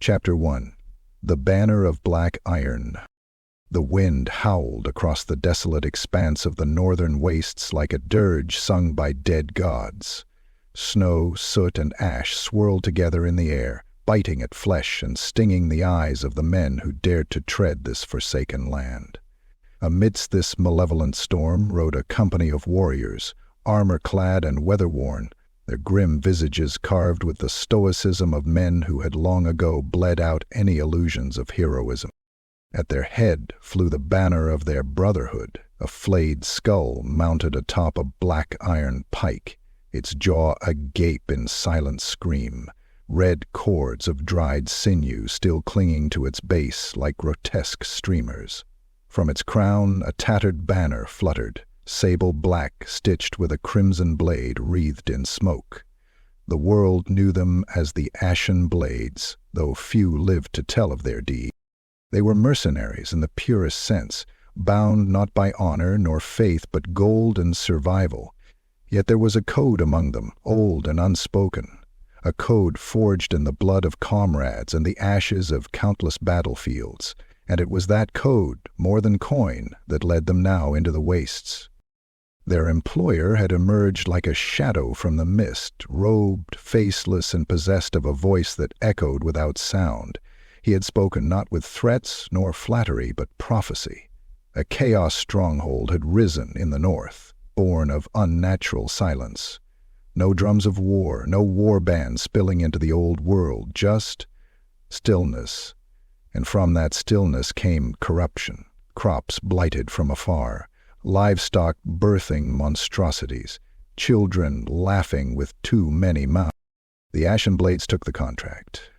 Chapter 1. The Banner of Black Iron. The wind howled across the desolate expanse of the northern wastes like a dirge sung by dead gods. Snow, soot, and ash swirled together in the air, biting at flesh and stinging the eyes of the men who dared to tread this forsaken land. Amidst this malevolent storm rode a company of warriors, armor-clad and weather-worn, their grim visages carved with the stoicism of men who had long ago bled out any illusions of heroism. At their head flew the banner of their brotherhood, a flayed skull mounted atop a black iron pike, its jaw agape in silent scream, red cords of dried sinew still clinging to its base like grotesque streamers. From its crown a tattered banner fluttered, sable black stitched with a crimson blade wreathed in smoke. The world knew them as the Ashen Blades, though few lived to tell of their deed. They were mercenaries in the purest sense, bound not by honor nor faith but gold and survival. Yet there was a code among them, old and unspoken, a code forged in the blood of comrades and the ashes of countless battlefields, and it was that code, more than coin, that led them now into the wastes. Their employer had emerged like a shadow from the mist, robed, faceless, and possessed of a voice that echoed without sound. He had spoken not with threats nor flattery, but prophecy. A chaos stronghold had risen in the north, born of unnatural silence. No drums of war, no war bands spilling into the old world, just stillness. And from that stillness came corruption, crops blighted from afar, livestock birthing monstrosities, children laughing with too many mouths. The Ashen Blades took the contract,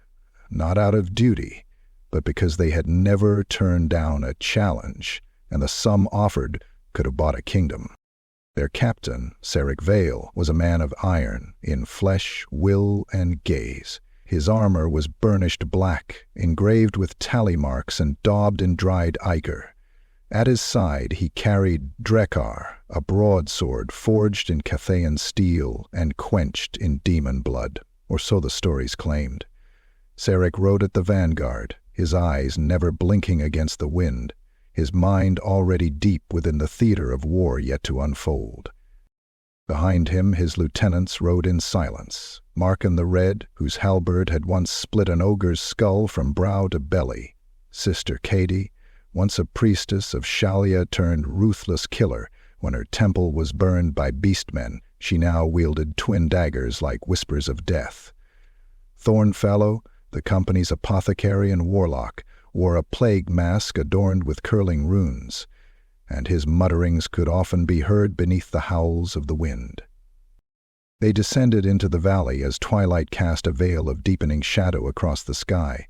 not out of duty, but because they had never turned down a challenge, and the sum offered could have bought a kingdom. Their captain, Seric Vale, was a man of iron, in flesh, will, and gaze. His armor was burnished black, engraved with tally marks and daubed in dried ichor. At his side he carried Drekar, a broadsword forged in Cathayan steel and quenched in demon blood, or so the stories claimed. Seric rode at the vanguard, his eyes never blinking against the wind, his mind already deep within the theater of war yet to unfold. Behind him his lieutenants rode in silence, Marken the Red, whose halberd had once split an ogre's skull from brow to belly, Sister Cady, once a priestess of Shalia turned ruthless killer. When her temple was burned by beastmen, she now wielded twin daggers like whispers of death. Thornfellow, the company's apothecary and warlock, wore a plague mask adorned with curling runes, and his mutterings could often be heard beneath the howls of the wind. They descended into the valley as twilight cast a veil of deepening shadow across the sky.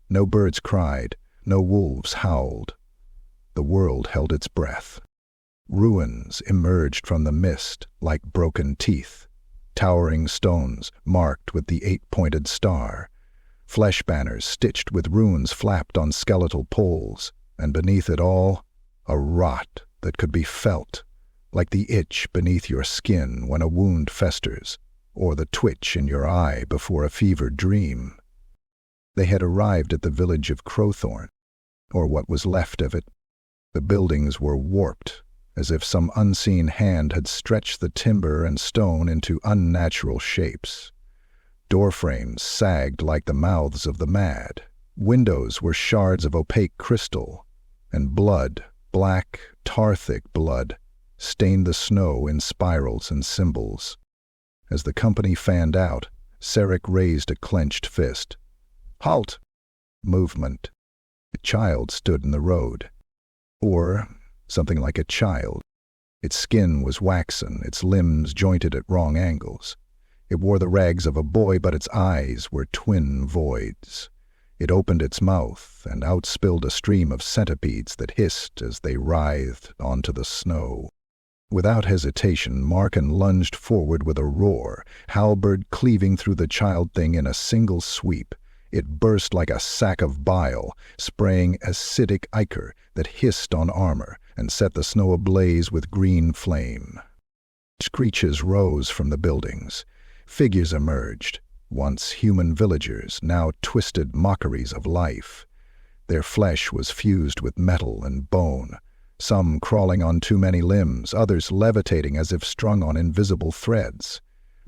No birds cried, no wolves howled. The world held its breath. Ruins emerged from the mist like broken teeth, towering stones marked with the 8-pointed star. Flesh banners stitched with runes flapped on skeletal poles, and beneath it all, a rot that could be felt, like the itch beneath your skin when a wound festers, or the twitch in your eye before a fevered dream. They had arrived at the village of Crowthorn, or what was left of it. The buildings were warped, as if some unseen hand had stretched the timber and stone into unnatural shapes. Doorframes sagged like the mouths of the mad. Windows were shards of opaque crystal, and blood, black, tar-thick blood, stained the snow in spirals and symbols. As the company fanned out, Seric raised a clenched fist. "Halt!" Movement. A child stood in the road. Or something like a child. Its skin was waxen, its limbs jointed at wrong angles. It wore the rags of a boy, but its eyes were twin voids. It opened its mouth, and out spilled a stream of centipedes that hissed as they writhed onto the snow. Without hesitation, Marken lunged forward with a roar, halberd cleaving through the child thing in a single sweep. It burst like a sack of bile, spraying acidic ichor that hissed on armor and set the snow ablaze with green flame. Screeches rose from the buildings. Figures emerged, once human villagers, now twisted mockeries of life. Their flesh was fused with metal and bone, some crawling on too many limbs, others levitating as if strung on invisible threads.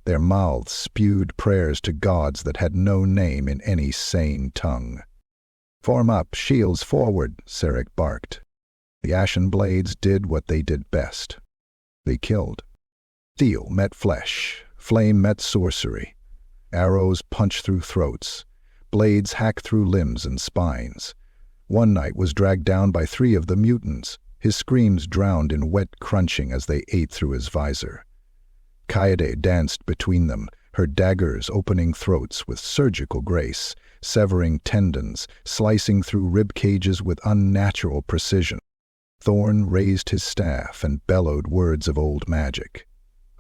Their mouths spewed prayers to gods that had no name in any sane tongue. "Form up, shields forward," Sarek barked. The Ashen Blades did what they did best. They killed. Steel met flesh, flame met sorcery. Arrows punched through throats. Blades hacked through limbs and spines. One knight was dragged down by 3 of the mutants, his screams drowned in wet crunching as they ate through his visor. Kaede danced between them, her daggers opening throats with surgical grace, severing tendons, slicing through rib cages with unnatural precision. Thorn raised his staff and bellowed words of old magic.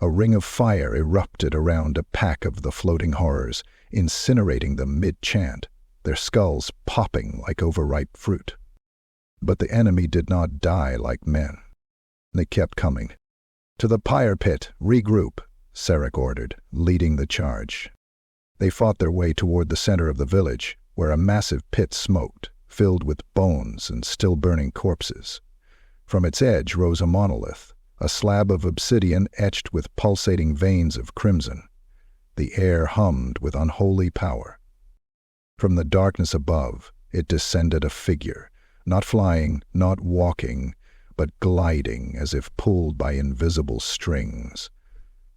A ring of fire erupted around a pack of the floating horrors, incinerating them mid-chant, their skulls popping like overripe fruit. But the enemy did not die like men. They kept coming. "To the pyre pit, regroup," Sarek ordered, leading the charge. They fought their way toward the center of the village, where a massive pit smoked, filled with bones and still-burning corpses. From its edge rose a monolith, a slab of obsidian etched with pulsating veins of crimson. The air hummed with unholy power. From the darkness above, it descended a figure, not flying, not walking, but gliding as if pulled by invisible strings.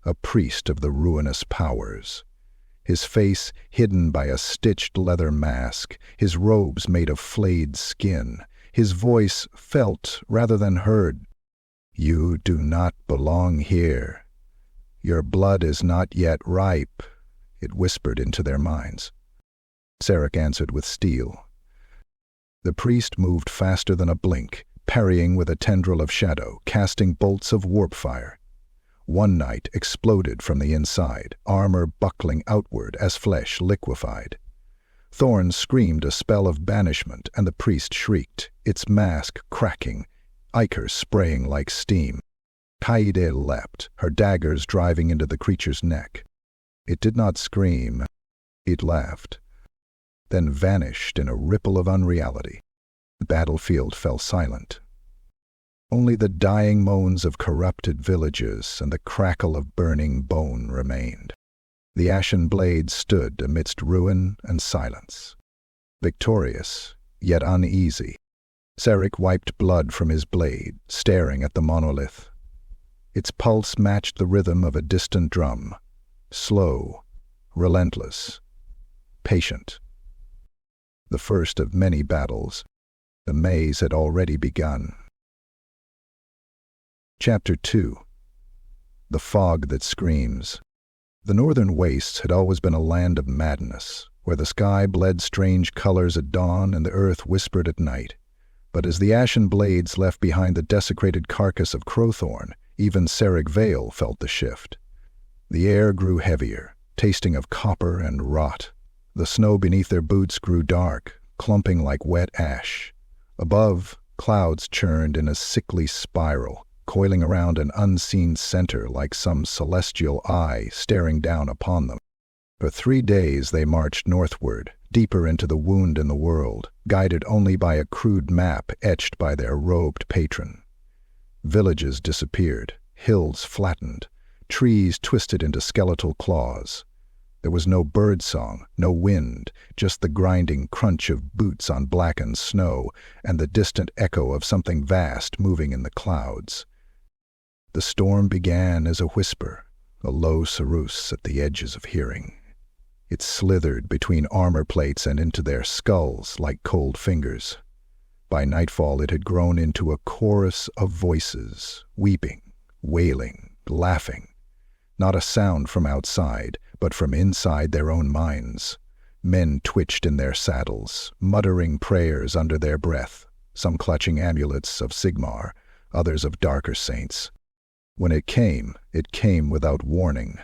A priest of the ruinous powers. His face hidden by a stitched leather mask, his robes made of flayed skin, his voice felt rather than heard. "You do not belong here. Your blood is not yet ripe," it whispered into their minds. Sarek answered with steel. The priest moved faster than a blink, parrying with a tendril of shadow, casting bolts of warp fire. One knight exploded from the inside, armor buckling outward as flesh liquefied. Thorn screamed a spell of banishment, and the priest shrieked, its mask cracking, ichor spraying like steam. Kaede leapt, her daggers driving into the creature's neck. It did not scream. It laughed, then vanished in a ripple of unreality. The battlefield fell silent. Only the dying moans of corrupted villages and the crackle of burning bone remained. The Ashen Blades stood amidst ruin and silence. Victorious, yet uneasy. Sarek wiped blood from his blade, staring at the monolith. Its pulse matched the rhythm of a distant drum. Slow, relentless, patient. The first of many battles. The maze had already begun. Chapter 2. The Fog That Screams. The northern wastes had always been a land of madness, where the sky bled strange colors at dawn and the earth whispered at night. But as the Ashen Blades left behind the desecrated carcass of Crowthorn, even Sarek Vale felt the shift. The air grew heavier, tasting of copper and rot. The snow beneath their boots grew dark, clumping like wet ash. Above, clouds churned in a sickly spiral, coiling around an unseen center like some celestial eye staring down upon them. For 3 days they marched northward, deeper into the wound in the world, guided only by a crude map etched by their robed patron. Villages disappeared, hills flattened, trees twisted into skeletal claws. There was no bird song, no wind, just the grinding crunch of boots on blackened snow and the distant echo of something vast moving in the clouds. The storm began as a whisper, a low sarus at the edges of hearing. It slithered between armor plates and into their skulls like cold fingers. By nightfall it had grown into a chorus of voices, weeping, wailing, laughing. Not a sound from outside, but from inside their own minds. Men twitched in their saddles, muttering prayers under their breath, some clutching amulets of Sigmar, others of darker saints. When it came without warning.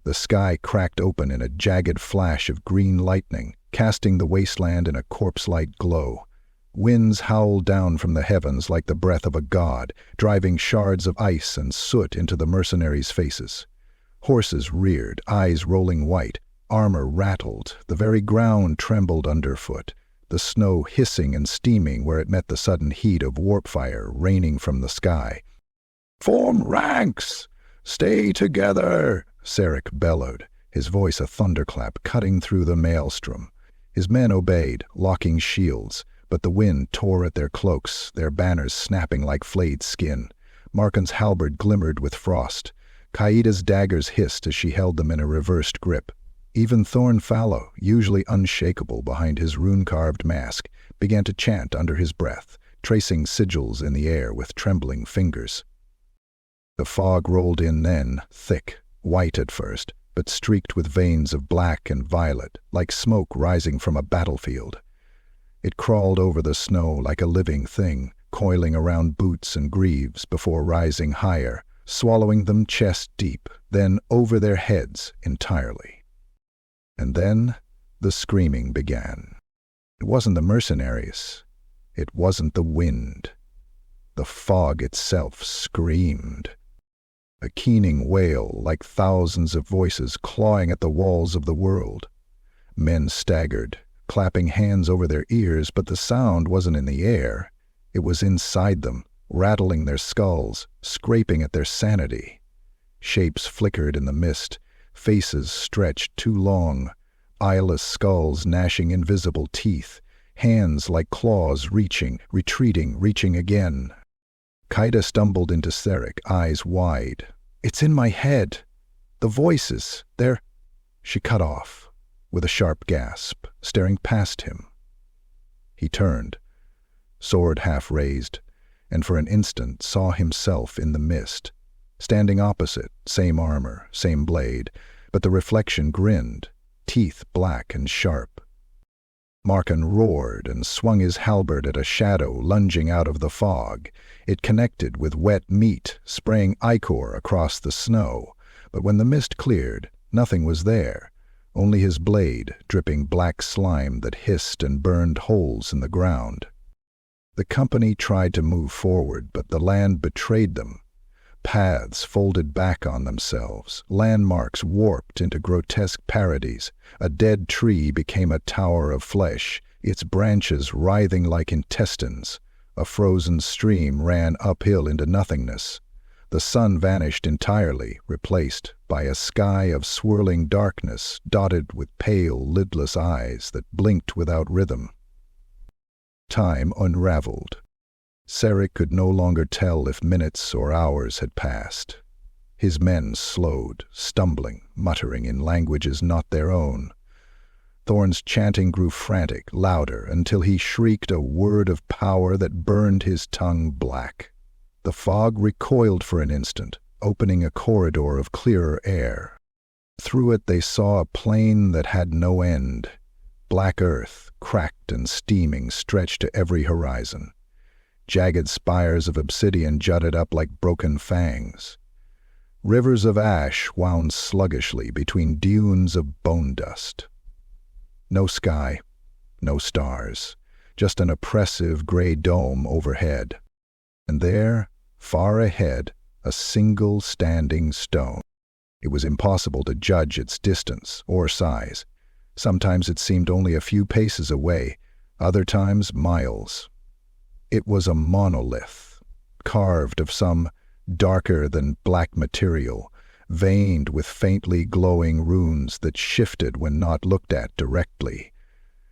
The sky cracked open in a jagged flash of green lightning, casting the wasteland in a corpse-light glow. Winds howled down from the heavens like the breath of a god, driving shards of ice and soot into the mercenaries' faces. Horses reared, eyes rolling white, Armor rattled, the very ground trembled underfoot, the snow hissing and steaming where it met the sudden heat of warp fire raining from the sky. "Form ranks! Stay together!" Sarek bellowed, his voice a thunderclap cutting through the maelstrom. His men obeyed, locking shields, but the wind tore at their cloaks, their banners snapping like flayed skin. Marken's halberd glimmered with frost. Kaida's daggers hissed as she held them in a reversed grip. Even Thorn Fallow, usually unshakable behind his rune-carved mask, began to chant under his breath, tracing sigils in the air with trembling fingers. The fog rolled in then, thick, white at first, but streaked with veins of black and violet, like smoke rising from a battlefield. It crawled over the snow like a living thing, coiling around boots and greaves before rising higher, swallowing them chest deep, then over their heads entirely. And then the screaming began. It wasn't the mercenaries. It wasn't the wind. The fog itself screamed. A keening wail like thousands of voices clawing at the walls of the world. Men staggered, clapping hands over their ears, but the sound wasn't in the air. It was inside them, rattling their skulls, scraping at their sanity. Shapes flickered in the mist, faces stretched too long, eyeless skulls gnashing invisible teeth, hands like claws reaching, retreating, reaching again. Kaida stumbled into Sarek, eyes wide. "It's in my head. The voices, they're—" She cut off, with a sharp gasp, staring past him. He turned, sword half raised, and for an instant saw himself in the mist, standing opposite, same armor, same blade, but the reflection grinned, teeth black and sharp. Marken roared and swung his halberd at a shadow lunging out of the fog. It connected with wet meat, spraying ichor across the snow, but when the mist cleared, nothing was there, only his blade dripping black slime that hissed and burned holes in the ground. The company tried to move forward, but the land betrayed them. Paths folded back on themselves, landmarks warped into grotesque parodies. A dead tree became a tower of flesh, its branches writhing like intestines. A frozen stream ran uphill into nothingness. The sun vanished entirely, replaced by a sky of swirling darkness dotted with pale, lidless eyes that blinked without rhythm. Time unraveled. Sarek could no longer tell if minutes or hours had passed. His men slowed, stumbling, muttering in languages not their own. Thorn's chanting grew frantic, louder, until he shrieked a word of power that burned his tongue black. The fog recoiled for an instant, opening a corridor of clearer air. Through it they saw a plain that had no end. Black earth, cracked and steaming, stretched to every horizon. Jagged spires of obsidian jutted up like broken fangs. Rivers of ash wound sluggishly between dunes of bone dust. No sky, no stars, just an oppressive gray dome overhead. And there, far ahead, a single standing stone. It was impossible to judge its distance or size. Sometimes it seemed only a few paces away, other times miles. It was a monolith, carved of some darker-than-black material, veined with faintly glowing runes that shifted when not looked at directly.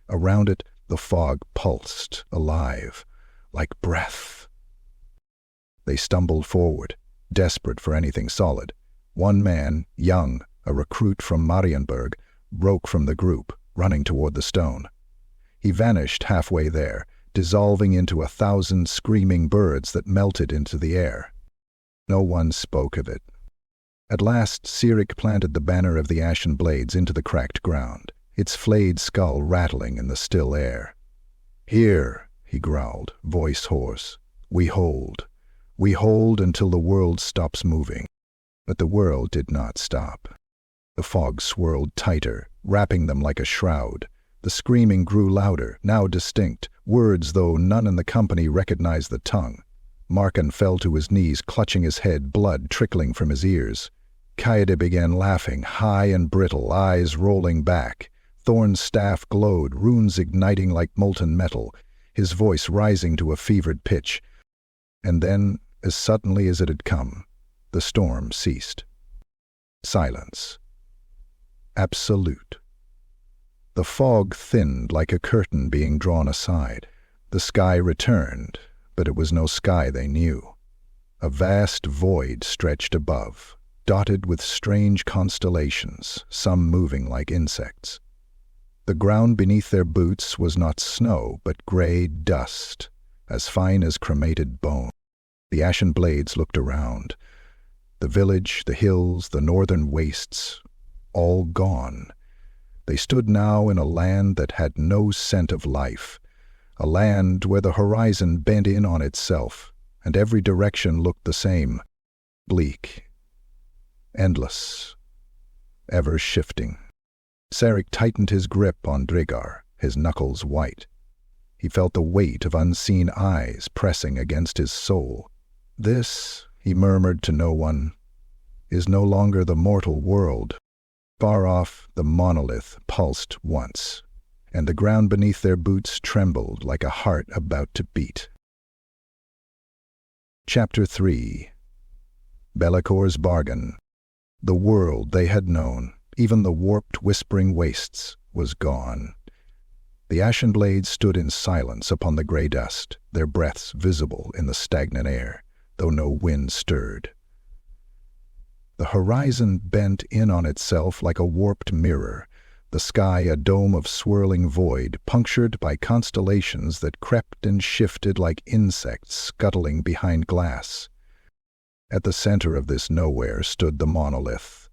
Around it, the fog pulsed, alive, like breath. They stumbled forward, desperate for anything solid. One man, young, a recruit from Marienburg, broke from the group, running toward the stone. He vanished halfway there, dissolving into 1,000 screaming birds that melted into the air. No one spoke of it. At last, Sarek planted the banner of the Ashen Blades into the cracked ground, its flayed skull rattling in the still air. "Here," he growled, voice hoarse. "We hold. We hold until the world stops moving." But the world did not stop. The fog swirled tighter, wrapping them like a shroud. The screaming grew louder, now distinct, words though none in the company recognized the tongue. Marken fell to his knees, clutching his head, blood trickling from his ears. Kaede began laughing, high and brittle, eyes rolling back. Thorn's staff glowed, runes igniting like molten metal, his voice rising to a fevered pitch. And then, as suddenly as it had come, the storm ceased. Silence. Absolute. The fog thinned like a curtain being drawn aside. The sky returned, but it was no sky they knew. A vast void stretched above, dotted with strange constellations, some moving like insects. The ground beneath their boots was not snow, but gray dust, as fine as cremated bone. The Ashen Blades looked around. The village, the hills, the northern wastes, all gone. They stood now in a land that had no scent of life, a land where the horizon bent in on itself, and every direction looked the same, bleak, endless, ever shifting. Sarek tightened his grip on Drigar, his knuckles white. He felt the weight of unseen eyes pressing against his soul. This, he murmured to no one, is no longer the mortal world. Far off, the monolith pulsed once, and the ground beneath their boots trembled like a heart about to beat. Chapter 3. Bellacor's Bargain. The world they had known, even the warped, whispering wastes, was gone. The Ashen Blades stood in silence upon the grey dust, their breaths visible in the stagnant air, though no wind stirred. The horizon bent in on itself like a warped mirror, the sky a dome of swirling void, punctured by constellations that crept and shifted like insects scuttling behind glass. At the center of this nowhere stood the monolith.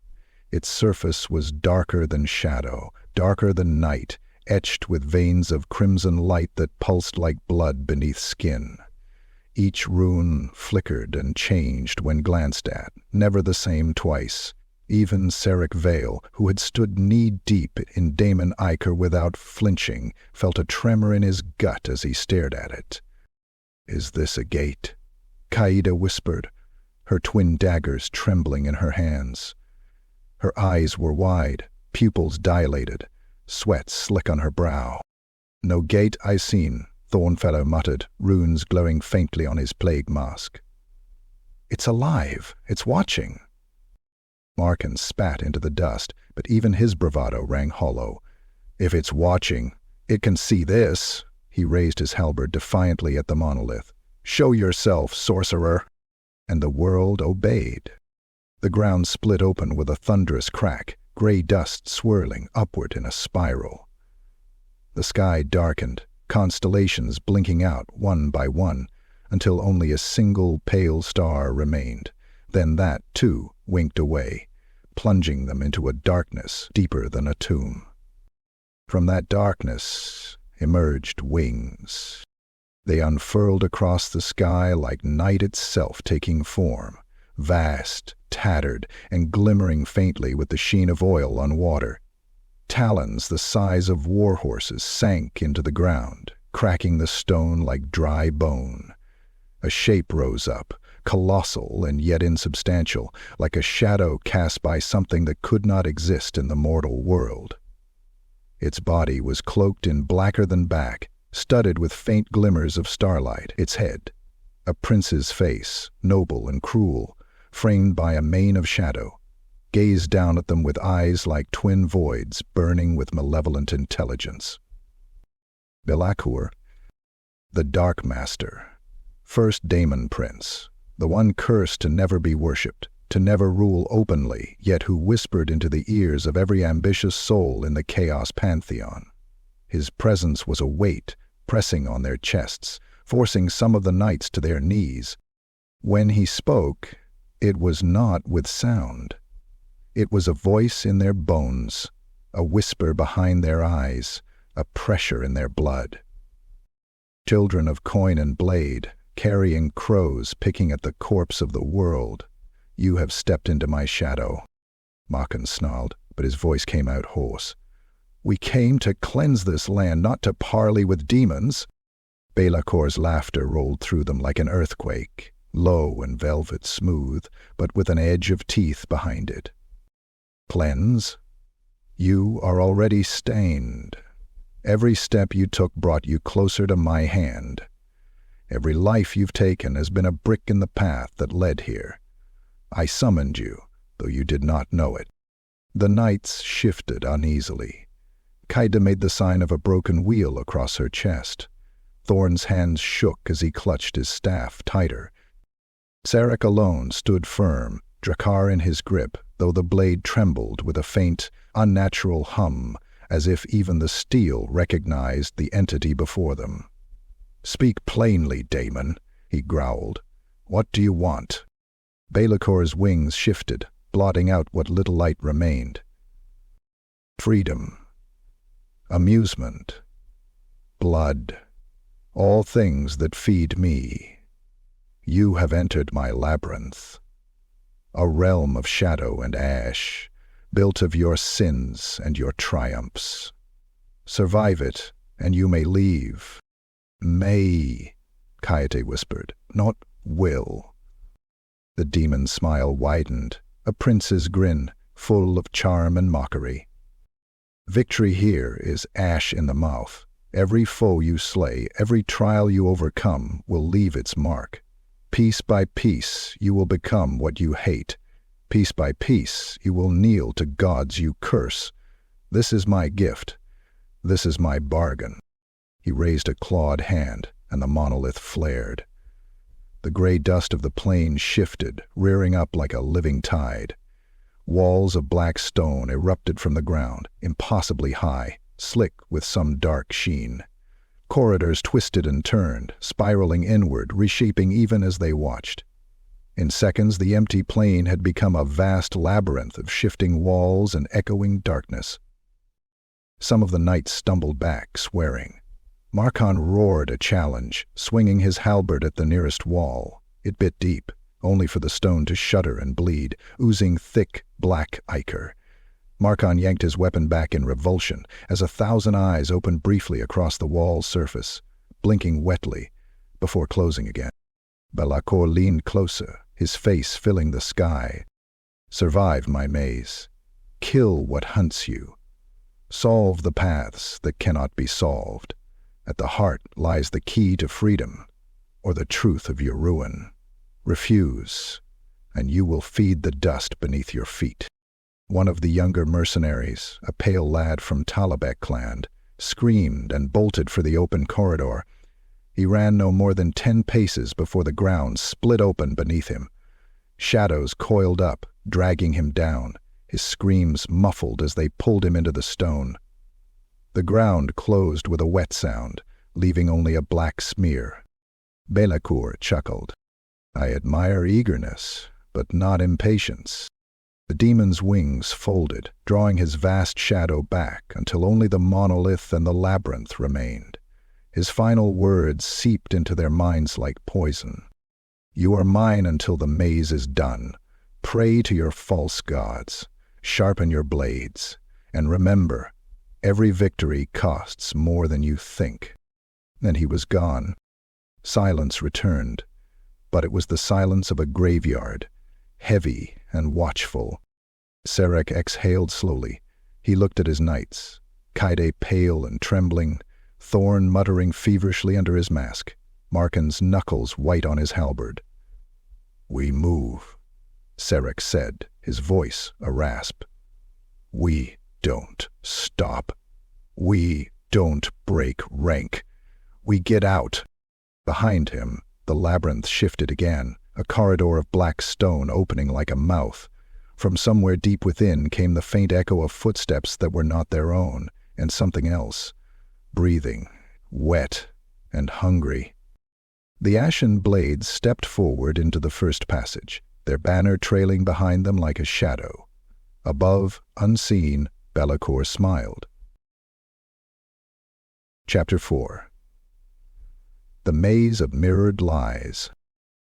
Its surface was darker than shadow, darker than night, etched with veins of crimson light that pulsed like blood beneath skin. Each rune flickered and changed when glanced at, never the same twice. Even Sarek Vale, who had stood knee-deep in Daemon Ichor without flinching, felt a tremor in his gut as he stared at it. "Is this a gate?" Kaede whispered, her twin daggers trembling in her hands. Her eyes were wide, pupils dilated, sweat slick on her brow. "No gate I seen," Thornfellow muttered, runes glowing faintly on his plague mask. "It's alive! It's watching!" Markin spat into the dust, but even his bravado rang hollow. "If it's watching, it can see this!" He raised his halberd defiantly at the monolith. "Show yourself, sorcerer!" And the world obeyed. The ground split open with a thunderous crack, grey dust swirling upward in a spiral. The sky darkened, constellations blinking out one by one, until only a single pale star remained. Then that, too, winked away, plunging them into a darkness deeper than a tomb. From that darkness emerged wings. They unfurled across the sky like night itself taking form, vast, tattered, and glimmering faintly with the sheen of oil on water. Talons the size of war horses sank into the ground, cracking the stone like dry bone. A shape rose up, colossal and yet insubstantial, like a shadow cast by something that could not exist in the mortal world. Its body was cloaked in blacker than black, studded with faint glimmers of starlight. Its head, a prince's face, noble and cruel, framed by a mane of shadow, gazed down at them with eyes like twin voids burning with malevolent intelligence. Bellacor, the Dark Master, First Daemon Prince, the one cursed to never be worshipped, to never rule openly, yet who whispered into the ears of every ambitious soul in the Chaos Pantheon. His presence was a weight pressing on their chests, forcing some of the knights to their knees. When he spoke, it was not with sound. It was a voice in their bones, a whisper behind their eyes, a pressure in their blood. Children of coin and blade, carrying crows picking at the corpse of the world, you have stepped into my shadow. Markin snarled, but his voice came out hoarse. We came to cleanse this land, not to parley with demons. Bellacor's laughter rolled through them like an earthquake. low and velvet smooth, but with an edge of teeth behind it. Cleanse? You are already stained. Every step you took brought you closer to my hand. Every life you've taken has been a brick in the path that led here. I summoned you, though you did not know it. The knights shifted uneasily. Kaida made the sign of a broken wheel across her chest. Thorn's hands shook as he clutched his staff tighter. Sarek alone stood firm, Drakkar in his grip, though the blade trembled with a faint, unnatural hum, as if even the steel recognized the entity before them. "Speak plainly, Daemon," he growled. "What do you want?" Bellacor's wings shifted, blotting out what little light remained. Freedom. Amusement. Blood. All things that feed me. You have entered my labyrinth. A realm of shadow and ash, built of your sins and your triumphs. Survive it, and you may leave. May, Kaede whispered, not will. The demon's smile widened, a prince's grin, full of charm and mockery. Victory here is ash in the mouth. Every foe you slay, every trial you overcome will leave its mark. Piece by piece you will become what you hate. Piece by piece you will kneel to gods you curse. This is my gift. This is my bargain. He raised a clawed hand, and the monolith flared. The gray dust of the plain shifted, rearing up like a living tide. Walls of black stone erupted from the ground, impossibly high, slick with some dark sheen. Corridors twisted and turned, spiraling inward, reshaping even as they watched. In seconds, the empty plain had become a vast labyrinth of shifting walls and echoing darkness. Some of the knights stumbled back, swearing. Markan roared a challenge, swinging his halberd at the nearest wall. It bit deep, only for the stone to shudder and bleed, oozing thick, black ichor. Markan yanked his weapon back in revulsion as 1,000 eyes opened briefly across the wall's surface, blinking wetly, before closing again. Bellacor leaned closer, his face filling the sky. Survive my maze. Kill what hunts you. Solve the paths that cannot be solved. At the heart lies the key to freedom, or the truth of your ruin. Refuse, and you will feed the dust beneath your feet. One of the younger mercenaries, a pale lad from Talabek clan, screamed and bolted for the open corridor. He ran no more than 10 paces before the ground split open beneath him. Shadows coiled up, dragging him down, his screams muffled as they pulled him into the stone. The ground closed with a wet sound, leaving only a black smear. Bellacor chuckled. I admire eagerness, but not impatience. The demon's wings folded, drawing his vast shadow back until only the monolith and the labyrinth remained. His final words seeped into their minds like poison. You are mine until the maze is done. Pray to your false gods. Sharpen your blades. And remember, every victory costs more than you think. Then he was gone. Silence returned, but it was the silence of a graveyard, heavy and watchful. Sarek exhaled slowly. He looked at his knights, Kaede pale and trembling, Thorn muttering feverishly under his mask, Markan's knuckles white on his halberd. We move, Sarek said, his voice a rasp. We don't stop. We don't break rank. We get out. Behind him, the labyrinth shifted again, a corridor of black stone opening like a mouth. From somewhere deep within came the faint echo of footsteps that were not their own, and something else, breathing, wet, and hungry. The Ashen Blades stepped forward into the first passage, their banner trailing behind them like a shadow. Above, unseen, Bellacor smiled. Chapter 4. The Maze of Mirrored Lies.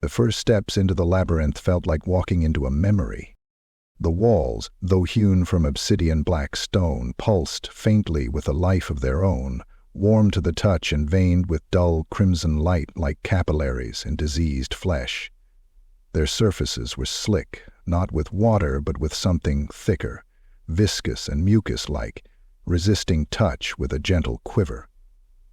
The first steps into the labyrinth felt like walking into a memory. The walls, though hewn from obsidian black stone, pulsed faintly with a life of their own, warm to the touch and veined with dull crimson light like capillaries in diseased flesh. Their surfaces were slick, not with water but with something thicker, viscous and mucus-like, resisting touch with a gentle quiver.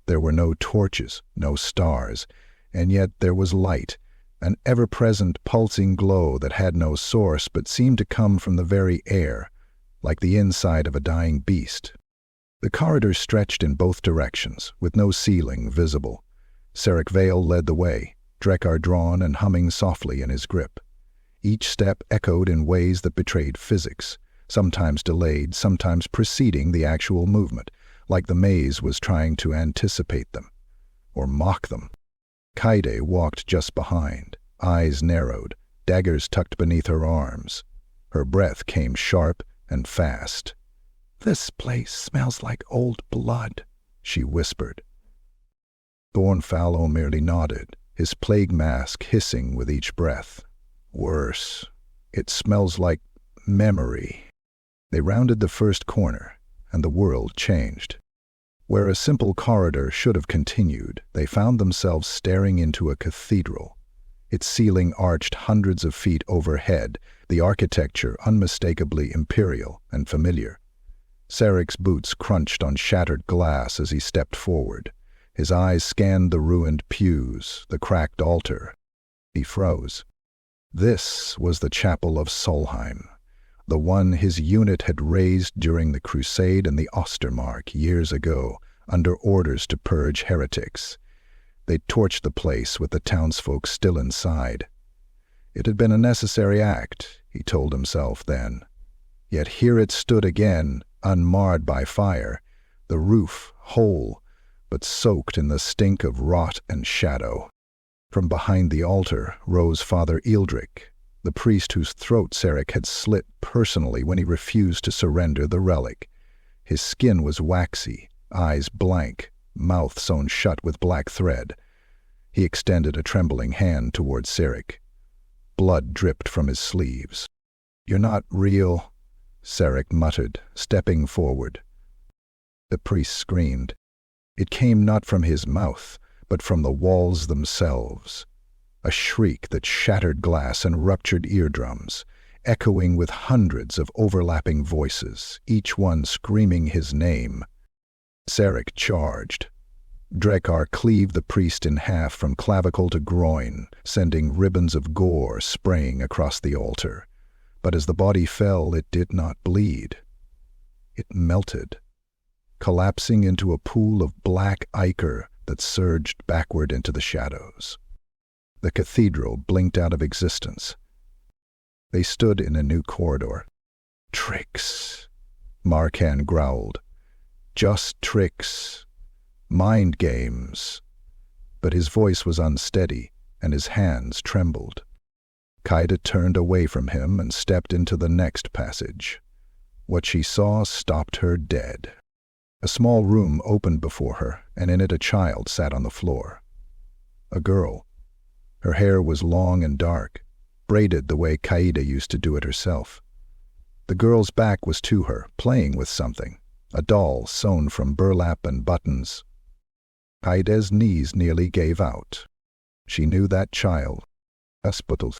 There were no torches, no stars, and yet there was light, an ever-present pulsing glow that had no source but seemed to come from the very air, like the inside of a dying beast. The corridor stretched in both directions, with no ceiling visible. Serek Vale led the way, Drekar drawn and humming softly in his grip. Each step echoed in ways that betrayed physics, sometimes delayed, sometimes preceding the actual movement, like the maze was trying to anticipate them, or mock them. Kaede walked just behind, eyes narrowed, daggers tucked beneath her arms. Her breath came sharp and fast. "This place smells like old blood," she whispered. Thornfallow merely nodded, his plague mask hissing with each breath. "Worse. It smells like memory." They rounded the first corner, and the world changed. Where a simple corridor should have continued, they found themselves staring into a cathedral. Its ceiling arched hundreds of feet overhead, the architecture unmistakably imperial and familiar. Sarek's boots crunched on shattered glass as he stepped forward. His eyes scanned the ruined pews, the cracked altar. He froze. This was the chapel of Solheim, the one his unit had raised during the Crusade in the Ostermark years ago, under orders to purge heretics. They torched the place with the townsfolk still inside. It had been a necessary act, he told himself then. Yet here it stood again, unmarred by fire, the roof whole, but soaked in the stink of rot and shadow. From behind the altar rose Father Ealdric, the priest whose throat Sarek had slit personally when he refused to surrender the relic. His skin was waxy, eyes blank, mouth sewn shut with black thread. He extended a trembling hand toward Sarek. Blood dripped from his sleeves. "You're not real," Sarek muttered, stepping forward. The priest screamed. It came not from his mouth, but from the walls themselves. A shriek that shattered glass and ruptured eardrums, echoing with hundreds of overlapping voices, each one screaming his name. Sarek charged. Drekar cleaved the priest in half from clavicle to groin, sending ribbons of gore spraying across the altar. But as the body fell, it did not bleed. It melted, collapsing into a pool of black ichor that surged backward into the shadows. The cathedral blinked out of existence. They stood in a new corridor. "Tricks," Markan growled. "Just tricks. Mind games." But his voice was unsteady, and his hands trembled. Kaede turned away from him and stepped into the next passage. What she saw stopped her dead. A small room opened before her, and in it a child sat on the floor. A girl. Her hair was long and dark, braided the way Kaede used to do it herself. The girl's back was to her, playing with something, a doll sewn from burlap and buttons. Kaede's knees nearly gave out. She knew that child. Asputul.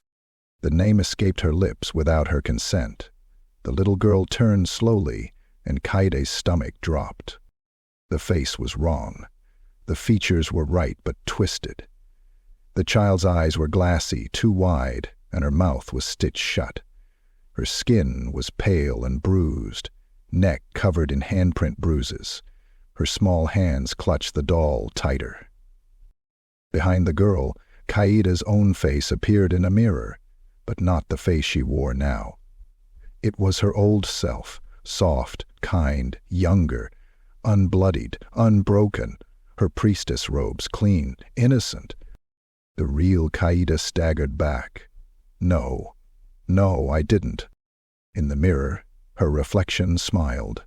The name escaped her lips without her consent. The little girl turned slowly, and Kaede's stomach dropped. The face was wrong. The features were right but twisted. The child's eyes were glassy, too wide, and her mouth was stitched shut. Her skin was pale and bruised, neck covered in handprint bruises. Her small hands clutched the doll tighter. Behind the girl, Kaede's own face appeared in a mirror, but not the face she wore now. It was her old self, soft, kind, younger, unbloodied, unbroken, her priestess robes clean, innocent. The real Kaede staggered back. "No, I didn't." In the mirror, her reflection smiled,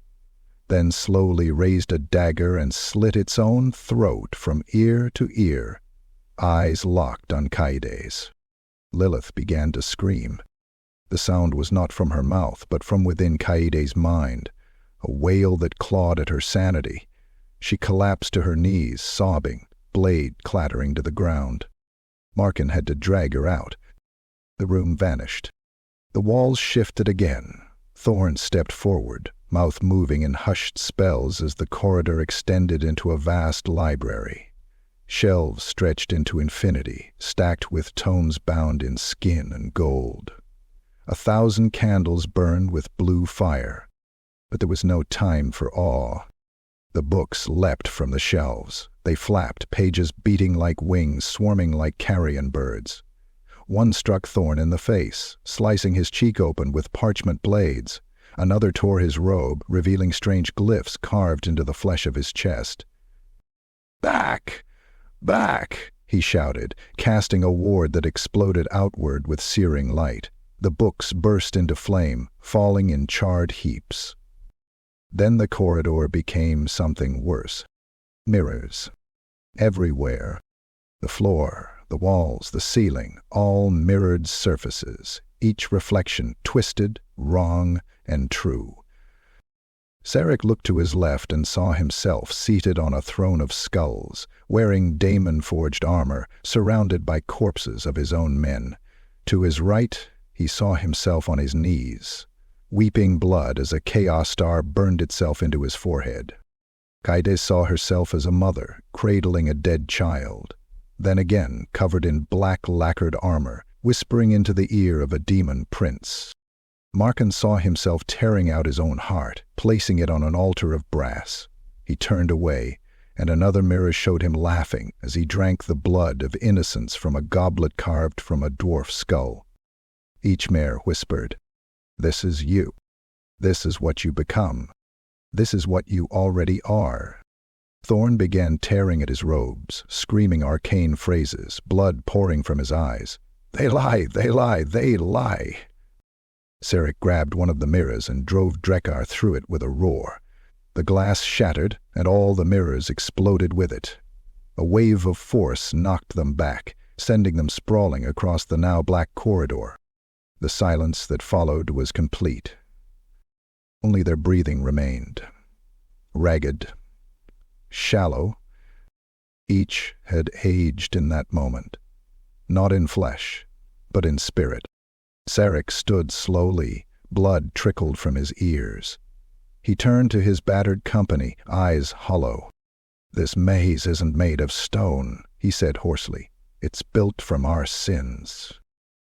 then slowly raised a dagger and slit its own throat from ear to ear, eyes locked on Kaede's. Lilith began to scream. The sound was not from her mouth, but from within Kaede's mind, a wail that clawed at her sanity. She collapsed to her knees, sobbing, blade clattering to the ground. Markan had to drag her out. The room vanished. The walls shifted again. Thorn stepped forward, mouth moving in hushed spells as the corridor extended into a vast library. Shelves stretched into infinity, stacked with tomes bound in skin and gold. 1,000 candles burned with blue fire, but there was no time for awe. The books leapt from the shelves. They flapped, pages beating like wings, swarming like carrion birds. One struck Thorn in the face, slicing his cheek open with parchment blades. Another tore his robe, revealing strange glyphs carved into the flesh of his chest. "Back! Back!" he shouted, casting a ward that exploded outward with searing light. The books burst into flame, falling in charred heaps. Then the corridor became something worse. Mirrors. Everywhere. The floor, the walls, the ceiling, all mirrored surfaces, each reflection twisted, wrong, and true. Sarek looked to his left and saw himself seated on a throne of skulls, wearing daemon-forged armor, surrounded by corpses of his own men. To his right, he saw himself on his knees, weeping blood as a chaos star burned itself into his forehead. Kaede saw herself as a mother, cradling a dead child. Then again, covered in black lacquered armor, whispering into the ear of a demon prince. Markan saw himself tearing out his own heart, placing it on an altar of brass. He turned away, and another mirror showed him laughing as he drank the blood of innocence from a goblet carved from a dwarf skull. Each mirror whispered, "This is you. This is what you become. This is what you already are." Thorn began tearing at his robes, screaming arcane phrases, blood pouring from his eyes. "They lie! They lie! They lie!" Sarek grabbed one of the mirrors and drove Drekar through it with a roar. The glass shattered, and all the mirrors exploded with it. A wave of force knocked them back, sending them sprawling across the now black corridor. The silence that followed was complete. Only their breathing remained. Ragged, shallow. Each had aged in that moment, not in flesh, but in spirit. Sarek stood slowly, blood trickled from his ears. He turned to his battered company, eyes hollow. "This maze isn't made of stone," he said hoarsely. "It's built from our sins."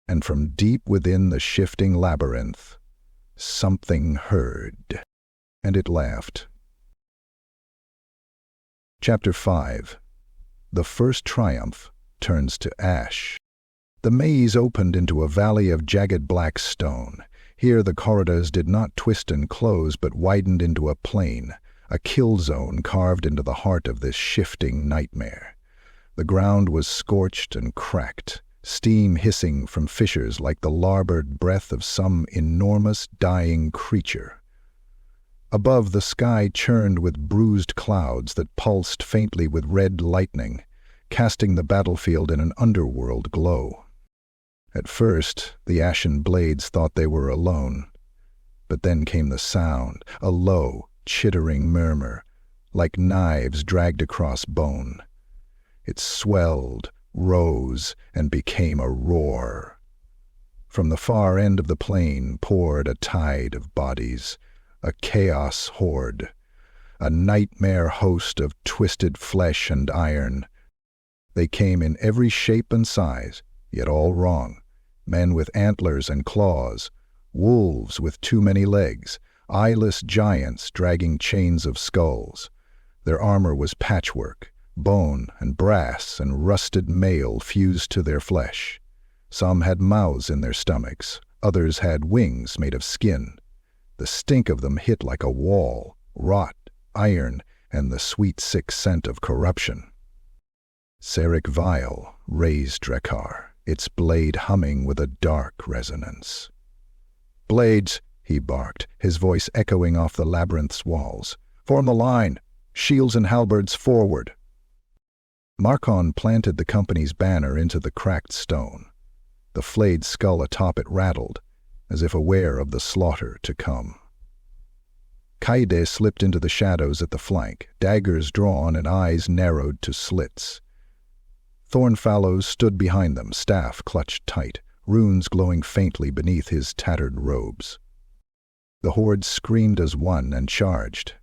And from deep within the shifting labyrinth, something heard, and it laughed. Chapter 5. The First Triumph Turns to Ash. The maze opened into a valley of jagged black stone. Here the corridors did not twist and close, but widened into a plain, a kill zone carved into the heart of this shifting nightmare. The ground was scorched and cracked, steam hissing from fissures like the larboard breath of some enormous dying creature. Above, the sky churned with bruised clouds that pulsed faintly with red lightning, casting the battlefield in an underworld glow. At first, the Ashen Blades thought they were alone, but then came the sound, a low, chittering murmur, like knives dragged across bone. It swelled, rose, and became a roar. From the far end of the plain poured a tide of bodies, a chaos horde, a nightmare host of twisted flesh and iron. They came in every shape and size, yet all wrong. Men with antlers and claws, wolves with too many legs, eyeless giants dragging chains of skulls. Their armor was patchwork, bone and brass and rusted mail fused to their flesh. Some had mouths in their stomachs, others had wings made of skin. The stink of them hit like a wall, rot, iron, and the sweet sick scent of corruption. Sarek Vile raised Drekar, its blade humming with a dark resonance. "Blades," he barked, his voice echoing off the labyrinth's walls. "Form the line! Shields and halberds forward!" Markan planted the company's banner into the cracked stone. The flayed skull atop it rattled, as if aware of the slaughter to come. Kaede slipped into the shadows at the flank, daggers drawn and eyes narrowed to slits. Thornfallows stood behind them, staff clutched tight, runes glowing faintly beneath his tattered robes. The horde screamed as one and charged.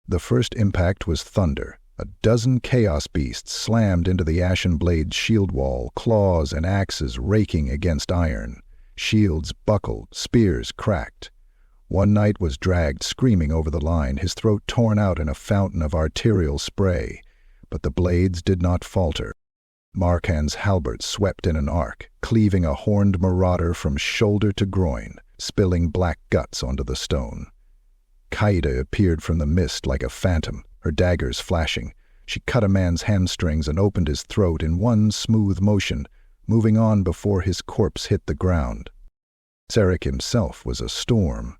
The first impact was thunder. A dozen chaos beasts slammed into the Ashen Blades' shield wall, claws and axes raking against iron. Shields buckled, spears cracked. One knight was dragged screaming over the line, his throat torn out in a fountain of arterial spray. But the blades did not falter. Markan's halberd swept in an arc, cleaving a horned marauder from shoulder to groin, spilling black guts onto the stone. Kaida appeared from the mist like a phantom, her daggers flashing. She cut a man's hamstrings and opened his throat in one smooth motion, moving on before his corpse hit the ground. Sarek himself was a storm.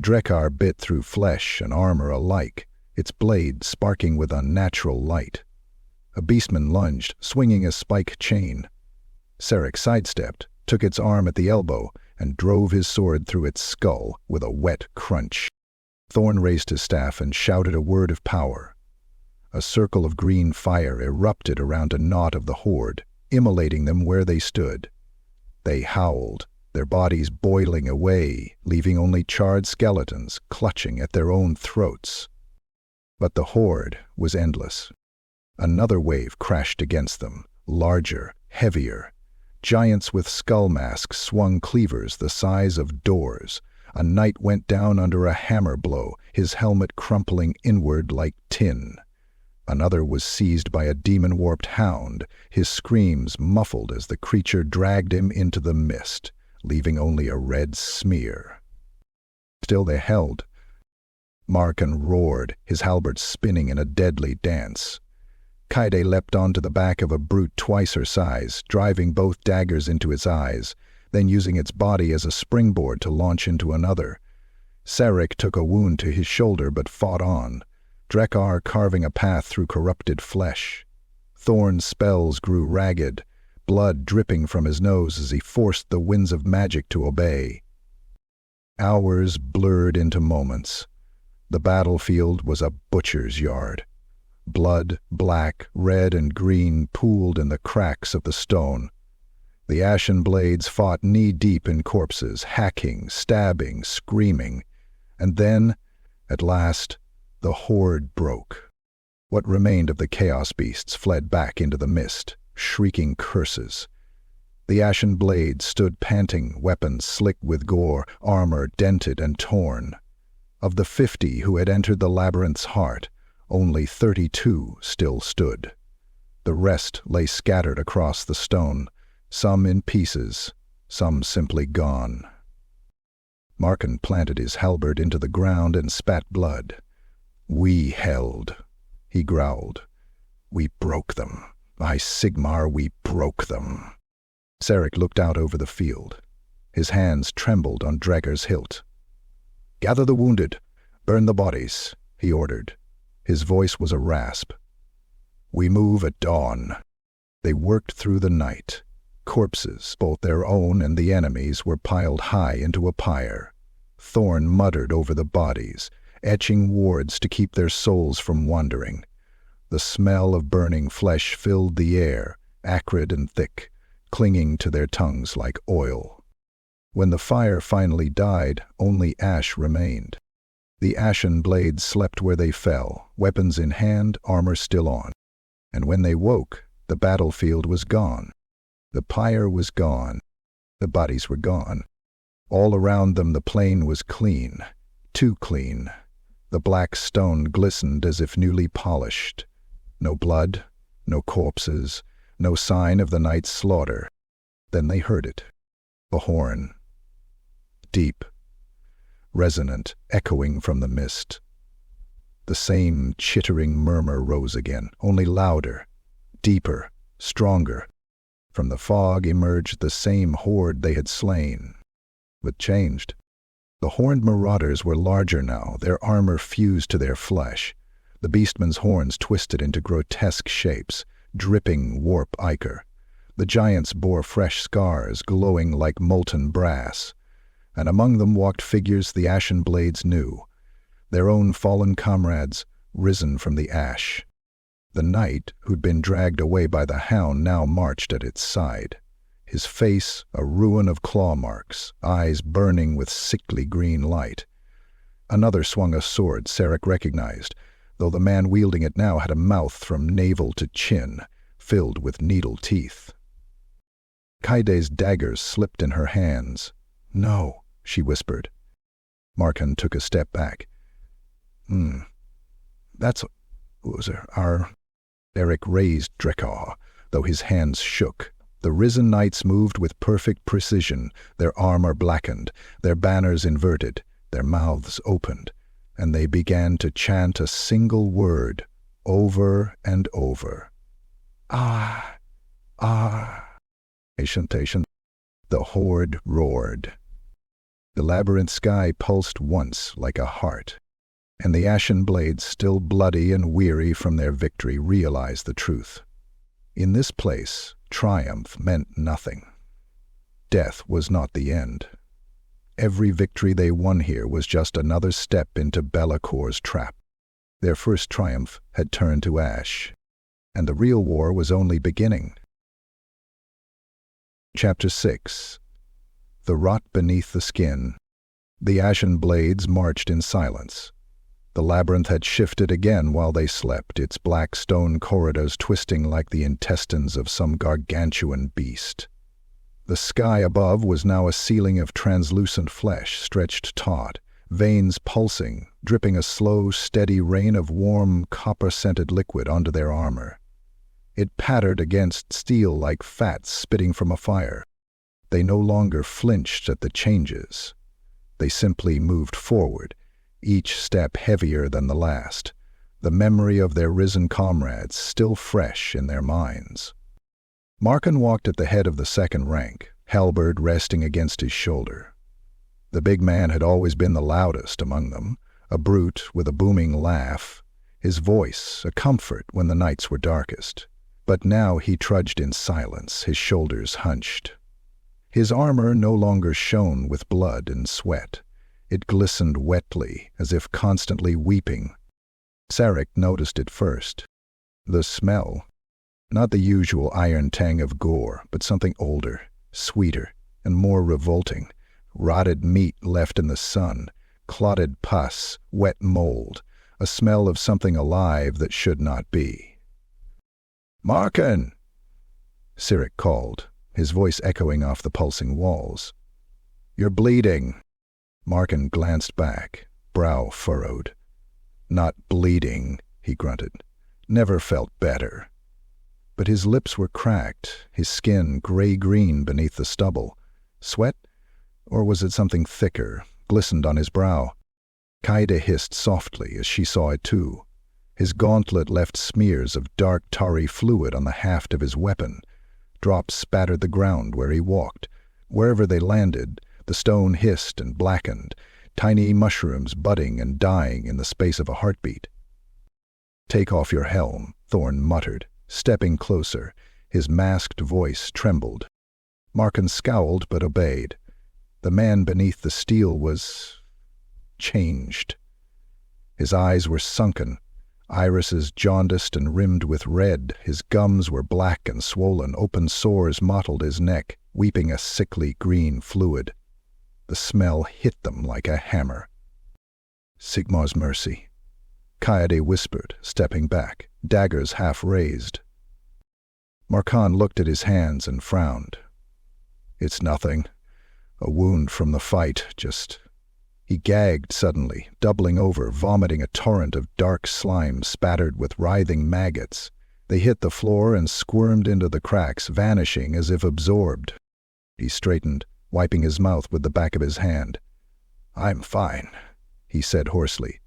Drekar bit through flesh and armor alike, its blade sparking with unnatural light. A beastman lunged, swinging a spike chain. Sarek sidestepped, took its arm at the elbow, and drove his sword through its skull with a wet crunch. Thorn raised his staff and shouted a word of power. A circle of green fire erupted around a knot of the horde, immolating them where they stood. They howled, their bodies boiling away, leaving only charred skeletons clutching at their own throats. But the horde was endless. Another wave crashed against them, larger, heavier. Giants with skull masks swung cleavers the size of doors. A knight went down under a hammer blow, his helmet crumpling inward like tin. Another was seized by a demon-warped hound, his screams muffled as the creature dragged him into the mist, leaving only a red smear. Still they held. Markan roared, his halberd spinning in a deadly dance. Kaide leapt onto the back of a brute twice her size, driving both daggers into its eyes, then using its body as a springboard to launch into another. Sarek took a wound to his shoulder but fought on, Drekar carving a path through corrupted flesh. Thorn's spells grew ragged, blood dripping from his nose as he forced the winds of magic to obey. Hours blurred into moments. The battlefield was a butcher's yard. Blood, black, red, and green pooled in the cracks of the stone. The Ashen Blades fought knee-deep in corpses, hacking, stabbing, screaming. And then, at last, the horde broke. What remained of the Chaos Beasts fled back into the mist, shrieking curses. The Ashen Blades stood panting, weapons slicked with gore, armor dented and torn. Of the 50 who had entered the labyrinth's heart, only 32 still stood. The rest lay scattered across the stone, some in pieces, some simply gone. Markan planted his halberd into the ground and spat blood. "We held," he growled. "We broke them. By Sigmar, we broke them." Sarek looked out over the field. His hands trembled on Drekar's hilt. "Gather the wounded. Burn the bodies," he ordered. His voice was a rasp. "We move at dawn." They worked through the night. Corpses, both their own and the enemy's, were piled high into a pyre. Thorn muttered over the bodies, etching wards to keep their souls from wandering. The smell of burning flesh filled the air, acrid and thick, clinging to their tongues like oil. When the fire finally died, only ash remained. The Ashen Blades slept where they fell, weapons in hand, armor still on. And when they woke, the battlefield was gone. The pyre was gone. The bodies were gone. All around them the plain was clean, too clean. The black stone glistened as if newly polished. No blood, no corpses, no sign of the night's slaughter. Then they heard it. A horn. Deep, resonant, echoing from the mist. The same chittering murmur rose again, only louder, deeper, stronger. From the fog emerged the same horde they had slain, but changed. The horned marauders were larger now, their armor fused to their flesh. The beastman's horns twisted into grotesque shapes, dripping warp ichor. The giants bore fresh scars, glowing like molten brass. And among them walked figures the Ashen Blades knew, their own fallen comrades, risen from the ash. The knight, who'd been dragged away by the hound, now marched at its side. his face a ruin of claw marks, eyes burning with sickly green light. Another swung a sword Sarek recognized, though the man wielding it now had a mouth from navel to chin, filled with needle teeth. Kaide's daggers slipped in her hands. "No," she whispered. Markan took a step back. That's our... Eric raised Drekar, though his hands shook. The risen knights moved with perfect precision, their armor blackened, their banners inverted, their mouths opened, and they began to chant a single word, over and over. Ah! Ah! Ancient. The horde roared. The labyrinth sky pulsed once like a heart, and the Ashen Blades, still bloody and weary from their victory, realized the truth. In this place, triumph meant nothing. Death was not the end. Every victory they won here was just another step into Bellacor's trap. Their first triumph had turned to ash, and the real war was only beginning. Chapter 6. The Rot Beneath the Skin. The Ashen Blades marched in silence. The labyrinth had shifted again while they slept, its black stone corridors twisting like the intestines of some gargantuan beast. The sky above was now a ceiling of translucent flesh stretched taut, veins pulsing, dripping a slow, steady rain of warm, copper-scented liquid onto their armor. It pattered against steel like fat spitting from a fire. They no longer flinched at the changes. They simply moved forward, each step heavier than the last, the memory of their risen comrades still fresh in their minds. Markan walked at the head of the second rank, halberd resting against his shoulder. The big man had always been the loudest among them, a brute with a booming laugh, his voice a comfort when the nights were darkest. But now he trudged in silence, his shoulders hunched. His armor no longer shone with blood and sweat. It glistened wetly, as if constantly weeping. Sarek noticed it first. The smell. Not the usual iron tang of gore, but something older, sweeter, and more revolting. Rotted meat left in the sun, clotted pus, wet mold, a smell of something alive that should not be. "Markan!" Sarek called, his voice echoing off the pulsing walls. "You're bleeding." Markan glanced back, brow furrowed. "Not bleeding," he grunted. "Never felt better." But his lips were cracked, his skin gray-green beneath the stubble. Sweat? Or was it something thicker, glistened on his brow? Kaide hissed softly as she saw it too. His gauntlet left smears of dark tarry fluid on the haft of his weapon. Drops spattered the ground where he walked. Wherever they landed, the stone hissed and blackened, tiny mushrooms budding and dying in the space of a heartbeat. "Take off your helm," Thorn muttered, stepping closer. His masked voice trembled. Markan scowled but obeyed. The man beneath the steel was... changed. His eyes were sunken, irises jaundiced and rimmed with red, his gums were black and swollen, open sores mottled his neck, weeping a sickly green fluid. The smell hit them like a hammer. "Sigmar's mercy," Kaede whispered, stepping back, daggers half raised. Markan looked at his hands and frowned. "It's nothing. A wound from the fight, just..." He gagged suddenly, doubling over, vomiting a torrent of dark slime spattered with writhing maggots. They hit the floor and squirmed into the cracks, vanishing as if absorbed. He straightened, wiping his mouth with the back of his hand. "I'm fine," he said hoarsely.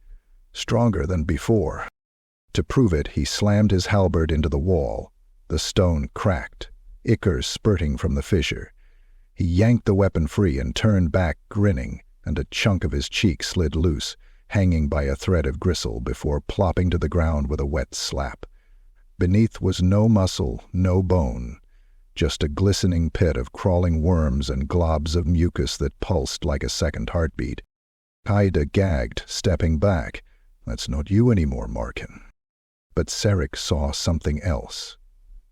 "Stronger than before." To prove it, he slammed his halberd into the wall. The stone cracked, ichor spurting from the fissure. He yanked the weapon free and turned back, grinning, and a chunk of his cheek slid loose, hanging by a thread of gristle before plopping to the ground with a wet slap. Beneath was no muscle, no bone, just a glistening pit of crawling worms and globs of mucus that pulsed like a second heartbeat. Kaide gagged, stepping back. "That's not you anymore, Markan." But Sarek saw something else.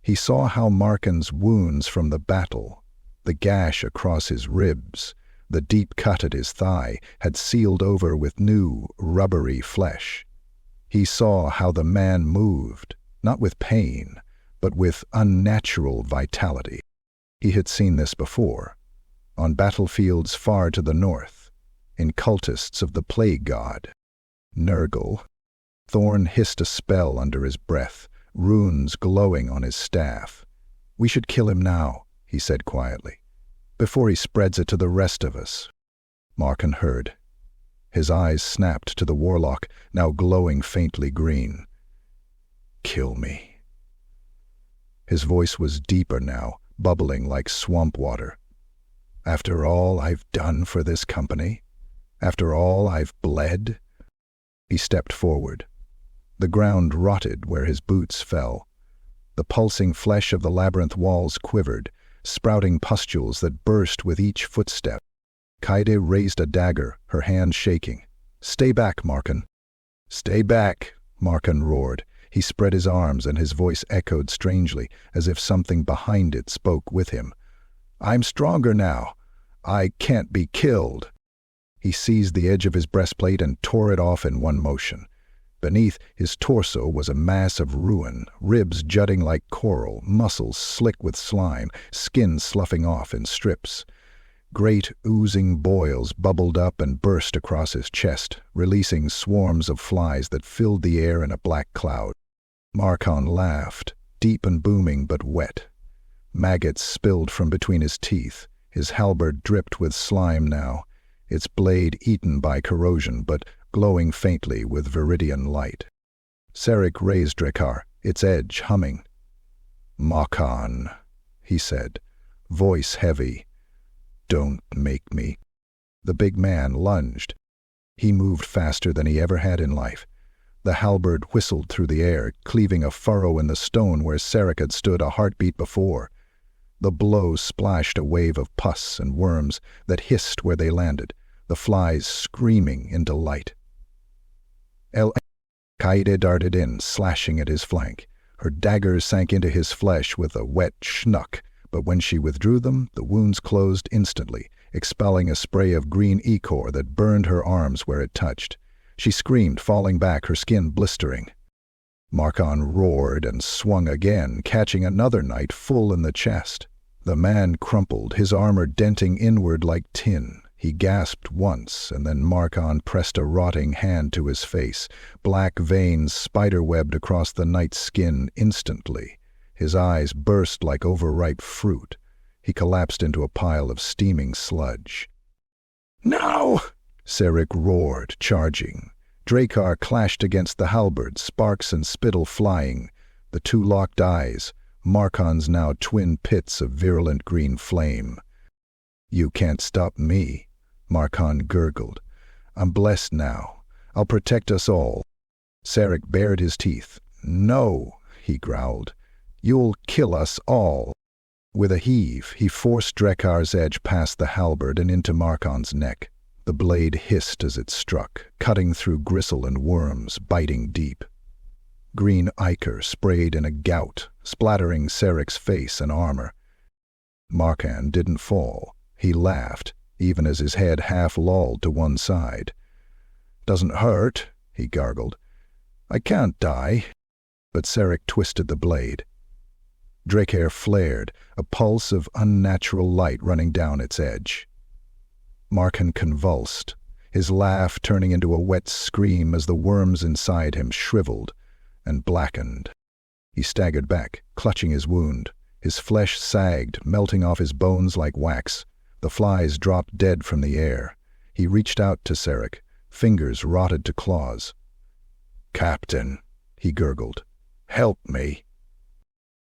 He saw how Markan's wounds from the battle, The gash across his ribs, the deep cut at his thigh, had sealed over with new, rubbery flesh. He saw how the man moved, not with pain, but with unnatural vitality. He had seen this before, on battlefields far to the north, in cultists of the plague god. Nurgle. Thorn hissed a spell under his breath, runes glowing on his staff. "We should kill him now," he said quietly, "before he spreads it to the rest of us." Markan heard. His eyes snapped to the warlock, now glowing faintly green. "Kill me." His voice was deeper now, bubbling like swamp water. "After all I've done for this company? After all I've bled?" He stepped forward. The ground rotted where his boots fell. The pulsing flesh of the labyrinth walls quivered, sprouting pustules that burst with each footstep. Kaede raised a dagger, her hand shaking. "Stay back, Markan." "Stay back," Markan roared. He spread his arms and his voice echoed strangely, as if something behind it spoke with him. "I'm stronger now. I can't be killed." He seized the edge of his breastplate and tore it off in one motion. Beneath his torso was a mass of ruin, ribs jutting like coral, muscles slick with slime, skin sloughing off in strips. Great oozing boils bubbled up and burst across his chest, releasing swarms of flies that filled the air in a black cloud. Markan laughed, deep and booming but wet. Maggots spilled from between his teeth. His halberd dripped with slime now, its blade eaten by corrosion but glowing faintly with viridian light. Sarek raised Drekar, its edge humming. "Markan," he said, voice heavy. "Don't make me." The big man lunged. He moved faster than he ever had in life. The halberd whistled through the air, cleaving a furrow in the stone where Sarek had stood a heartbeat before. The blow splashed a wave of pus and worms that hissed where they landed, the flies screaming in delight. Kaede darted in, slashing at his flank. Her daggers sank into his flesh with a wet schnuck, but when she withdrew them, the wounds closed instantly, expelling a spray of green ichor that burned her arms where it touched. She screamed, falling back, her skin blistering. Markan roared and swung again, catching another knight full in the chest. The man crumpled, his armor denting inward like tin. He gasped once, and then Markan pressed a rotting hand to his face. Black veins spiderwebbed across the knight's skin instantly. His eyes burst like overripe fruit. He collapsed into a pile of steaming sludge. "No!" Sarek roared, charging. Drekar clashed against the halberd, sparks and spittle flying. The two locked eyes, Markan's now twin pits of virulent green flame. "You can't stop me," Markan gurgled. "I'm blessed now. I'll protect us all." Sarek bared his teeth. "No," he growled. "You'll kill us all." With a heave, he forced Drekar's edge past the halberd and into Markan's neck. The blade hissed as it struck, cutting through gristle and worms, biting deep. Green ichor sprayed in a gout, splattering Sarek's face and armor. Markan didn't fall. He laughed, even as his head half lolled to one side. "Doesn't hurt," he gargled. "I can't die." But Sarek twisted the blade. Drekar flared, a pulse of unnatural light running down its edge. Markan convulsed, his laugh turning into a wet scream as the worms inside him shriveled and blackened. He staggered back, clutching his wound. His flesh sagged, melting off his bones like wax. The flies dropped dead from the air. He reached out to Sarek, fingers rotted to claws. "Captain," he gurgled, "help me."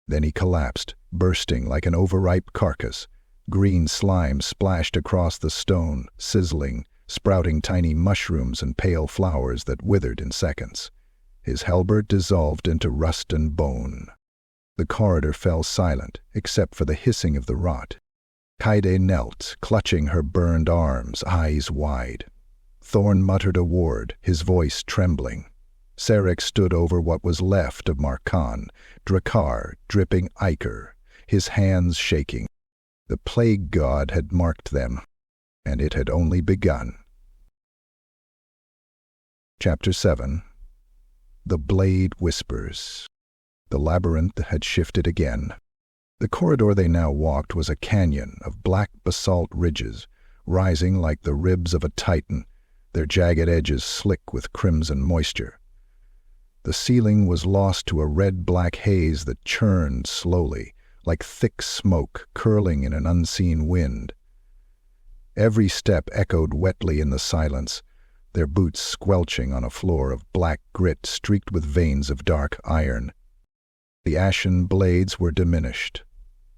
Then he collapsed, bursting like an overripe carcass. Green slime splashed across the stone, sizzling, sprouting tiny mushrooms and pale flowers that withered in seconds. His halberd dissolved into rust and bone. The corridor fell silent, except for the hissing of the rot. Kaede knelt, clutching her burned arms, eyes wide. Thorn muttered a word, his voice trembling. Sarek stood over what was left of Markan, Drekar dripping ichor, his hands shaking. The plague god had marked them, and it had only begun. Chapter 7. The Blade Whispers. The labyrinth had shifted again. The corridor they now walked was a canyon of black basalt ridges, rising like the ribs of a titan, their jagged edges slick with crimson moisture. The ceiling was lost to a red-black haze that churned slowly, like thick smoke curling in an unseen wind. Every step echoed wetly in the silence, their boots squelching on a floor of black grit streaked with veins of dark iron. The Ashen Blades were diminished.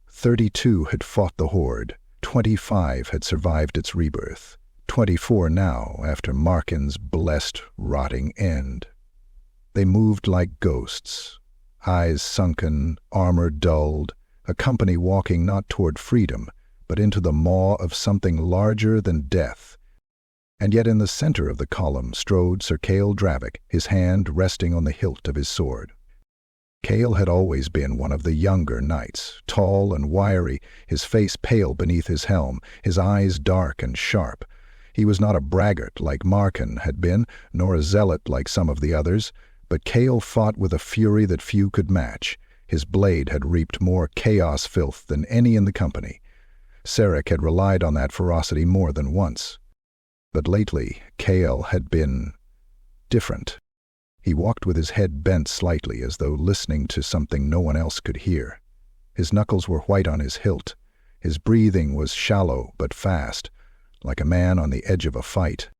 32 had fought the Horde, 25 had survived its rebirth, 24 now after Markin's blessed, rotting end. They moved like ghosts, eyes sunken, armor dulled, a company walking not toward freedom, but into the maw of something larger than death. And yet in the center of the column strode Sir Kael Dravik, his hand resting on the hilt of his sword. Kael had always been one of the younger knights, tall and wiry, his face pale beneath his helm, his eyes dark and sharp. He was not a braggart like Markin had been, nor a zealot like some of the others, but Kael fought with a fury that few could match. His blade had reaped more chaos filth than any in the company. Sarek had relied on that ferocity more than once. But lately, Kael had been different. He walked with his head bent slightly as though listening to something no one else could hear. His knuckles were white on his hilt. His breathing was shallow but fast, like a man on the edge of a fight.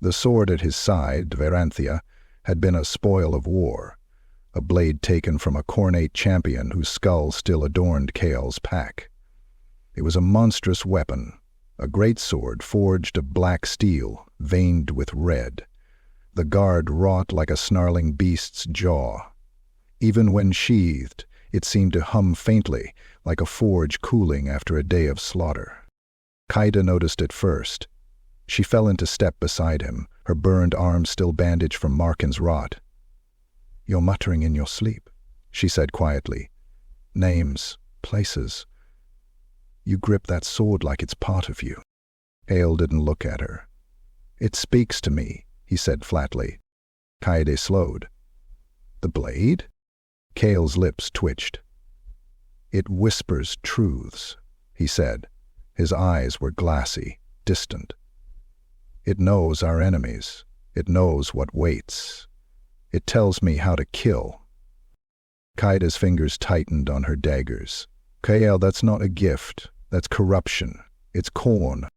The sword at his side, Veranthia, had been a spoil of war, a blade taken from a cornate champion whose skull still adorned Kael's pack. It was a monstrous weapon, a great sword forged of black steel, veined with red. The guard wrought like a snarling beast's jaw. Even when sheathed, it seemed to hum faintly, like a forge cooling after a day of slaughter. Kaida noticed it first. She fell into step beside him, her burned arm still bandaged from Markin's rot. "You're muttering in your sleep," she said quietly. "Names, places. You grip that sword like it's part of you." Kael didn't look at her. "It speaks to me," he said flatly. Kaede slowed. "The blade?" Kael's lips twitched. "It whispers truths," he said. His eyes were glassy, distant. "It knows our enemies. It knows what waits. It tells me how to kill." Kaida's fingers tightened on her daggers. "Kael, that's not a gift. That's corruption. It's corn."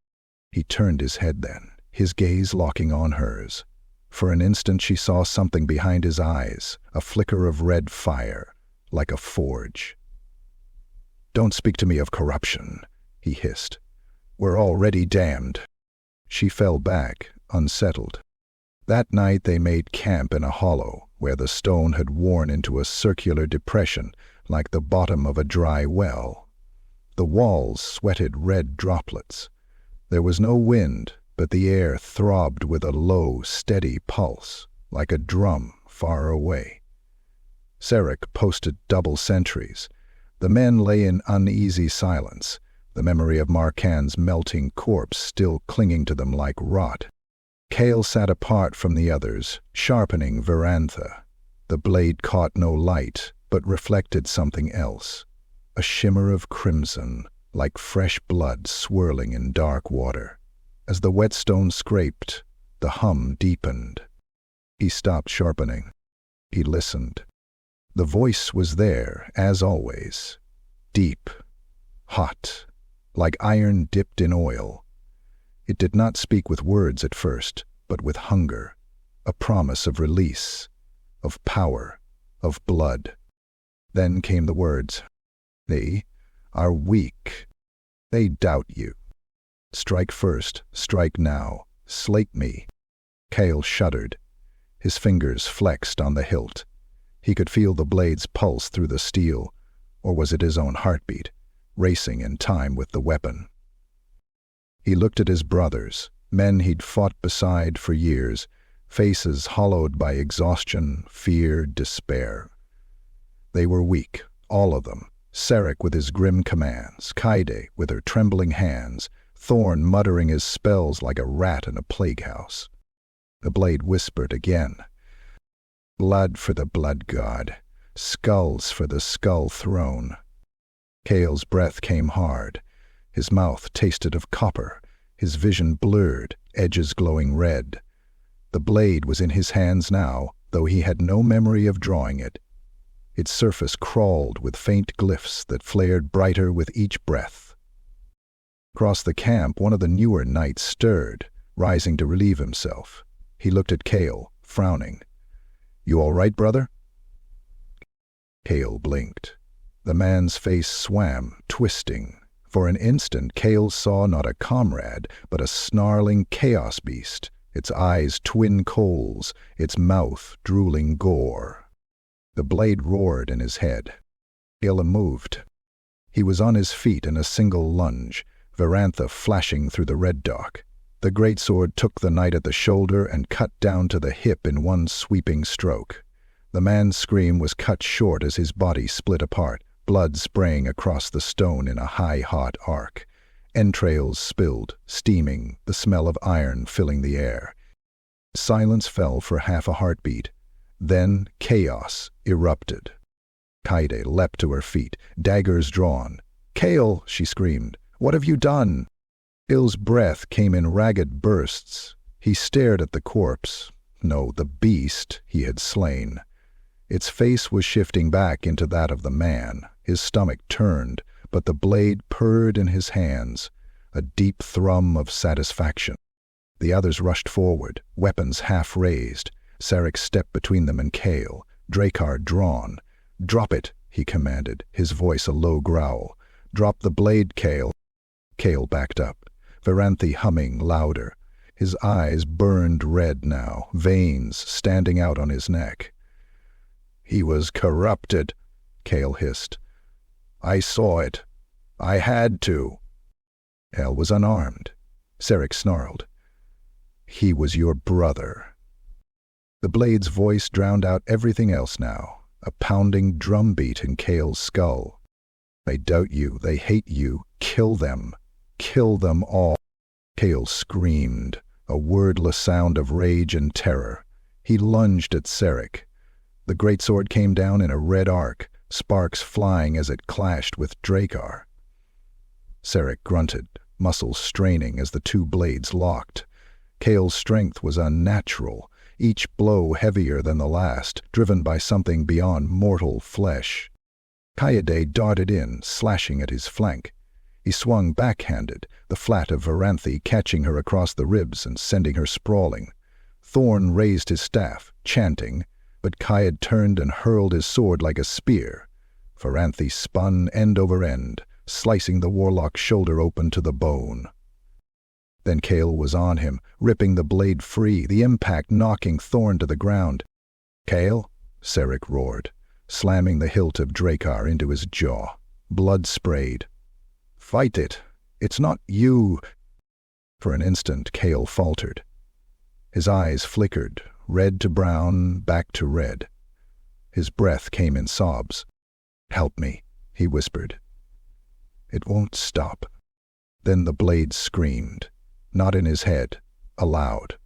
He turned his head then, his gaze locking on hers. For an instant she saw something behind his eyes, a flicker of red fire, like a forge. "Don't speak to me of corruption," he hissed. "We're already damned." She fell back, unsettled. That night they made camp in a hollow, where the stone had worn into a circular depression, like the bottom of a dry well. The walls sweated red droplets. There was no wind, but the air throbbed with a low, steady pulse, like a drum far away. Sarek posted double sentries. The men lay in uneasy silence, the memory of Markan's melting corpse still clinging to them like rot. Kael sat apart from the others, sharpening Verantha. The blade caught no light, but reflected something else. A shimmer of crimson, like fresh blood swirling in dark water. As the whetstone scraped, the hum deepened. He stopped sharpening. He listened. The voice was there, as always. Deep, hot, like iron dipped in oil. It did not speak with words at first, but with hunger, a promise of release, of power, of blood. Then came the words, "They are weak. They doubt you. Strike first, strike now, slake me." Kael shuddered. His fingers flexed on the hilt. He could feel the blade's pulse through the steel, or was it his own heartbeat, racing in time with the weapon? He looked at his brothers, men he'd fought beside for years, faces hollowed by exhaustion, fear, despair. They were weak, all of them, Sarek with his grim commands, Kaede with her trembling hands, Thorn muttering his spells like a rat in a plague house. The blade whispered again. Blood for the blood god, skulls for the skull throne. Kael's breath came hard. His mouth tasted of copper, his vision blurred, edges glowing red. The blade was in his hands now, though he had no memory of drawing it. Its surface crawled with faint glyphs that flared brighter with each breath. Across the camp, one of the newer knights stirred, rising to relieve himself. He looked at Kael, frowning. "You all right, brother?" Kael blinked. The man's face swam, twisting. For an instant, Kael saw not a comrade, but a snarling chaos beast, its eyes twin coals, its mouth drooling gore. The blade roared in his head. Kael moved. He was on his feet in a single lunge, Verantha flashing through the red dark. The greatsword took the knight at the shoulder and cut down to the hip in one sweeping stroke. The man's scream was cut short as his body split apart, blood spraying across the stone in a high-hot arc. Entrails spilled, steaming, the smell of iron filling the air. Silence fell for half a heartbeat. Then chaos erupted. Kaede leapt to her feet, daggers drawn. "Kael," she screamed, "what have you done?" Kael's breath came in ragged bursts. He stared at the corpse. No, the beast he had slain. Its face was shifting back into that of the man. His stomach turned, but the blade purred in his hands, a deep thrum of satisfaction. The others rushed forward, weapons half raised. Sarek stepped between them and Kael, Drakkar drawn. "Drop it," he commanded, his voice a low growl. "Drop the blade, Kael." Kael backed up, Verantha humming louder. His eyes burned red now, veins standing out on his neck. "He was corrupted," Kael hissed. "I saw it. I had to." El was unarmed. Sarek snarled. "He was your brother." The blade's voice drowned out everything else now, a pounding drumbeat in Kael's skull. "They doubt you, they hate you, kill them. Kill them all." Kael screamed, a wordless sound of rage and terror. He lunged at Sarek. The greatsword came down in a red arc, sparks flying as it clashed with Drakkar. Sarek grunted, muscles straining as the two blades locked. Kael's strength was unnatural, each blow heavier than the last, driven by something beyond mortal flesh. Kaede darted in, slashing at his flank. He swung backhanded, the flat of Verantha catching her across the ribs and sending her sprawling. Thorn raised his staff, chanting, but Kaede turned and hurled his sword like a spear. Verantha spun end over end, slicing the warlock's shoulder open to the bone. Then Kael was on him, ripping the blade free, the impact knocking Thorn to the ground. "Kael," Sarek roared, slamming the hilt of Drakkar into his jaw. Blood sprayed. "Fight it. It's not you." For an instant, Kael faltered. His eyes flickered, red to brown, back to red. His breath came in sobs. "Help me," he whispered. "It won't stop." Then the blade screamed, not in his head, aloud,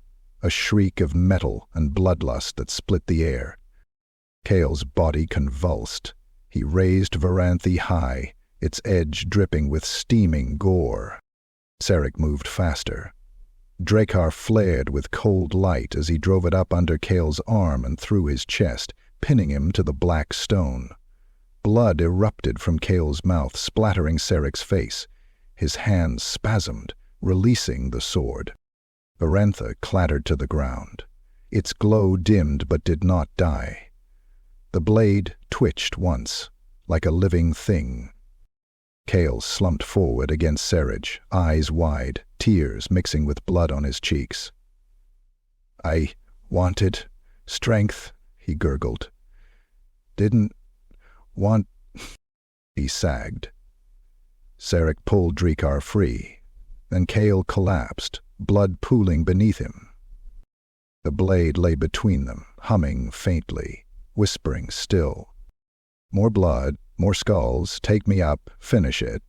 a shriek of metal and bloodlust that split the air. Kael's body convulsed. He raised Verantha high, its edge dripping with steaming gore. Sarek moved faster. Drakkar flared with cold light as he drove it up under Kael's arm and through his chest, pinning him to the black stone. Blood erupted from Kael's mouth, splattering Sarek's face. His hands spasmed, releasing the sword. Verantha clattered to the ground. Its glow dimmed but did not die. The blade twitched once, like a living thing. Kael slumped forward against Sarek, eyes wide, tears mixing with blood on his cheeks. "I wanted strength," he gurgled. "Didn't want..." He sagged. Sarek pulled Drakkar free. Then Kael collapsed, blood pooling beneath him. The blade lay between them, humming faintly, whispering still. More blood, more skulls, take me up, finish it.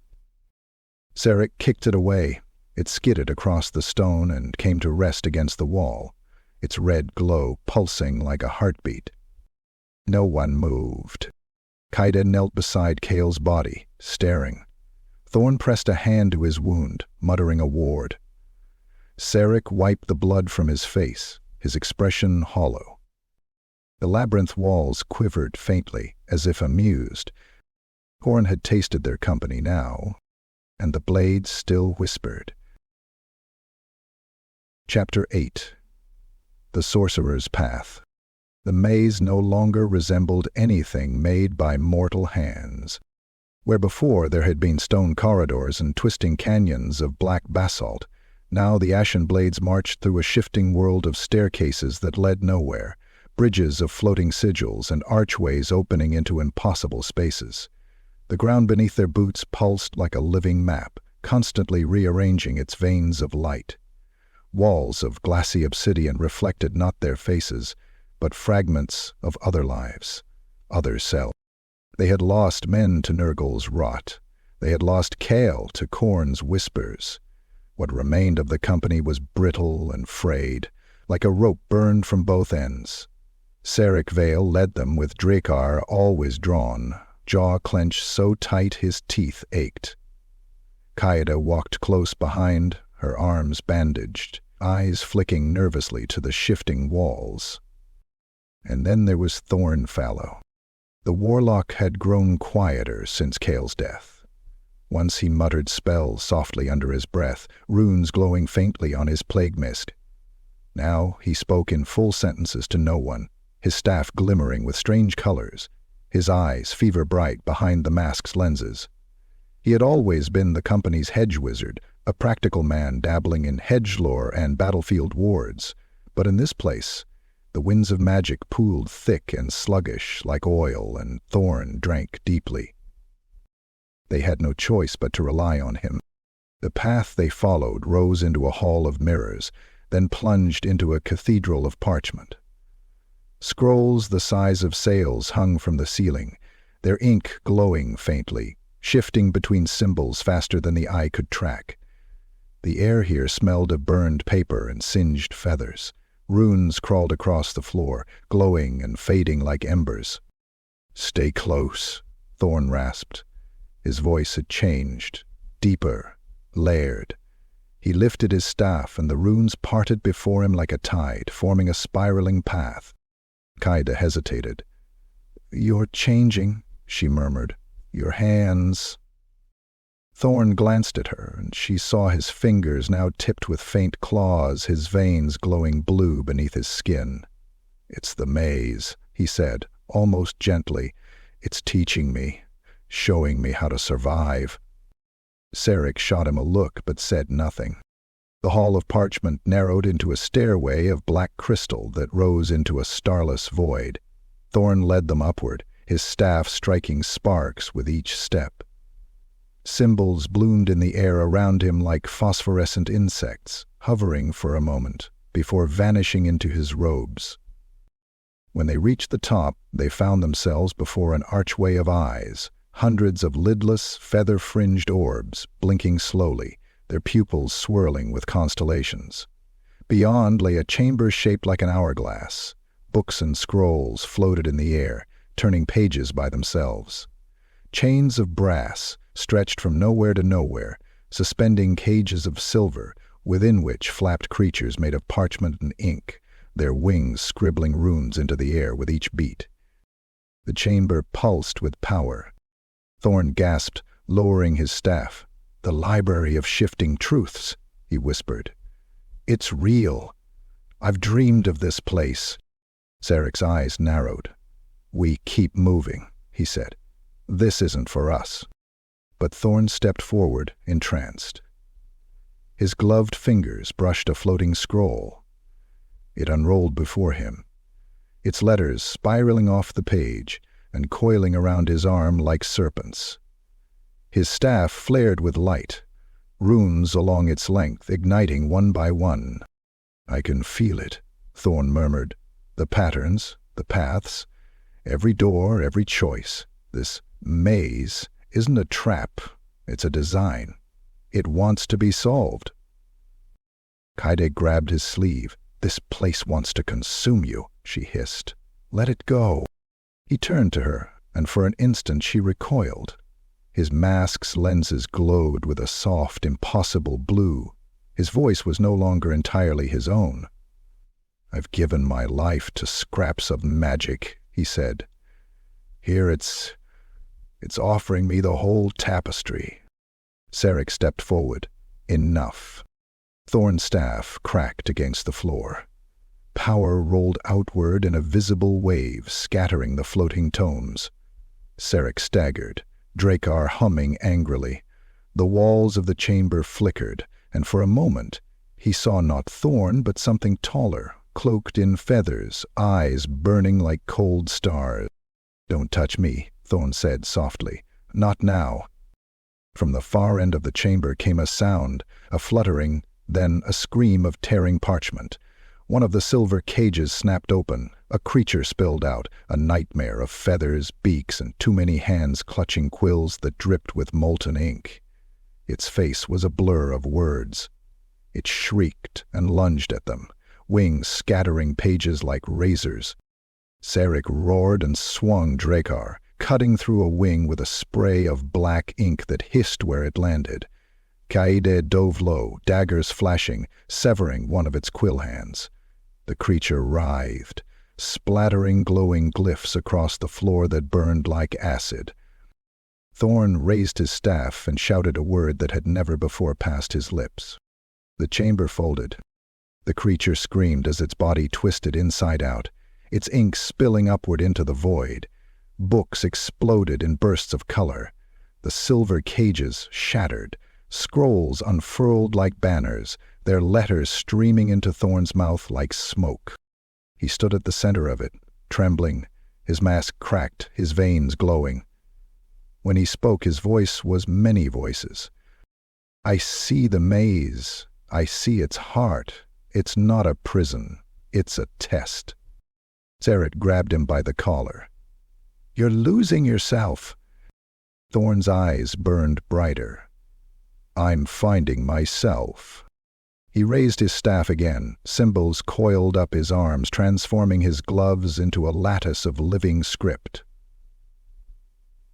Sarek kicked it away. It skidded across the stone and came to rest against the wall, its red glow pulsing like a heartbeat. No one moved. Kaida knelt beside Kale's body, staring. Thorn pressed a hand to his wound, muttering a ward. Sarek wiped the blood from his face, his expression hollow. The labyrinth walls quivered faintly, as if amused. Khorne had tasted their company now, and the blades still whispered. Chapter 8. The Sorcerer's Path. The maze no longer resembled anything made by mortal hands. Where before there had been stone corridors and twisting canyons of black basalt, now the Ashen Blades marched through a shifting world of staircases that led nowhere, bridges of floating sigils and archways opening into impossible spaces. The ground beneath their boots pulsed like a living map, constantly rearranging its veins of light. Walls of glassy obsidian reflected not their faces, but fragments of other lives, other selves. They had lost men to Nurgle's rot. They had lost Kale to Khorne's whispers. What remained of the company was brittle and frayed, like a rope burned from both ends. Sarek Vale led them with Drakkar always drawn, jaw clenched so tight his teeth ached. Kaida walked close behind, her arms bandaged, eyes flicking nervously to the shifting walls. And then there was Thornfallow. The warlock had grown quieter since Kale's death. Once he muttered spells softly under his breath, runes glowing faintly on his plague mist. Now he spoke in full sentences to no one, his staff glimmering with strange colors, his eyes fever-bright behind the mask's lenses. He had always been the company's hedge wizard, a practical man dabbling in hedge lore and battlefield wards, but in this place, the winds of magic pooled thick and sluggish like oil, and Thorn drank deeply. They had no choice but to rely on him. The path they followed rose into a hall of mirrors, then plunged into a cathedral of parchment. Scrolls the size of sails hung from the ceiling, their ink glowing faintly, shifting between symbols faster than the eye could track. The air here smelled of burned paper and singed feathers. Runes crawled across the floor, glowing and fading like embers. "Stay close," Thorn rasped. His voice had changed, deeper, layered. He lifted his staff, and the runes parted before him like a tide, forming a spiraling path. Kaida hesitated. "You're changing," she murmured. "Your hands." Thorn glanced at her, and she saw his fingers now tipped with faint claws, his veins glowing blue beneath his skin. "It's the maze," he said, almost gently. "It's teaching me, showing me how to survive." Sarek shot him a look, but said nothing. The hall of parchment narrowed into a stairway of black crystal that rose into a starless void. Thorn led them upward, his staff striking sparks with each step. Symbols bloomed in the air around him like phosphorescent insects, hovering for a moment, before vanishing into his robes. When they reached the top, they found themselves before an archway of eyes, hundreds of lidless, feather-fringed orbs, blinking slowly, their pupils swirling with constellations. Beyond lay a chamber shaped like an hourglass. Books and scrolls floated in the air, turning pages by themselves. Chains of brass stretched from nowhere to nowhere, suspending cages of silver, within which flapped creatures made of parchment and ink, their wings scribbling runes into the air with each beat. The chamber pulsed with power. Thorn gasped, lowering his staff. "The library of shifting truths," he whispered. "It's real. I've dreamed of this place." Sarek's eyes narrowed. "We keep moving," he said. "This isn't for us." But Thorn stepped forward, entranced. His gloved fingers brushed a floating scroll. It unrolled before him, its letters spiraling off the page and coiling around his arm like serpents. His staff flared with light, runes along its length igniting one by one. "I can feel it," Thorn murmured. "The patterns, the paths, every door, every choice. This maze isn't a trap, it's a design. It wants to be solved. Kaede grabbed his sleeve. This place wants to consume you, she hissed. Let it go. He turned to her, and for an instant she recoiled. His mask's lenses glowed with a soft, impossible blue. His voice was no longer entirely his own. I've given my life to scraps of magic, he said. Here it's offering me the whole tapestry. Sarek stepped forward. Enough. Thorn's staff cracked against the floor. Power rolled outward in a visible wave, scattering the floating tomes. Sarek staggered, Drakkar humming angrily. The walls of the chamber flickered, and for a moment he saw not Thorn but something taller, cloaked in feathers, eyes burning like cold stars. Don't touch me, Thorn said softly. Not now. From the far end of the chamber came a sound, a fluttering, then a scream of tearing parchment. One of the silver cages snapped open. A creature spilled out, a nightmare of feathers, beaks, and too many hands clutching quills that dripped with molten ink. Its face was a blur of words. It shrieked and lunged at them, wings scattering pages like razors. Sarek roared and swung Drakkar, cutting through a wing with a spray of black ink that hissed where it landed. Kaede dove low, daggers flashing, severing one of its quill hands. The creature writhed, splattering glowing glyphs across the floor that burned like acid. Thorn raised his staff and shouted a word that had never before passed his lips. The chamber folded. The creature screamed as its body twisted inside out, its ink spilling upward into the void. Books exploded in bursts of color. The silver cages shattered, scrolls unfurled like banners, their letters streaming into Thorn's mouth like smoke. He stood at the center of it, trembling, his mask cracked, his veins glowing. When he spoke, his voice was many voices. I see the maze. I see its heart. It's not a prison. It's a test. Sarek grabbed him by the collar. You're losing yourself. Thorn's eyes burned brighter. I'm finding myself. He raised his staff again, symbols coiled up his arms, transforming his gloves into a lattice of living script.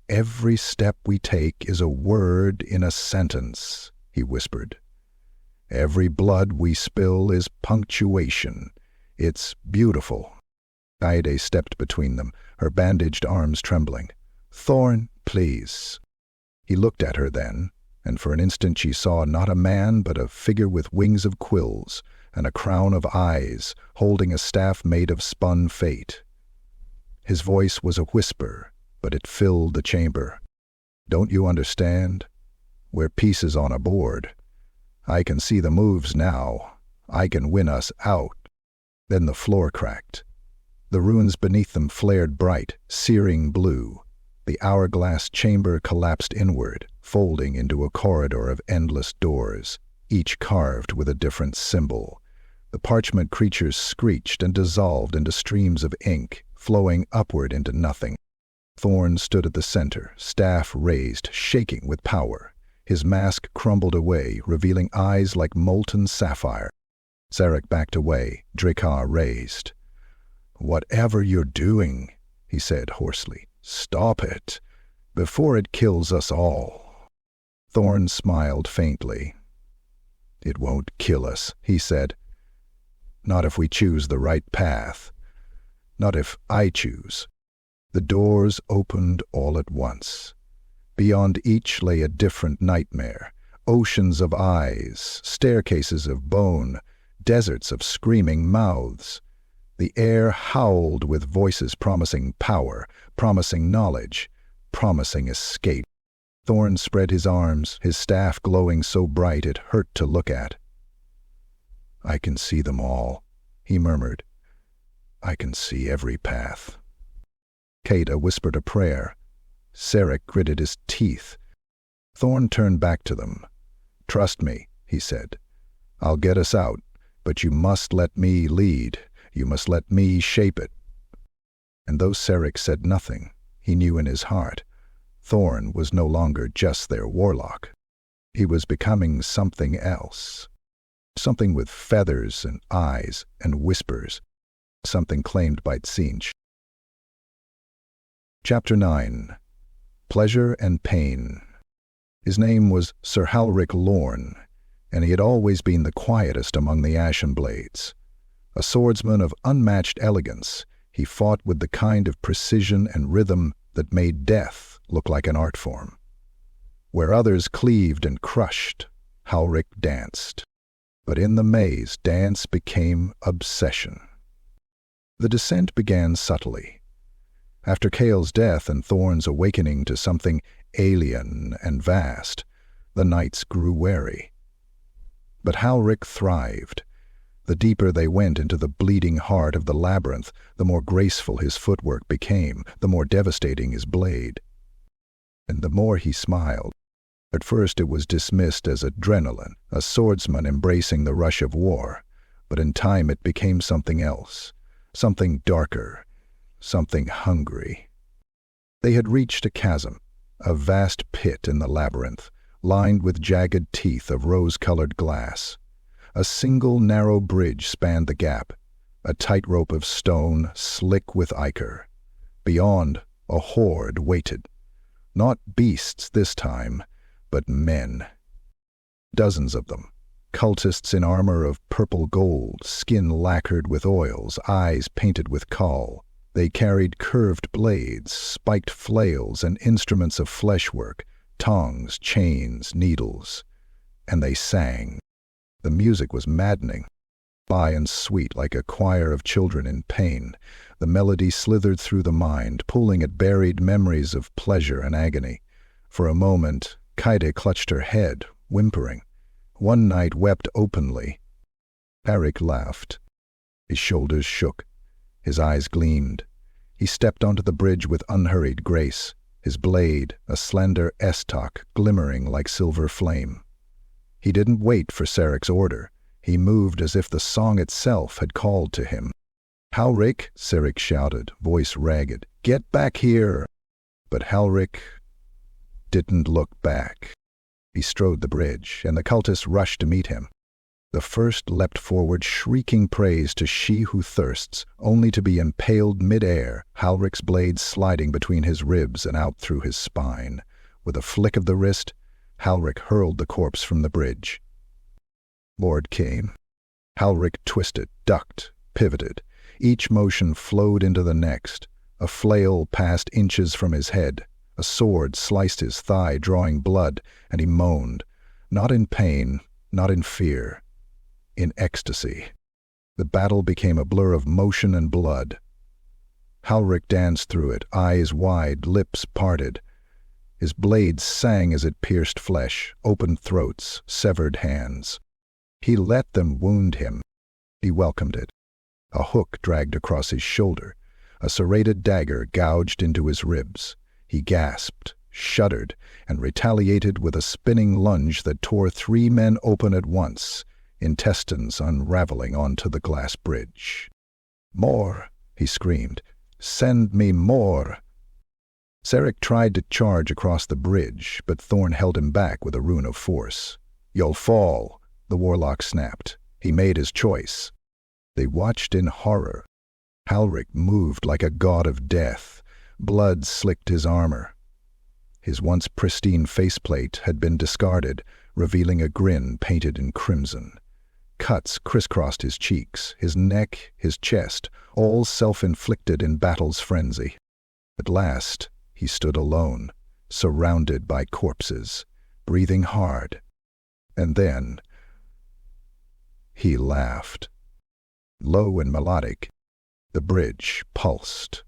Every step we take is a word in a sentence, he whispered. Every blood we spill is punctuation. It's beautiful. Kaede stepped between them, her bandaged arms trembling. Thorn, please. He looked at her then, and for an instant she saw not a man but a figure with wings of quills and a crown of eyes, holding a staff made of spun fate. His voice was a whisper, but it filled the chamber. Don't you understand? We're pieces on a board. I can see the moves now. I can win us out. Then the floor cracked. The runes beneath them flared bright, searing blue. The hourglass chamber collapsed inward, folding into a corridor of endless doors, each carved with a different symbol. The parchment creatures screeched and dissolved into streams of ink, flowing upward into nothing. Thorn stood at the center, staff raised, shaking with power. His mask crumbled away, revealing eyes like molten sapphire. Sarek backed away, Drakkar raised. Whatever you're doing, he said hoarsely, stop it, before it kills us all. Thorn smiled faintly. It won't kill us, he said. Not if we choose the right path. Not if I choose. The doors opened all at once. Beyond each lay a different nightmare, oceans of eyes, staircases of bone, deserts of screaming mouths. The air howled with voices promising power, promising knowledge, promising escape. Thorn spread his arms, his staff glowing so bright it hurt to look at. I can see them all, he murmured. I can see every path. Kaede whispered a prayer. Sarek gritted his teeth. Thorn turned back to them. Trust me, he said. I'll get us out, but you must let me lead. You must let me shape it. And though Sarek said nothing, he knew in his heart, Thorn was no longer just their warlock. He was becoming something else. Something with feathers and eyes and whispers. Something claimed by Tzeentch. Chapter 9. Pleasure and Pain. His name was Sir Halric Lorn, and he had always been the quietest among the Ashen Blades. A swordsman of unmatched elegance, he fought with the kind of precision and rhythm that made death look like an art form. Where others cleaved and crushed, Halric danced. But in the maze, dance became obsession. The descent began subtly. After Kael's death and Thorn's awakening to something alien and vast, the knights grew wary. But Halric thrived. The deeper they went into the bleeding heart of the labyrinth, the more graceful his footwork became, the more devastating his blade. And the more he smiled. At first it was dismissed as adrenaline, a swordsman embracing the rush of war, but in time it became something else, something darker, something hungry. They had reached a chasm, a vast pit in the labyrinth, lined with jagged teeth of rose-colored glass. A single narrow bridge spanned the gap, a tightrope of stone slick with ichor. Beyond, a horde waited. Not beasts this time, but men. Dozens of them, cultists in armor of purple gold, skin lacquered with oils, eyes painted with caul. They carried curved blades, spiked flails, and instruments of fleshwork, tongs, chains, needles. And they sang. The music was maddening, high and sweet like a choir of children in pain. The melody slithered through the mind, pulling at buried memories of pleasure and agony. For a moment, Kaede clutched her head, whimpering. One knight wept openly. Halric laughed. His shoulders shook. His eyes gleamed. He stepped onto the bridge with unhurried grace, his blade, a slender estoc, glimmering like silver flame. He didn't wait for Saric's order. He moved as if the song itself had called to him. "Halric," Saric shouted, voice ragged, "get back here!" But Halric didn't look back. He strode the bridge, and the cultists rushed to meet him. The first leapt forward, shrieking praise to she who thirsts, only to be impaled mid-air, Halric's blade sliding between his ribs and out through his spine. With a flick of the wrist, Halric hurled the corpse from the bridge. Lord came. Halric twisted, ducked, pivoted. Each motion flowed into the next. A flail passed inches from his head. A sword sliced his thigh, drawing blood, and he moaned. Not in pain, not in fear. In ecstasy. The battle became a blur of motion and blood. Halric danced through it, eyes wide, lips parted. His blade sang as it pierced flesh, opened throats, severed hands. He let them wound him. He welcomed it. A hook dragged across his shoulder. A serrated dagger gouged into his ribs. He gasped, shuddered, and retaliated with a spinning lunge that tore 3 men open at once, intestines unraveling onto the glass bridge. "More!" he screamed. "Send me more!" Saric tried to charge across the bridge, but Thorn held him back with a rune of force. "You'll fall," the warlock snapped. He made his choice. They watched in horror. Halric moved like a god of death. Blood slicked his armor. His once pristine faceplate had been discarded, revealing a grin painted in crimson. Cuts crisscrossed his cheeks, his neck, his chest, all self-inflicted in battle's frenzy. At last, he stood alone, surrounded by corpses, breathing hard. And then he laughed. Low and melodic, the bridge pulsed.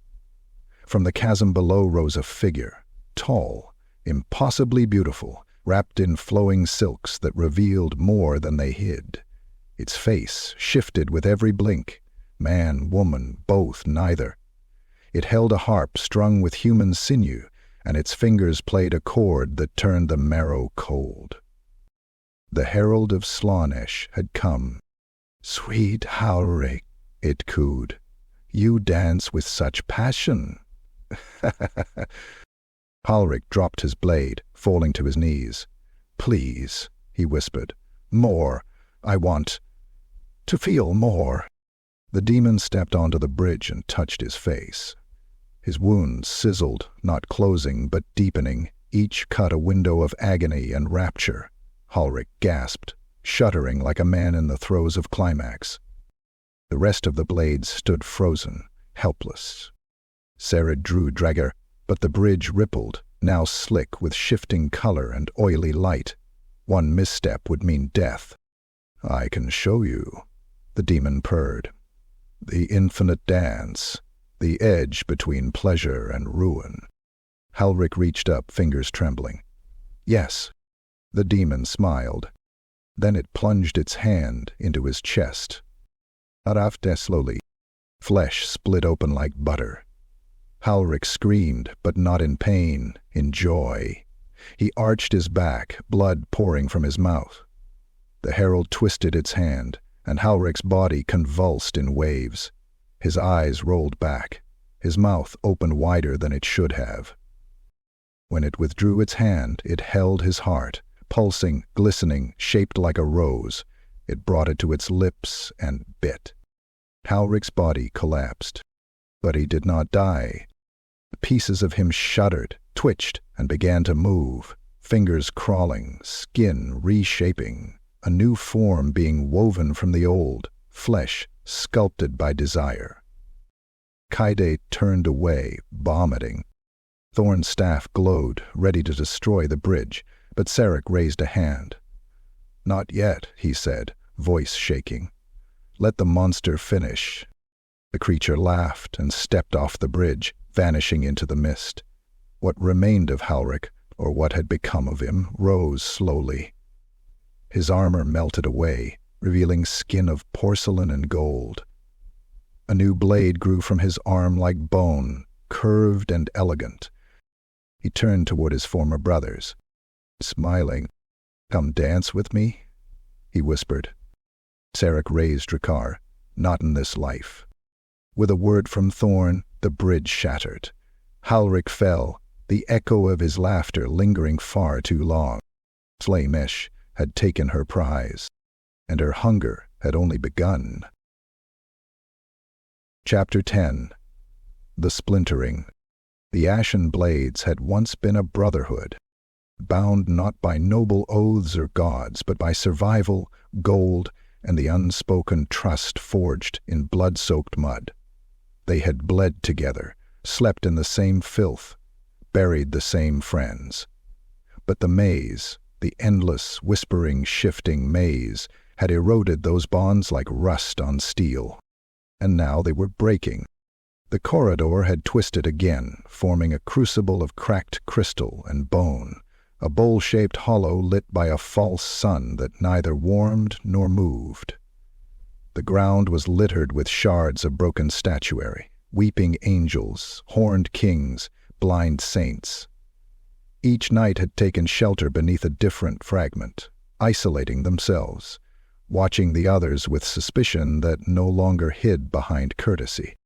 From the chasm below rose a figure, tall, impossibly beautiful, wrapped in flowing silks that revealed more than they hid. Its face shifted with every blink. Man, woman, both, neither. It held a harp strung with human sinew, and its fingers played a chord that turned the marrow cold. The herald of Slaanesh had come. "Sweet Halric," it cooed, "you dance with such passion. Halric dropped his blade, falling to his knees. "Please," he whispered. "More. I want to feel more." The demon stepped onto the bridge and touched his face. His wounds sizzled, not closing, but deepening, each cut a window of agony and rapture. Halric gasped, shuddering like a man in the throes of climax. The rest of the blades stood frozen, helpless. Sarah drew dagger, but the bridge rippled, now slick with shifting color and oily light. One misstep would mean death. "I can show you," the demon purred. "The infinite dance, the edge between pleasure and ruin." Halric reached up, fingers trembling. "Yes." The demon smiled. Then it plunged its hand into his chest. Arafte slowly. Flesh split open like butter. Halric screamed, but not in pain, in joy. He arched his back, blood pouring from his mouth. The herald twisted its hand, and Halric's body convulsed in waves. His eyes rolled back, his mouth opened wider than it should have. When it withdrew its hand, it held his heart, pulsing, glistening, shaped like a rose. It brought it to its lips and bit. Halric's body collapsed. But he did not die. Pieces of him shuddered, twitched, and began to move, fingers crawling, skin reshaping, a new form being woven from the old, flesh sculpted by desire. Kaide turned away, vomiting. Thorn's staff glowed, ready to destroy the bridge, but Sarek raised a hand. "Not yet," he said, voice shaking. "Let the monster finish." The creature laughed and stepped off the bridge, vanishing into the mist. What remained of Halric, or what had become of him, rose slowly. His armor melted away, revealing skin of porcelain and gold. A new blade grew from his arm like bone, curved and elegant. He turned toward his former brothers, smiling. "Come dance with me?" he whispered. Sarek raised Drakkar. "Not in this life." With a word from Thorn, the bridge shattered. Halric fell, the echo of his laughter lingering far too long. Slaanesh had taken her prize, and her hunger had only begun. Chapter 10. The Splintering. The Ashen Blades had once been a brotherhood, bound not by noble oaths or gods, but by survival, gold, and the unspoken trust forged in blood-soaked mud. They had bled together, slept in the same filth, buried the same friends. But the maze, the endless, whispering, shifting maze, had eroded those bonds like rust on steel. And now they were breaking. The corridor had twisted again, forming a crucible of cracked crystal and bone, a bowl-shaped hollow lit by a false sun that neither warmed nor moved. The ground was littered with shards of broken statuary, weeping angels, horned kings, blind saints. Each knight had taken shelter beneath a different fragment, isolating themselves, watching the others with suspicion that no longer hid behind courtesy.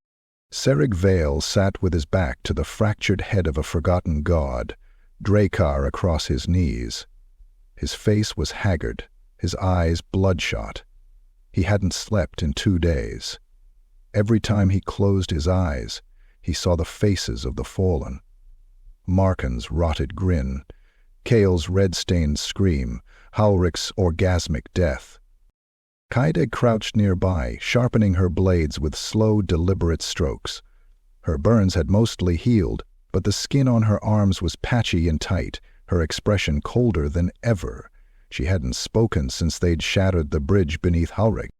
Serrig Vale sat with his back to the fractured head of a forgotten god, Drakkar across his knees. His face was haggard, his eyes bloodshot. He hadn't slept in 2 days. Every time he closed his eyes, he saw the faces of the fallen. Marken's rotted grin, Kale's red-stained scream, Halric's orgasmic death. Kaide crouched nearby, sharpening her blades with slow, deliberate strokes. Her burns had mostly healed, but the skin on her arms was patchy and tight, her expression colder than ever. She hadn't spoken since they'd shattered the bridge beneath Halric.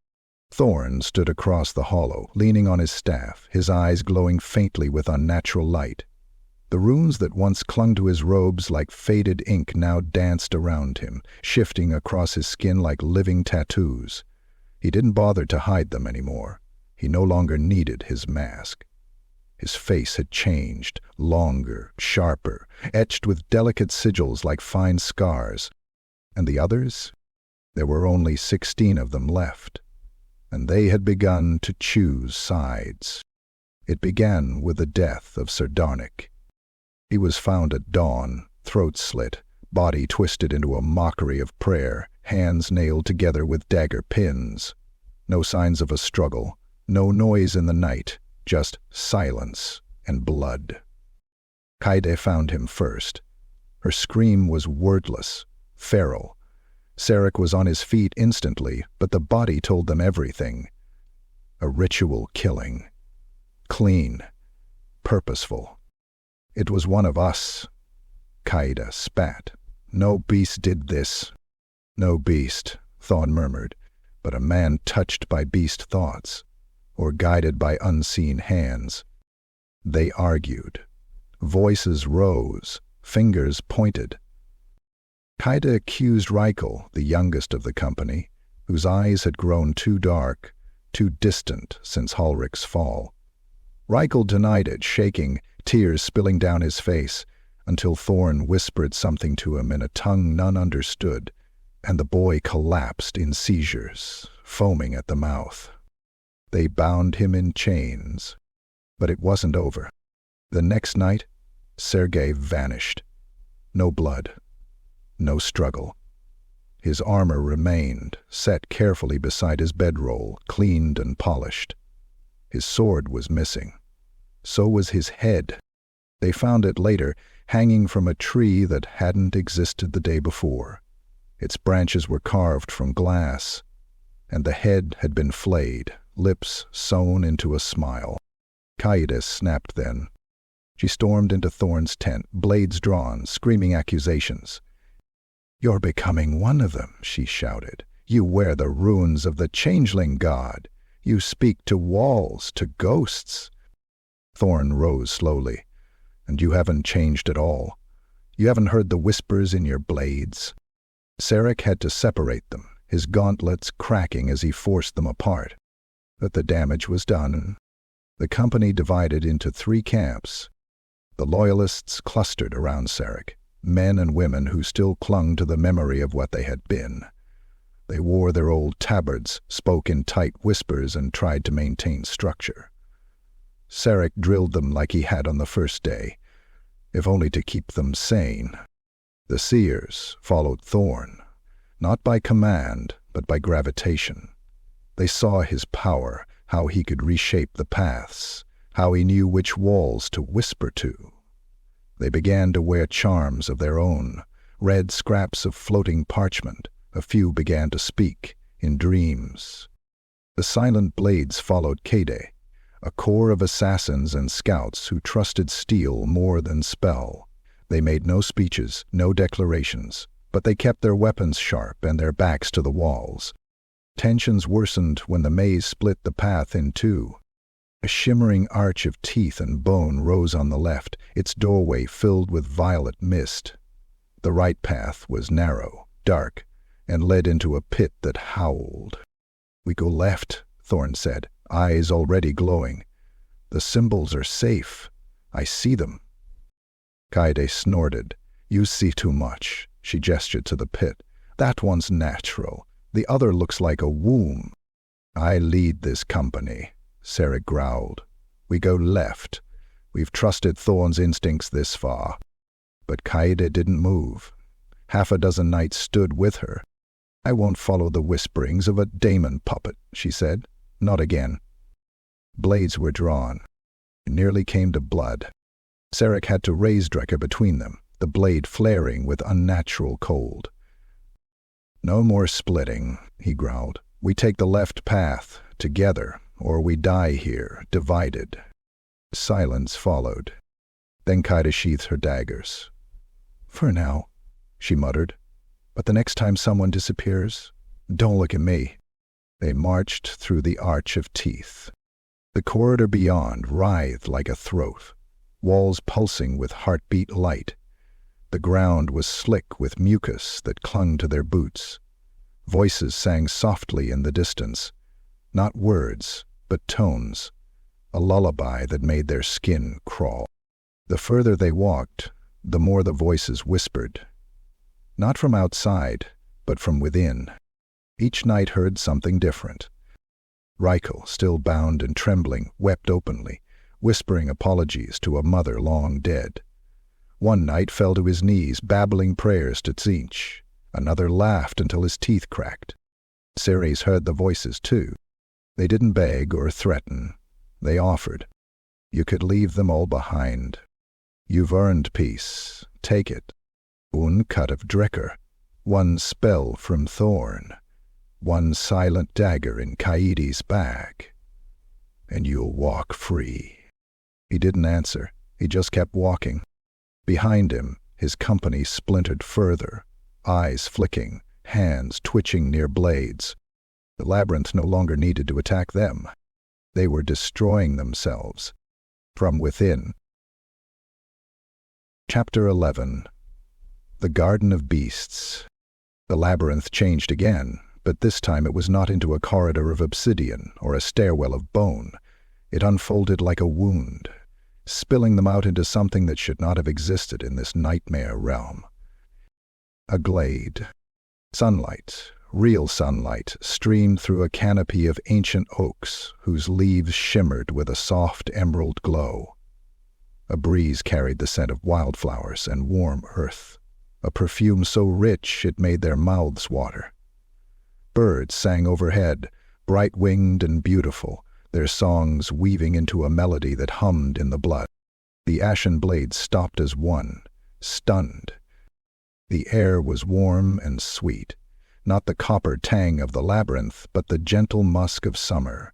Thorn stood across the hollow, leaning on his staff, his eyes glowing faintly with unnatural light. The runes that once clung to his robes like faded ink now danced around him, shifting across his skin like living tattoos. He didn't bother to hide them anymore. He no longer needed his mask. His face had changed, longer, sharper, etched with delicate sigils like fine scars. And the others? There were only 16 of them left, and they had begun to choose sides. It began with the death of Sir Darnick. He was found at dawn, throat slit, body twisted into a mockery of prayer, hands nailed together with dagger pins. No signs of a struggle, no noise in the night, just silence and blood. Kaede found him first. Her scream was wordless, feral. Sarek was on his feet instantly, but the body told them everything. A ritual killing. Clean. Purposeful. It was one of us. Kaede spat. No beast did this. No beast, Thawne murmured, but a man touched by beast thoughts, or guided by unseen hands. They argued. Voices rose, fingers pointed. Kaede accused Reichel, the youngest of the company, whose eyes had grown too dark, too distant since Halric's fall. Reichel denied it, shaking, tears spilling down his face, until Thorn whispered something to him in a tongue none understood, and the boy collapsed in seizures, foaming at the mouth. They bound him in chains. But it wasn't over. The next night, Sergei vanished. No blood. No struggle. His armor remained, set carefully beside his bedroll, cleaned and polished. His sword was missing. So was his head. They found it later, hanging from a tree that hadn't existed the day before. Its branches were carved from glass, and the head had been flayed, lips sewn into a smile. Kaede snapped then. She stormed into Thorn's tent, blades drawn, screaming accusations. "You're becoming one of them," she shouted. "You wear the runes of the changeling god. You speak to walls, to ghosts." Thorn rose slowly. "And you haven't changed at all. You haven't heard the whispers in your blades." Sarek had to separate them, his gauntlets cracking as he forced them apart. But the damage was done. The company divided into 3 camps. The loyalists clustered around Sarek, men and women who still clung to the memory of what they had been. They wore their old tabards, spoke in tight whispers, and tried to maintain structure. Sarek drilled them like he had on the first day, if only to keep them sane. The seers followed Thorn, not by command, but by gravitation. They saw his power, how he could reshape the paths, how he knew which walls to whisper to. They began to wear charms of their own, red scraps of floating parchment. A few began to speak, in dreams. The silent blades followed Kaede, a corps of assassins and scouts who trusted steel more than spell. They made no speeches, no declarations, but they kept their weapons sharp and their backs to the walls. Tensions worsened when the maze split the path in two. A shimmering arch of teeth and bone rose on the left, its doorway filled with violet mist. The right path was narrow, dark, and led into a pit that howled. "We go left," Thorn said, eyes already glowing. "The symbols are safe. I see them." Kaede snorted. "You see too much." She gestured to the pit. "That one's natural. The other looks like a womb." "I lead this company," Sarek growled. "We go left. We've trusted Thorn's instincts this far." But Kaede didn't move. 6 knights stood with her. "I won't follow the whisperings of a daemon puppet," she said. "Not again." Blades were drawn. It nearly came to blood. Sarek had to raise Drecker between them, the blade flaring with unnatural cold. "No more splitting," he growled. "We take the left path, together, or we die here, divided." Silence followed. Then Kaede sheathed her daggers. "For now," she muttered. "But the next time someone disappears, don't look at me." They marched through the arch of teeth. The corridor beyond writhed like a throat, walls pulsing with heartbeat light. The ground was slick with mucus that clung to their boots. Voices sang softly in the distance, not words, but tones, a lullaby that made their skin crawl. The further they walked, the more the voices whispered. Not from outside, but from within. Each knight heard something different. Reichel, still bound and trembling, wept openly. whispering apologies to a mother long dead. One knight fell to his knees, babbling prayers to Tzeentch. Another laughed until his teeth cracked. Ceres heard the voices too. They didn't beg or threaten. They offered. You could leave them all behind. You've earned peace. Take it. One cut of Drecker. One spell from Thorn. One silent dagger in Kaede's bag. And you'll walk free. He didn't answer. He just kept walking. Behind him, his company splintered further, eyes flicking, hands twitching near blades. The labyrinth no longer needed to attack them. They were destroying themselves. From within. Chapter 11. The Garden of Beasts. The labyrinth changed again, but this time it was not into a corridor of obsidian or a stairwell of bone. It unfolded like a wound, spilling them out into something that should not have existed in this nightmare realm. A glade. Sunlight, real sunlight, streamed through a canopy of ancient oaks whose leaves shimmered with a soft emerald glow. A breeze carried the scent of wildflowers and warm earth, a perfume so rich it made their mouths water. Birds sang overhead, bright-winged and beautiful, their songs weaving into a melody that hummed in the blood. The Ashen Blades stopped as one, stunned. The air was warm and sweet, not the copper tang of the labyrinth, but the gentle musk of summer.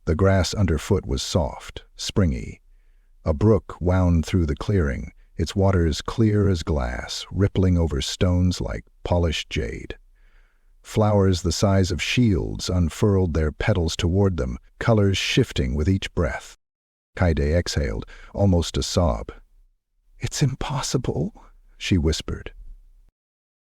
The grass underfoot was soft, springy. A brook wound through the clearing, its waters clear as glass, rippling over stones like polished jade. Flowers the size of shields unfurled their petals toward them, colors shifting with each breath. Kaede exhaled, almost a sob. "It's impossible," she whispered.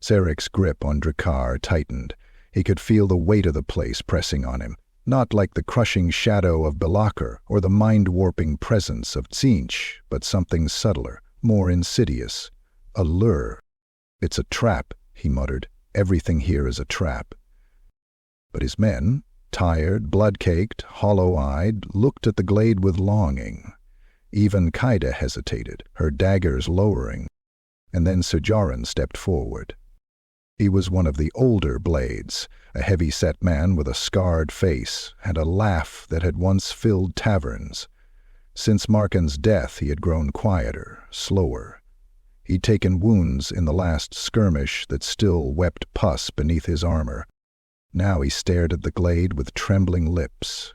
Sarek's grip on Drakkar tightened. He could feel the weight of the place pressing on him, not like the crushing shadow of Bellacor or the mind-warping presence of Tzeentch, but something subtler, more insidious. A lure. "It's a trap," he muttered. "Everything here is a trap." But his men, tired, blood-caked, hollow-eyed, looked at the glade with longing. Even Kaede hesitated, her daggers lowering. And then Sojourn stepped forward. He was one of the older blades, a heavy-set man with a scarred face and a laugh that had once filled taverns. Since Marken's death he had grown quieter, slower. He'd taken wounds in the last skirmish that still wept pus beneath his armor. Now he stared at the glade with trembling lips.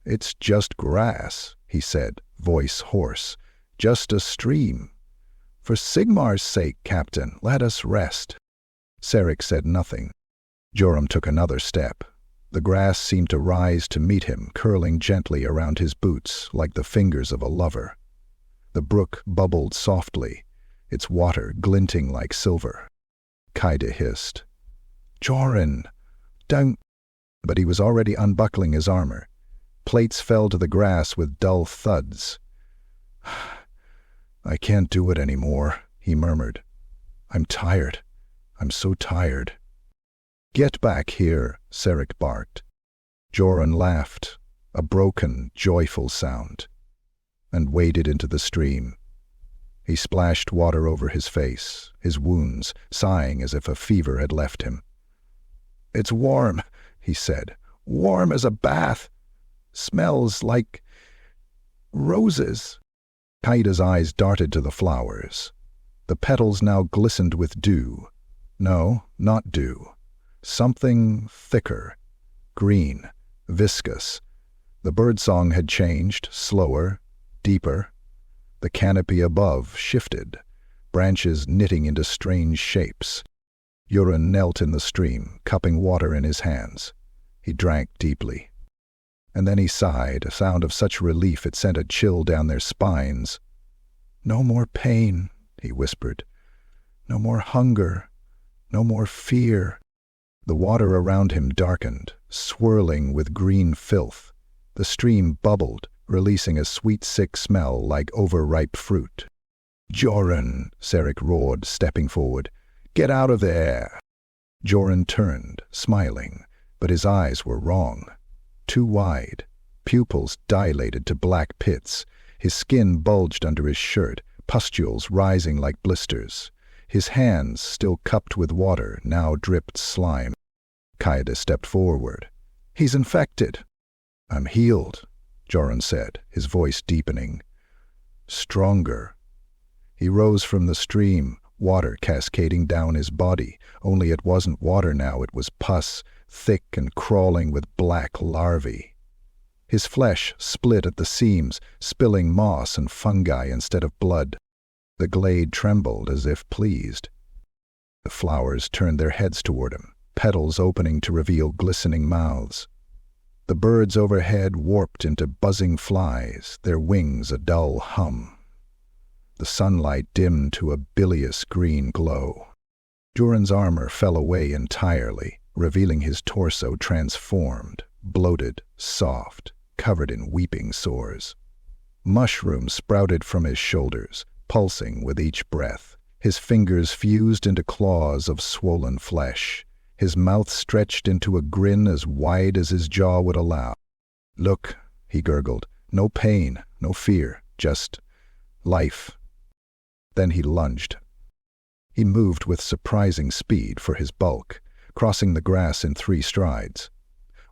"It's just grass," he said, voice hoarse. "Just a stream. For Sigmar's sake, Captain, let us rest." Sarek said nothing. Joram took another step. The grass seemed to rise to meet him, curling gently around his boots like the fingers of a lover. The brook bubbled softly, its water glinting like silver. Kaede hissed, "Joran, don't—" But he was already unbuckling his armor. Plates fell to the grass with dull thuds. "I can't do it anymore," he murmured. "I'm tired. I'm so tired." "Get back here," Sarek barked. Joran laughed, a broken, joyful sound, and waded into the stream. He splashed water over his face, his wounds, sighing as if a fever had left him. "It's warm," he said. "Warm as a bath. Smells like roses." Kaede's eyes darted to the flowers. The petals now glistened with dew. No, not dew. Something thicker, green, viscous. The birdsong had changed, slower, deeper. The canopy above shifted, branches knitting into strange shapes. Joran knelt in the stream, cupping water in his hands. He drank deeply. And then he sighed, a sound of such relief it sent a chill down their spines. "No more pain," he whispered. "No more hunger. No more fear." The water around him darkened, swirling with green filth. The stream bubbled, releasing a sweet, sick smell like overripe fruit. "Joran," Sarek roared, stepping forward. "Get out of there!" Joran turned, smiling, but his eyes were wrong. Too wide, pupils dilated to black pits. His skin bulged under his shirt, pustules rising like blisters. His hands, still cupped with water, now dripped slime. Kaede stepped forward. "He's infected." "I'm healed," Joran said, his voice deepening. "Stronger." He rose from the stream, water cascading down his body, only it wasn't water now, it was pus, thick and crawling with black larvae. His flesh split at the seams, spilling moss and fungi instead of blood. The glade trembled as if pleased. The flowers turned their heads toward him, petals opening to reveal glistening mouths. The birds overhead warped into buzzing flies, their wings a dull hum. The sunlight dimmed to a bilious green glow. Joran's armor fell away entirely, revealing his torso transformed, bloated, soft, covered in weeping sores. Mushrooms sprouted from his shoulders, pulsing with each breath. His fingers fused into claws of swollen flesh. His mouth stretched into a grin as wide as his jaw would allow. "Look," he gurgled, "no pain, no fear, just life." Then he lunged. He moved with surprising speed for his bulk, crossing the grass in 3 strides.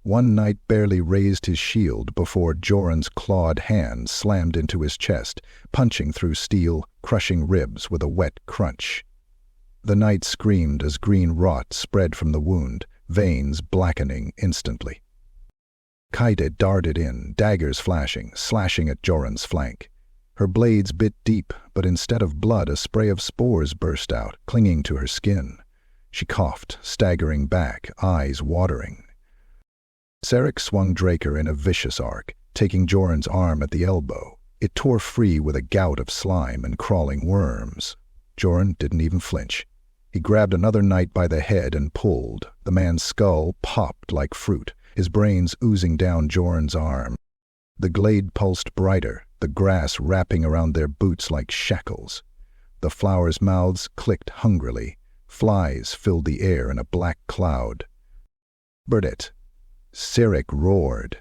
One knight barely raised his shield before Joran's clawed hand slammed into his chest, punching through steel, crushing ribs with a wet crunch. The knight screamed as green rot spread from the wound, veins blackening instantly. Kaede darted in, daggers flashing, slashing at Joran's flank. Her blades bit deep, but instead of blood, a spray of spores burst out, clinging to her skin. She coughed, staggering back, eyes watering. Sarek swung Draker in a vicious arc, taking Joran's arm at the elbow. It tore free with a gout of slime and crawling worms. Joran didn't even flinch. He grabbed another knight by the head and pulled. The man's skull popped like fruit, his brains oozing down Joran's arm. The glade pulsed brighter, the grass wrapping around their boots like shackles. The flowers' mouths clicked hungrily. Flies filled the air in a black cloud. "Burdett!" Sarek roared.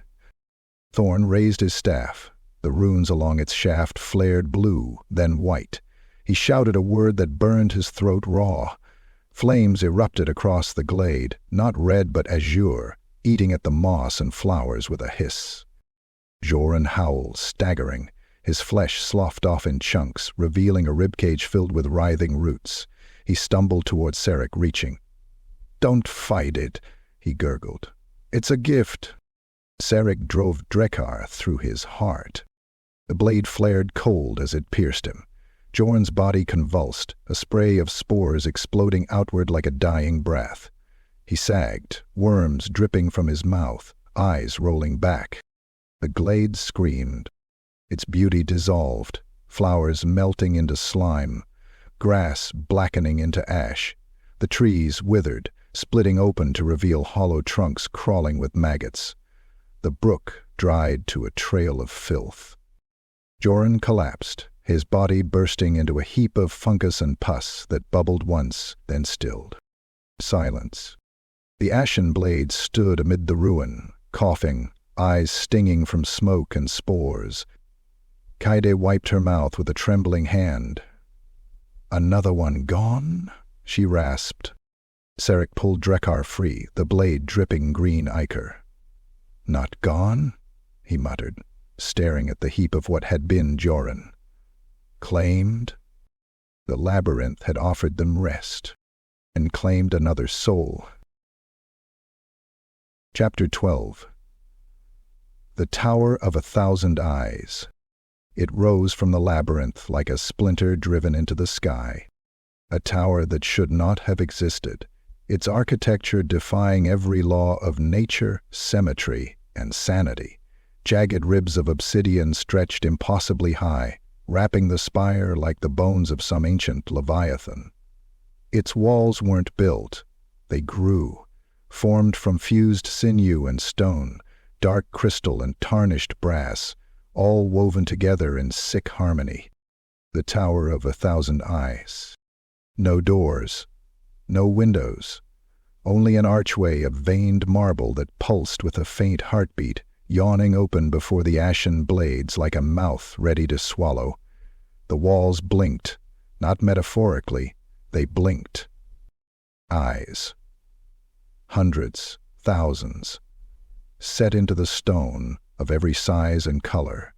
Thorn raised his staff. The runes along its shaft flared blue, then white. He shouted a word that burned his throat raw. Flames erupted across the glade, not red but azure, eating at the moss and flowers with a hiss. Joran howled, staggering. His flesh sloughed off in chunks, revealing a ribcage filled with writhing roots. He stumbled toward Sarek, reaching. "Don't fight it," he gurgled. "It's a gift." Sarek drove Drekar through his heart. The blade flared cold as it pierced him. Joran's body convulsed, a spray of spores exploding outward like a dying breath. He sagged, worms dripping from his mouth, eyes rolling back. The glade screamed. Its beauty dissolved, flowers melting into slime, grass blackening into ash. The trees withered, splitting open to reveal hollow trunks crawling with maggots. The brook dried to a trail of filth. Joran collapsed, his body bursting into a heap of fungus and pus that bubbled once, then stilled. Silence. The Ashen Blades stood amid the ruin, coughing, eyes stinging from smoke and spores. Kaede wiped her mouth with a trembling hand. "Another one gone?" she rasped. Sarek pulled Drekar free, the blade dripping green ichor. "Not gone?" he muttered, staring at the heap of what had been Joran. "Claimed?" The labyrinth had offered them rest, and claimed another soul. Chapter 12. The Tower of 1,000 Eyes. It rose from the labyrinth like a splinter driven into the sky. A tower that should not have existed, its architecture defying every law of nature, symmetry, and sanity. Jagged ribs of obsidian stretched impossibly high, wrapping the spire like the bones of some ancient leviathan. Its walls weren't built, they grew, formed from fused sinew and stone, dark crystal and tarnished brass, all woven together in sick harmony. The Tower of 1,000 Eyes. No doors, no windows, only an archway of veined marble that pulsed with a faint heartbeat, yawning open before the Ashen Blades like a mouth ready to swallow. The walls blinked, not metaphorically, they blinked. Eyes. Hundreds, thousands, set into the stone, of every size and color.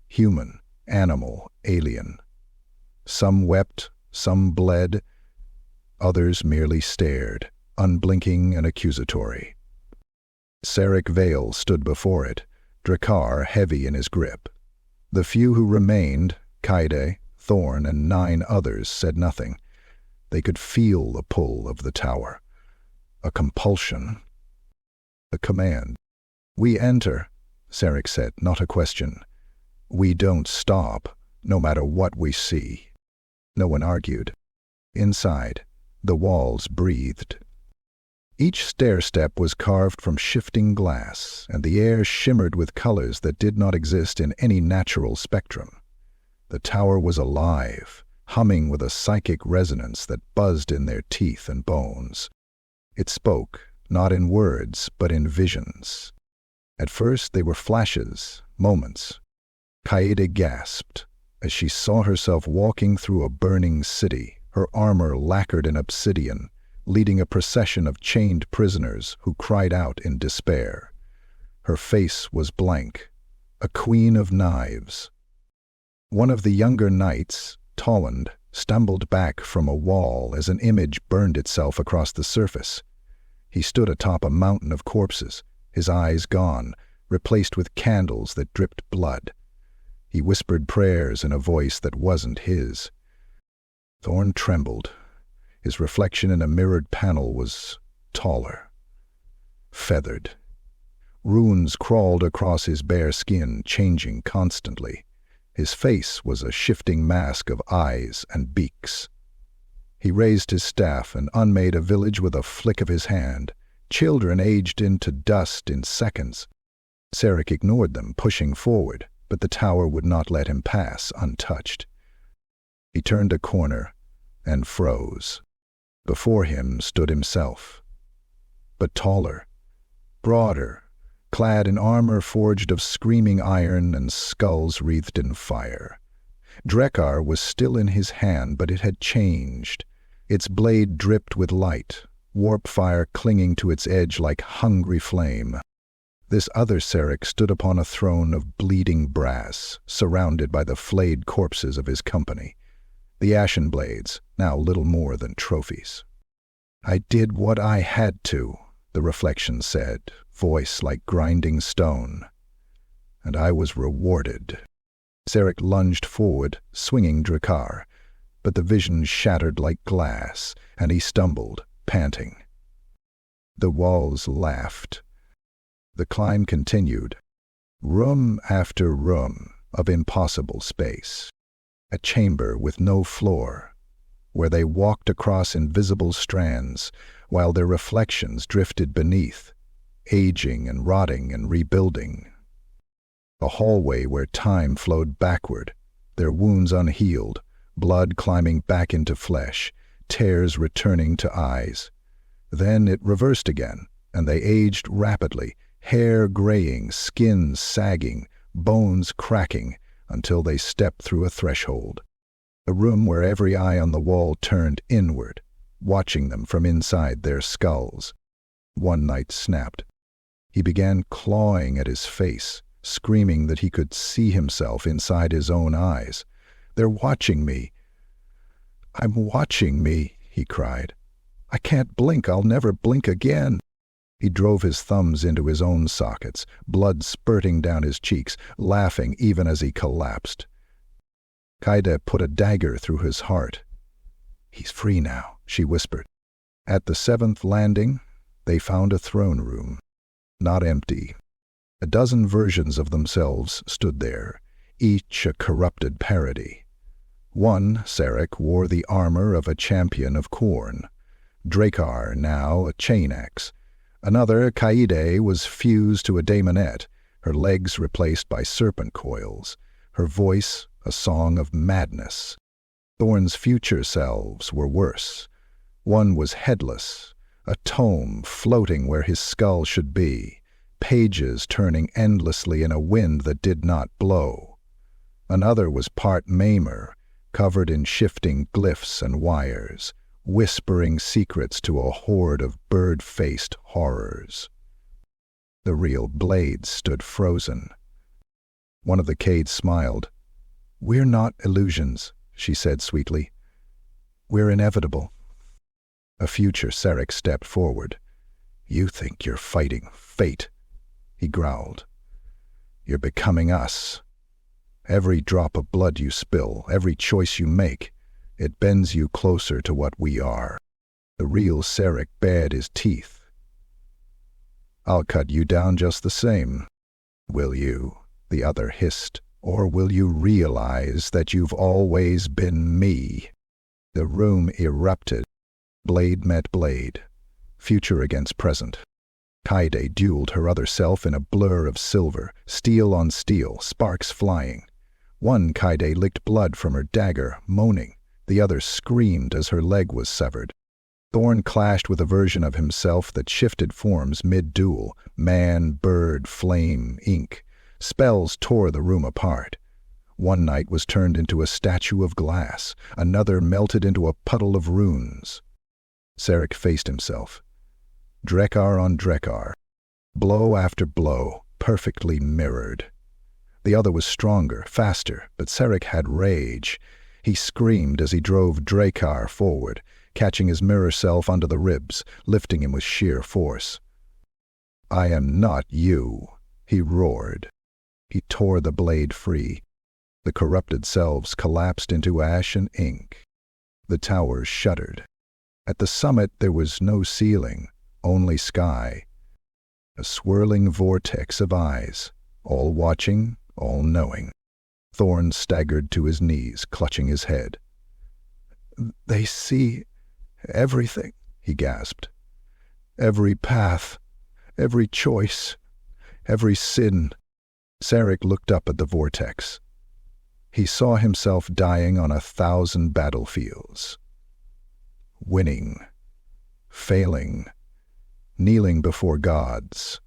Human, animal, alien. Some wept, some bled, others merely stared, unblinking and accusatory. Serric Vale stood before it, Drakkar heavy in his grip. The few who remained, Kaide, Thorn, and 9 others, said nothing. They could feel the pull of the tower. A compulsion. A command. "We enter," Serric said, not a question. "We don't stop, no matter what we see." No one argued. Inside, the walls breathed. Each stair-step was carved from shifting glass, and the air shimmered with colors that did not exist in any natural spectrum. The tower was alive, humming with a psychic resonance that buzzed in their teeth and bones. It spoke, not in words, but in visions. At first they were flashes, moments. Kaede gasped as she saw herself walking through a burning city, her armor lacquered in obsidian, leading a procession of chained prisoners who cried out in despair. Her face was blank, a queen of knives. One of the younger knights, Tolland, stumbled back from a wall as an image burned itself across the surface. He stood atop a mountain of corpses, his eyes gone, replaced with candles that dripped blood. He whispered prayers in a voice that wasn't his. Thorn trembled. His reflection in a mirrored panel was taller, feathered. Runes crawled across his bare skin, changing constantly. His face was a shifting mask of eyes and beaks. He raised his staff and unmade a village with a flick of his hand. Children aged into dust in seconds. Serric ignored them, pushing forward, but the tower would not let him pass untouched. He turned a corner and froze. Before him stood himself, but taller, broader, clad in armor forged of screaming iron and skulls wreathed in fire. Drakkar was still in his hand, but it had changed. Its blade dripped with light, warp fire clinging to its edge like hungry flame. This other Serric stood upon a throne of bleeding brass, surrounded by the flayed corpses of his company. The Ashen Blades, now little more than trophies. "I did what I had to," the reflection said, voice like grinding stone. "And I was rewarded." Serric lunged forward, swinging Drakkar, but the vision shattered like glass, and he stumbled, panting. The walls laughed. The climb continued. Room after room of impossible space. A chamber with no floor, where they walked across invisible strands, while their reflections drifted beneath, aging and rotting and rebuilding. A hallway where time flowed backward, their wounds unhealed, blood climbing back into flesh, tears returning to eyes. Then it reversed again, and they aged rapidly, hair graying, skin sagging, bones cracking, until they stepped through a threshold. A room where every eye on the wall turned inward, watching them from inside their skulls. One knight snapped. He began clawing at his face, screaming that he could see himself inside his own eyes. "They're watching me. I'm watching me," he cried. "I can't blink. I'll never blink again." He drove his thumbs into his own sockets, blood spurting down his cheeks, laughing even as he collapsed. Kaide put a dagger through his heart. "He's free now," she whispered. At the 7th landing, they found a throne room. Not empty. A dozen versions of themselves stood there, each a corrupted parody. One, Serric, wore the armor of a champion of Khorne. Drakkar, now a chain axe. Another, Kaede, was fused to a daemonette, her legs replaced by serpent coils, her voice a song of madness. Thorn's future selves were worse. One was headless, a tome floating where his skull should be, pages turning endlessly in a wind that did not blow. Another was part maimer, covered in shifting glyphs and wires, whispering secrets to a horde of bird-faced horrors. The real blades stood frozen. One of the Cades smiled. "We're not illusions," she said sweetly. "We're inevitable." A future Seric stepped forward. "You think you're fighting fate," he growled. "You're becoming us. Every drop of blood you spill, every choice you make, it bends you closer to what we are." The real Seric bared his teeth. "I'll cut you down just the same." "Will you?" the other hissed. "Or will you realize that you've always been me?" The room erupted. Blade met blade. Future against present. Kaede dueled her other self in a blur of silver, steel on steel, sparks flying. One Kaede licked blood from her dagger, moaning. The other screamed as her leg was severed. Thorn clashed with a version of himself that shifted forms mid-duel, man, bird, flame, ink. Spells tore the room apart. One knight was turned into a statue of glass, another melted into a puddle of runes. Seric faced himself. Drekar on Drekar. Blow after blow, perfectly mirrored. The other was stronger, faster, but Seric had rage. He screamed as he drove Drekar forward, catching his mirror self under the ribs, lifting him with sheer force. "I am not you," he roared. He tore the blade free. The corrupted selves collapsed into ash and ink. The towers shuddered. At the summit there was no ceiling, only sky. A swirling vortex of eyes, all watching, all knowing. Thorn staggered to his knees, clutching his head. "They see everything," he gasped. "Every path, every choice, every sin." Seric looked up at the vortex. He saw himself dying on 1,000 battlefields. Winning, failing, kneeling before gods,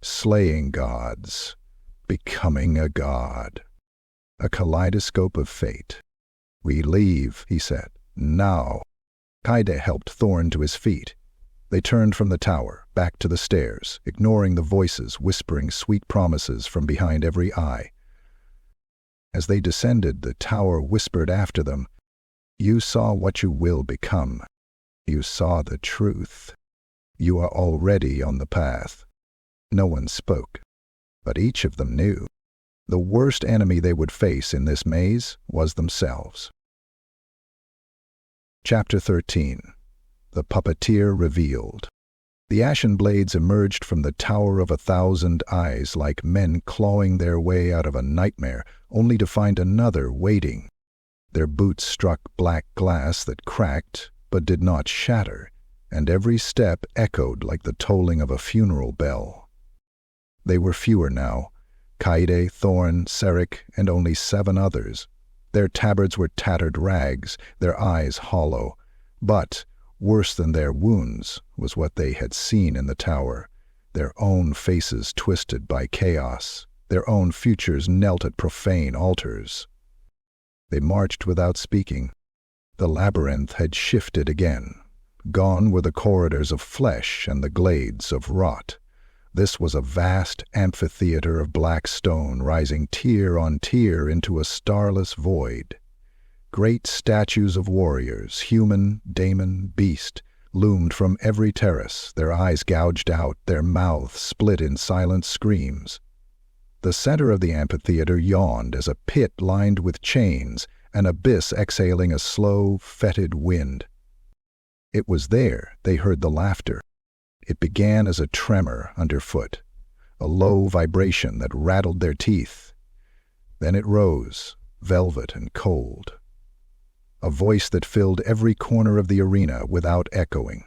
slaying gods, becoming a god. A kaleidoscope of fate. "We leave," he said. "Now." Kaede helped Thorn to his feet. They turned from the tower, back to the stairs, ignoring the voices whispering sweet promises from behind every eye. As they descended, the tower whispered after them, "You saw what you will become. You saw the truth. You are already on the path." No one spoke, but each of them knew. The worst enemy they would face in this maze was themselves. Chapter 13. The Puppeteer Revealed. The Ashen Blades emerged from the Tower of 1,000 Eyes like men clawing their way out of a nightmare, only to find another waiting. Their boots struck black glass that cracked but did not shatter, and every step echoed like the tolling of a funeral bell. They were fewer now. Kaede, Thorn, Seric, and only 7 others. Their tabards were tattered rags, their eyes hollow. But, worse than their wounds, was what they had seen in the tower. Their own faces twisted by chaos, their own futures knelt at profane altars. They marched without speaking. The labyrinth had shifted again. Gone were the corridors of flesh and the glades of rot. This was a vast amphitheater of black stone rising tier on tier into a starless void. Great statues of warriors, human, daemon, beast, loomed from every terrace, their eyes gouged out, their mouths split in silent screams. The center of the amphitheater yawned as a pit lined with chains, an abyss exhaling a slow, fetid wind. It was there they heard the laughter. It began as a tremor underfoot, a low vibration that rattled their teeth. Then it rose, velvet and cold. A voice that filled every corner of the arena without echoing.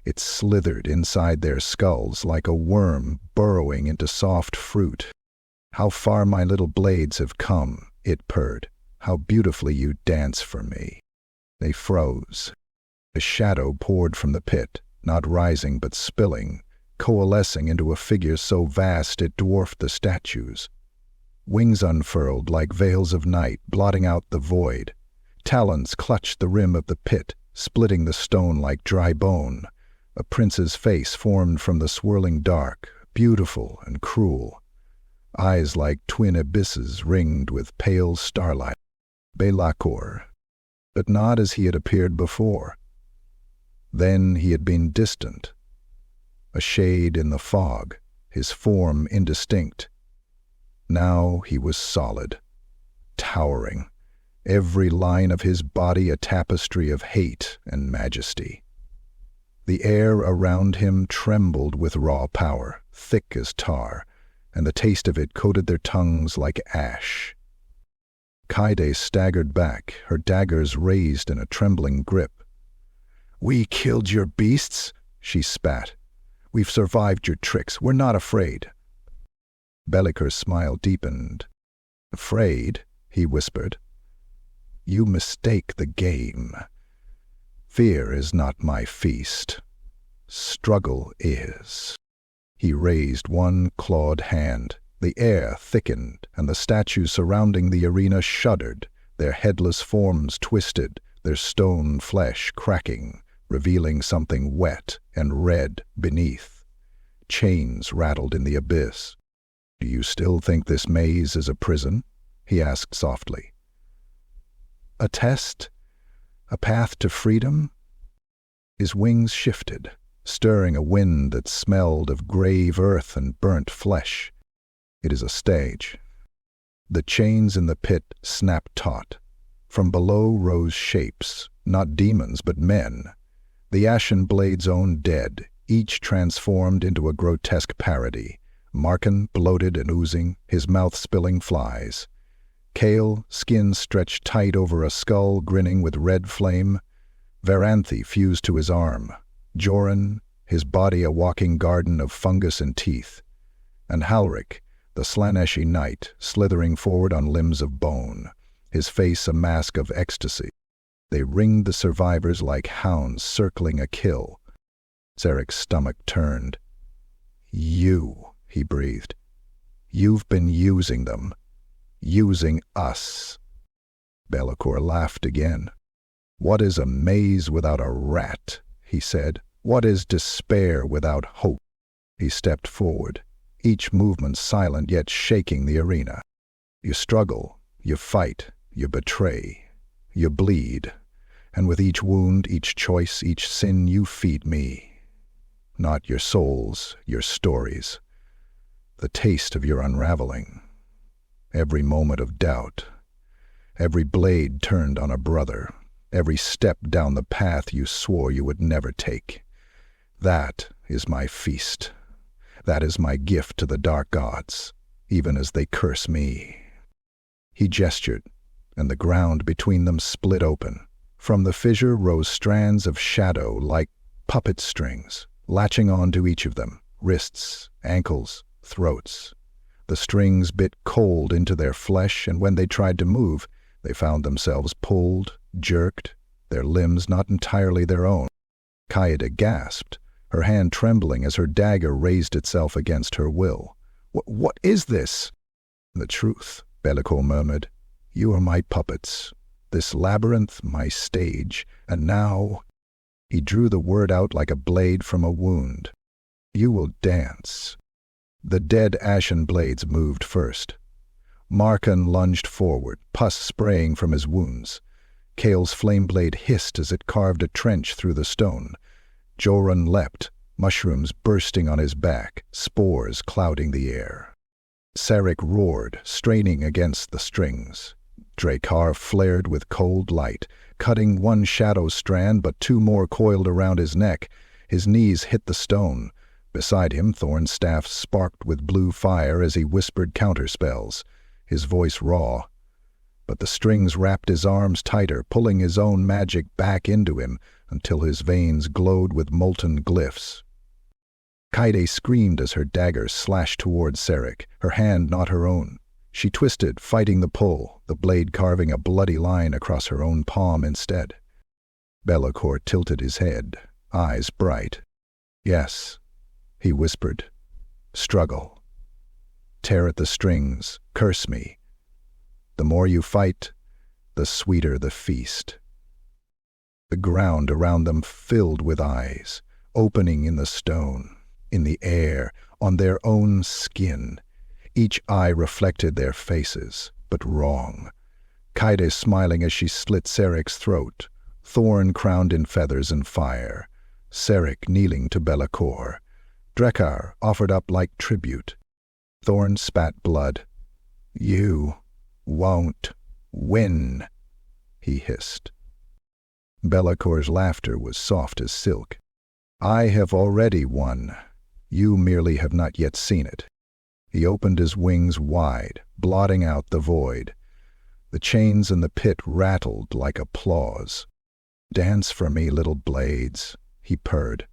It slithered inside their skulls like a worm burrowing into soft fruit. "How far my little blades have come," it purred. "How beautifully you dance for me." They froze. A shadow poured from the pit, not rising but spilling, coalescing into a figure so vast it dwarfed the statues. Wings unfurled like veils of night, blotting out the void. Talons clutched the rim of the pit, splitting the stone like dry bone. A prince's face formed from the swirling dark, beautiful and cruel. Eyes like twin abysses ringed with pale starlight. Bellacor, but not as he had appeared before. Then he had been distant, a shade in the fog, his form indistinct. Now he was solid, towering, every line of his body a tapestry of hate and majesty. The air around him trembled with raw power, thick as tar, and the taste of it coated their tongues like ash. Kaede staggered back, her daggers raised in a trembling grip. "We killed your beasts," she spat. "We've survived your tricks. We're not afraid." Bellacor's smile deepened. "Afraid?" he whispered. "You mistake the game. Fear is not my feast. Struggle is." He raised one clawed hand. The air thickened, and the statues surrounding the arena shuddered, their headless forms twisted, their stone flesh cracking, revealing something wet and red beneath. Chains rattled in the abyss. "Do you still think this maze is a prison?" he asked softly. "A test? A path to freedom?" His wings shifted, stirring a wind that smelled of grave earth and burnt flesh. "It is a stage." The chains in the pit snapped taut. From below rose shapes, not demons but men. The Ashen Blades' own dead, each transformed into a grotesque parody. Marken, bloated and oozing, his mouth spilling flies. Kale, skin stretched tight over a skull grinning with red flame. Varanthi fused to his arm. Joran, his body a walking garden of fungus and teeth. And Halric, the Slaneshi knight, slithering forward on limbs of bone, his face a mask of ecstasy. They ringed the survivors like hounds circling a kill. Saric's stomach turned. "You," he breathed. "You've been using them. Using us." Bellacor laughed again. "What is a maze without a rat?" he said. "What is despair without hope?" He stepped forward, each movement silent yet shaking the arena. "You struggle, you fight, you betray, you bleed, and with each wound, each choice, each sin you feed me. Not your souls, your stories, the taste of your unraveling. Every moment of doubt, every blade turned on a brother, every step down the path you swore you would never take. That is my feast. That is my gift to the dark gods, even as they curse me." He gestured, and the ground between them split open. From the fissure rose strands of shadow like puppet strings, latching onto each of them, wrists, ankles, throats. The strings bit cold into their flesh, and when they tried to move, they found themselves pulled, jerked, their limbs not entirely their own. Kaede gasped, her hand trembling as her dagger raised itself against her will. What is this?" "The truth," Bellacor murmured. "You are my puppets, this labyrinth my stage, and now—" He drew the word out like a blade from a wound. "You will dance." The dead Ashen Blades moved first. Marken lunged forward, pus spraying from his wounds. Kale's flame blade hissed as it carved a trench through the stone. Joran leapt, mushrooms bursting on his back, spores clouding the air. Saric roared, straining against the strings. Drakkar flared with cold light, cutting one shadow strand but two more coiled around his neck. His knees hit the stone. Beside him Thorn's staff sparked with blue fire as he whispered counterspells, his voice raw. But the strings wrapped his arms tighter, pulling his own magic back into him until his veins glowed with molten glyphs. Kaede screamed as her dagger slashed toward Saric, her hand not her own. She twisted, fighting the pull, the blade carving a bloody line across her own palm instead. Bellacor tilted his head, eyes bright. "Yes." he whispered. Struggle. Tear at the strings, curse me. The more you fight, the sweeter the feast. The ground around them filled with eyes, opening in the stone, in the air, on their own skin. Each eye reflected their faces, but wrong. Kaide smiling as she slit Saric's throat, Thorn crowned in feathers and fire, Saric kneeling to Bellacor. Drekar offered up like tribute. Thorn spat blood. You won't win, he hissed. Bellacor's laughter was soft as silk. I have already won. You merely have not yet seen it. He opened his wings wide, blotting out the void. The chains in the pit rattled like applause. Dance for me, little blades, he purred.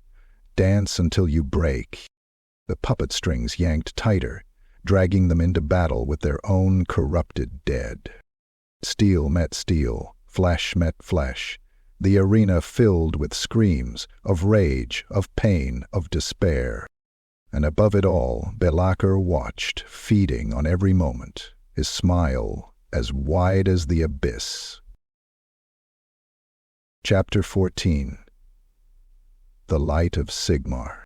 Dance until you break. The puppet strings yanked tighter, dragging them into battle with their own corrupted dead. Steel met steel, flesh met flesh. The arena filled with screams of rage, of pain, of despair. And above it all, Bellacor watched, feeding on every moment, his smile as wide as the abyss. Chapter 14. The Light of Sigmar.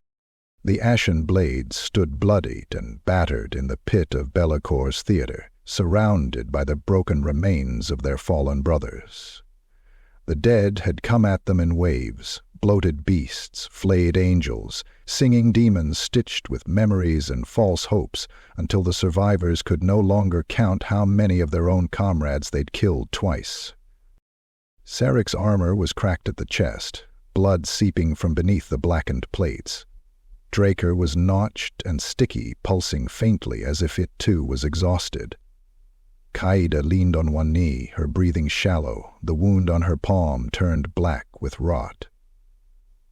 The Ashen Blades stood bloodied and battered in the pit of Bellacor's theater, surrounded by the broken remains of their fallen brothers. The dead had come at them in waves, bloated beasts, flayed angels, singing demons stitched with memories and false hopes, until the survivors could no longer count how many of their own comrades they'd killed twice. Saric's armor was cracked at the chest, blood seeping from beneath the blackened plates. Draker was notched and sticky, pulsing faintly as if it too was exhausted. Kaida leaned on one knee, her breathing shallow, the wound on her palm turned black with rot.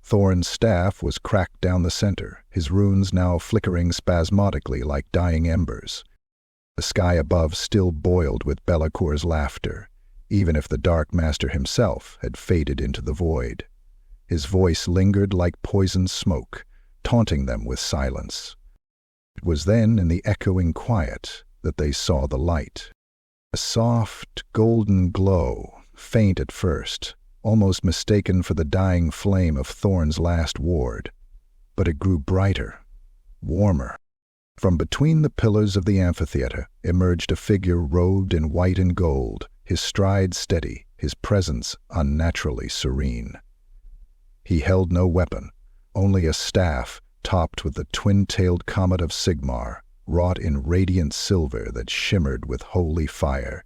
Thorn's staff was cracked down the center, his runes now flickering spasmodically like dying embers. The sky above still boiled with Bellacor's laughter, even if the Dark Master himself had faded into the void. His voice lingered like poisoned smoke, taunting them with silence. It was then, in the echoing quiet, that they saw the light. A soft, golden glow, faint at first, almost mistaken for the dying flame of Thorn's last ward. But it grew brighter, warmer. From between the pillars of the amphitheater emerged a figure robed in white and gold, his stride steady, his presence unnaturally serene. He held no weapon, only a staff topped with the twin-tailed comet of Sigmar, wrought in radiant silver that shimmered with holy fire.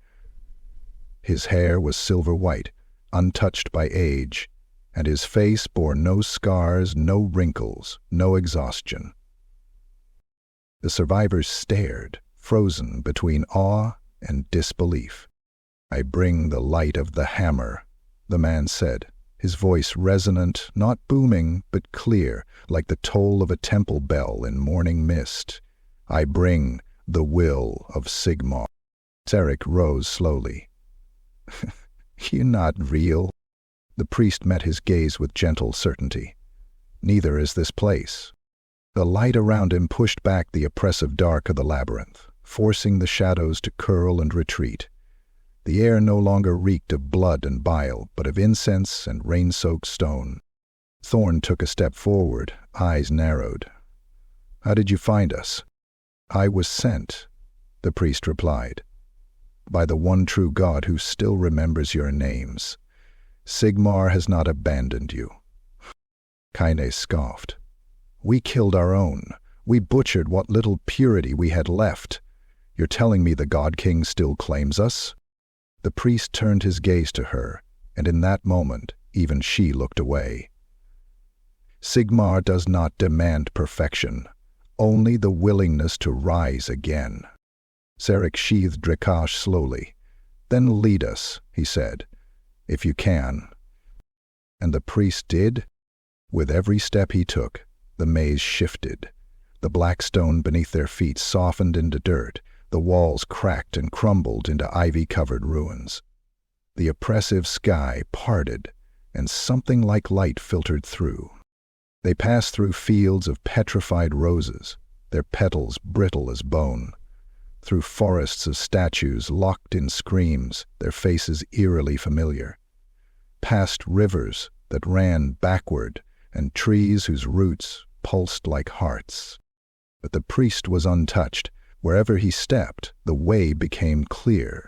His hair was silver-white, untouched by age, and his face bore no scars, no wrinkles, no exhaustion. The survivors stared, frozen between awe and disbelief. I bring the light of the hammer, the man said, his voice resonant, not booming, but clear, like the toll of a temple bell in morning mist. I bring the will of Sigmar. Saric rose slowly. You're not real. The priest met his gaze with gentle certainty. Neither is this place. The light around him pushed back the oppressive dark of the labyrinth, forcing the shadows to curl and retreat. The air no longer reeked of blood and bile, but of incense and rain-soaked stone. Thorn took a step forward, eyes narrowed. How did you find us? I was sent, the priest replied, by the one true God who still remembers your names. Sigmar has not abandoned you. Kaine scoffed. We killed our own. We butchered what little purity we had left. You're telling me the God King still claims us? The priest turned his gaze to her, and in that moment, even she looked away. Sigmar does not demand perfection, only the willingness to rise again. Saric sheathed Drakash slowly. Then lead us, he said, if you can. And the priest did. With every step he took, the maze shifted. The black stone beneath their feet softened into dirt, the walls cracked and crumbled into ivy-covered ruins. The oppressive sky parted, and something like light filtered through. They passed through fields of petrified roses, their petals brittle as bone, through forests of statues locked in screams, their faces eerily familiar, past rivers that ran backward and trees whose roots pulsed like hearts. But the priest was untouched. Wherever he stepped, the way became clear.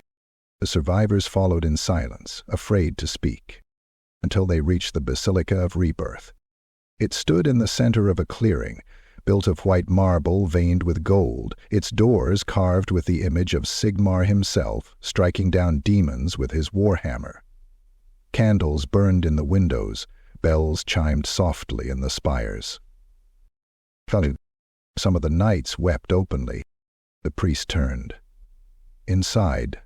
The survivors followed in silence, afraid to speak, until they reached the Basilica of Rebirth. It stood in the center of a clearing, built of white marble veined with gold, its doors carved with the image of Sigmar himself, striking down demons with his warhammer. Candles burned in the windows, bells chimed softly in the spires. Some of the knights wept openly. The priest turned. Inside,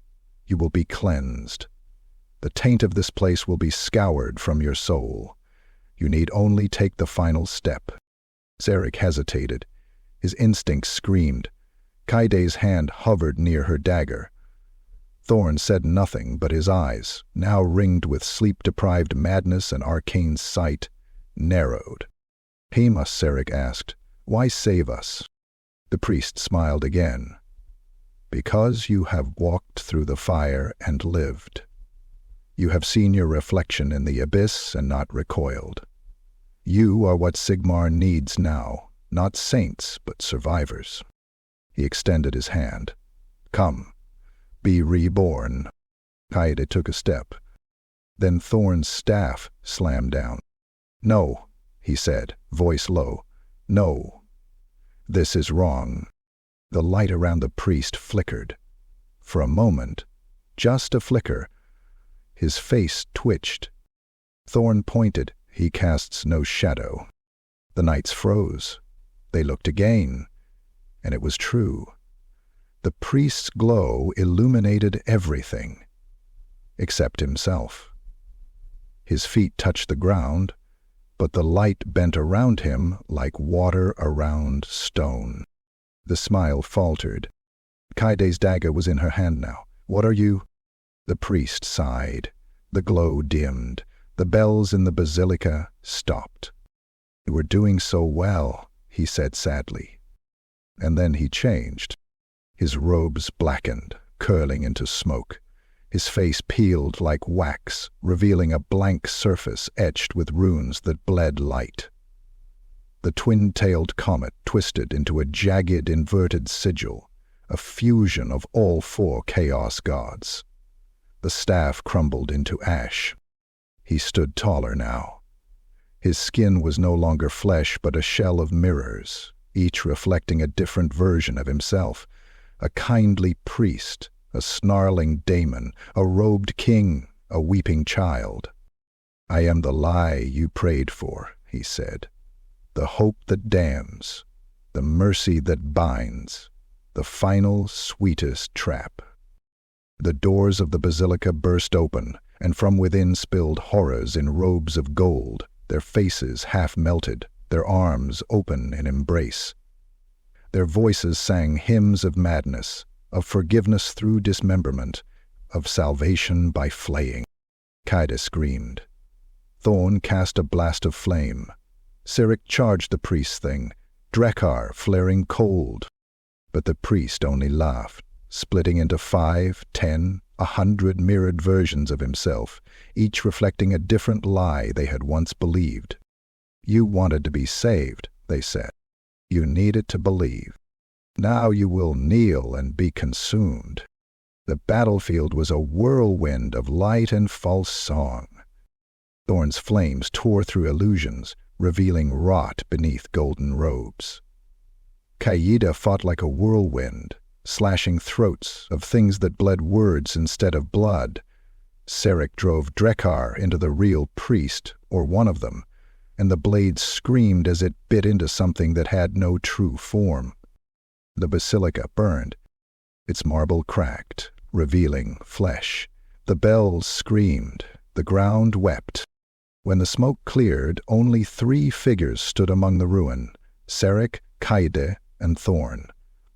you will be cleansed. The taint of this place will be scoured from your soul. You need only take the final step. Zarek hesitated. His instincts screamed. Kaide's hand hovered near her dagger. Thorn said nothing, but his eyes, now ringed with sleep-deprived madness and arcane sight, narrowed. "Hema," Zarek asked, "why save us?" The priest smiled again. "Because you have walked through the fire and lived. You have seen your reflection in the abyss and not recoiled. You are what Sigmar needs now, not saints, but survivors." He extended his hand. "Come, be reborn." Kaede took a step. Then Thorn's staff slammed down. "No," he said, voice low. "No. This is wrong." The light around the priest flickered. For a moment, just a flicker, his face twitched. Thorn pointed. "He casts no shadow." The knights froze. They looked again, and it was true. The priest's glow illuminated everything, except himself. His feet touched the ground, but the light bent around him like water around stone. The smile faltered. Kaide's dagger was in her hand now. "What are you?" The priest sighed. The glow dimmed. The bells in the basilica stopped. "You were doing so well," he said sadly. And then he changed. His robes blackened, curling into smoke. His face peeled like wax, revealing a blank surface etched with runes that bled light. The twin-tailed comet twisted into a jagged, inverted sigil, a fusion of all four chaos gods. The staff crumbled into ash. He stood taller now. His skin was no longer flesh but a shell of mirrors, each reflecting a different version of himself. A kindly priest, a snarling daemon, a robed king, a weeping child. "I am the lie you prayed for," he said. "The hope that damns, the mercy that binds, the final sweetest trap." The doors of the basilica burst open, and from within spilled horrors in robes of gold, their faces half melted, their arms open in embrace. Their voices sang hymns of madness, of forgiveness through dismemberment, of salvation by flaying. Kaede screamed. Thorn cast a blast of flame. Cyric charged the priest's thing, Drekar flaring cold. But the priest only laughed, splitting into 5, 10, 100 mirrored versions of himself, each reflecting a different lie they had once believed. "You wanted to be saved," they said. "You needed to believe. Now you will kneel and be consumed." The battlefield was a whirlwind of light and false song. Thorn's flames tore through illusions, revealing rot beneath golden robes. Kaede fought like a whirlwind, slashing throats of things that bled words instead of blood. Cyric drove Drekar into the real priest, or one of them, and the blade screamed as it bit into something that had no true form. The basilica burned. Its marble cracked, revealing flesh. The bells screamed. The ground wept. When the smoke cleared, only 3 figures stood among the ruin: Cyric, Kaede, and Thorn,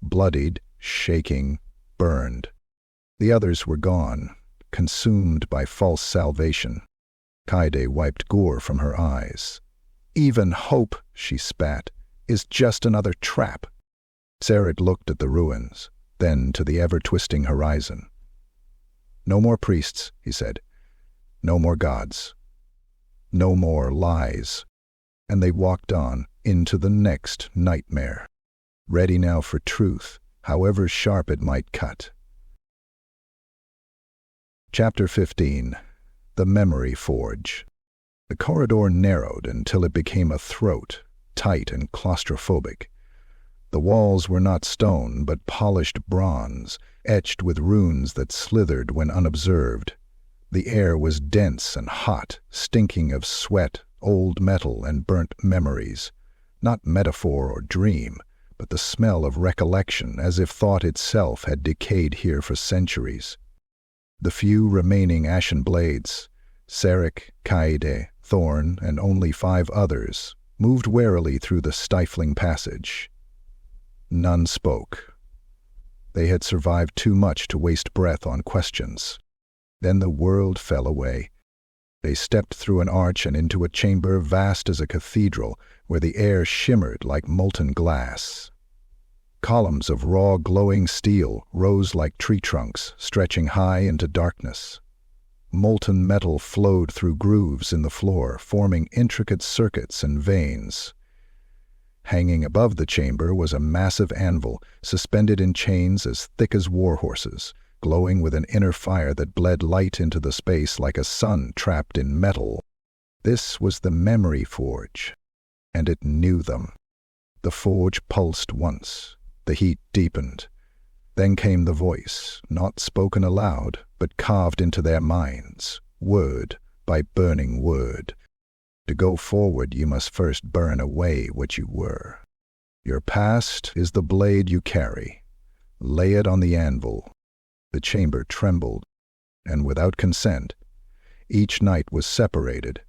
bloodied, shaking, burned. The others were gone, consumed by false salvation. Kaede wiped gore from her eyes. Even hope, she spat, is just another trap. Sarek looked at the ruins, then to the ever-twisting horizon. No more priests, he said. No more gods. No more lies. And they walked on into the next nightmare, ready now for truth, however sharp it might cut. Chapter 15. The Memory Forge. The corridor narrowed until it became a throat, tight and claustrophobic. The walls were not stone, but polished bronze, etched with runes that slithered when unobserved. The air was dense and hot, stinking of sweat, old metal, and burnt memories. Not metaphor or dream, but the smell of recollection, as if thought itself had decayed here for centuries. The few remaining Ashen Blades, Sarek, Kaede, Thorn, and only 5 others, moved warily through the stifling passage. None spoke. They had survived too much to waste breath on questions. Then the world fell away. They stepped through an arch and into a chamber vast as a cathedral, where the air shimmered like molten glass. Columns of raw glowing steel rose like tree trunks, stretching high into darkness. Molten metal flowed through grooves in the floor, forming intricate circuits and veins. Hanging above the chamber was a massive anvil, suspended in chains as thick as war horses, glowing with an inner fire that bled light into the space like a sun trapped in metal. This was the Memory Forge, and it knew them. The forge pulsed once. The heat deepened. Then came the voice, not spoken aloud, but carved into their minds, word by burning word. To go forward, you must first burn away what you were. Your past is the blade you carry. Lay it on the anvil. The chamber trembled, and without consent, each knight was separated.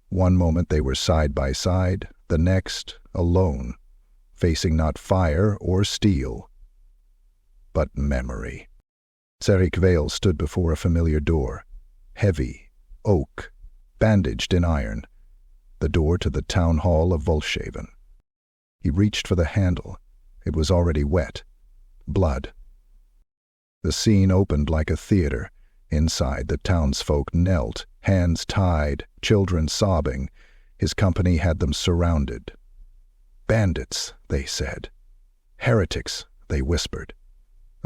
One moment they were side by side, the next alone, facing not fire or steel, but memory. Sarek Vale stood before a familiar door, heavy, oak, bandaged in iron, the door to the town hall of Volshaven. He reached for the handle. It was already wet. Blood. The scene opened like a theater. Inside, the townsfolk knelt, hands tied, children sobbing. His company had them surrounded. Bandits, they said. Heretics, they whispered.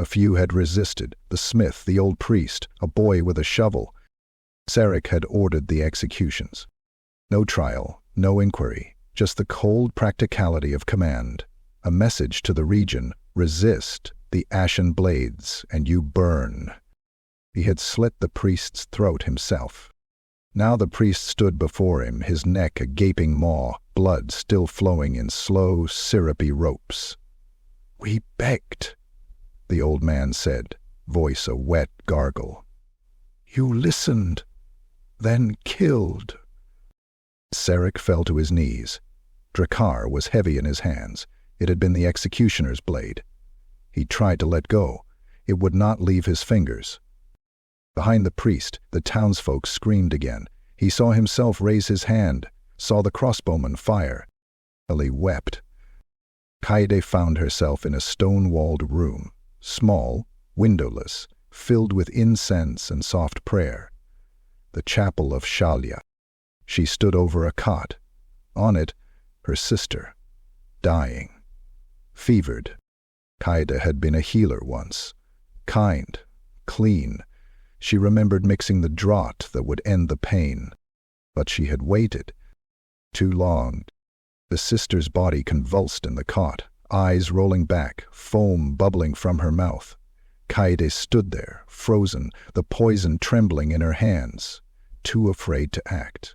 A few had resisted, the smith, the old priest, a boy with a shovel. Sarek had ordered the executions. No trial, no inquiry, just the cold practicality of command. A message to the region: resist the Ashen Blades, and you burn. He had slit the priest's throat himself. Now the priest stood before him, his neck a gaping maw, blood still flowing in slow, syrupy ropes. "We begged," the old man said, voice a wet gargle. "You listened, then killed." Sarek fell to his knees. Drakkar was heavy in his hands. It had been the executioner's blade. He tried to let go. It would not leave his fingers. Behind the priest, the townsfolk screamed again. He saw himself raise his hand, saw the crossbowman fire. Ellie wept. Kaede found herself in a stone-walled room, small, windowless, filled with incense and soft prayer. The chapel of Shalya. She stood over a cot. On it, her sister, dying, fevered. Kaede had been a healer once, kind, clean. She remembered mixing the draught that would end the pain. But she had waited too long. The sister's body convulsed in the cot, eyes rolling back, foam bubbling from her mouth. Kaede stood there, frozen, the poison trembling in her hands, too afraid to act.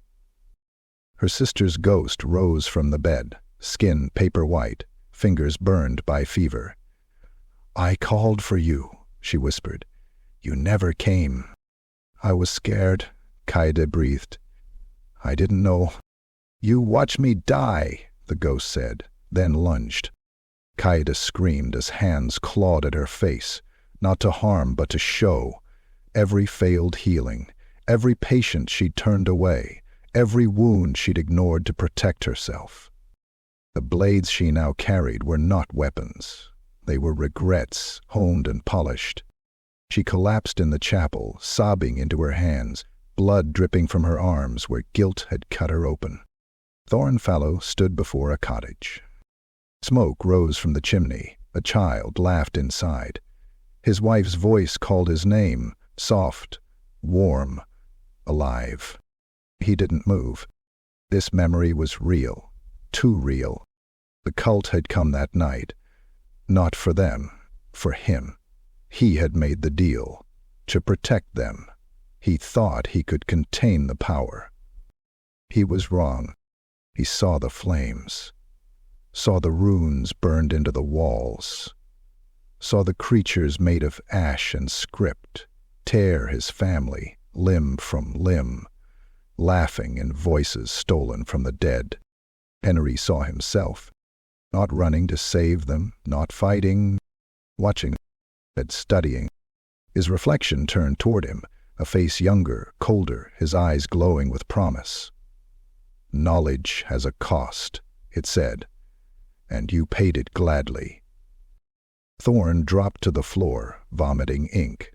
Her sister's ghost rose from the bed, skin paper white, fingers burned by fever. "I called for you," she whispered. "You never came." "I was scared," Kaede breathed. "I didn't know." "You watch me die," the ghost said, then lunged. Kaede screamed as hands clawed at her face, not to harm but to show. Every failed healing, every patient she turned away, every wound she'd ignored to protect herself. The blades she now carried were not weapons. They were regrets, honed and polished. She collapsed in the chapel, sobbing into her hands, blood dripping from her arms where guilt had cut her open. Thornfallow stood before a cottage. Smoke rose from the chimney. A child laughed inside. His wife's voice called his name, soft, warm, alive. He didn't move. This memory was real, too real. The cult had come that night. Not for them, for him. He had made the deal. To protect them. He thought he could contain the power. He was wrong. He saw the flames. Saw the runes burned into the walls. Saw the creatures made of ash and script tear his family, limb from limb, laughing in voices stolen from the dead. Henry saw himself, not running to save them, not fighting, watching, but studying. His reflection turned toward him, a face younger, colder, his eyes glowing with promise. "Knowledge has a cost," it said, "and you paid it gladly." Thorn dropped to the floor, vomiting ink.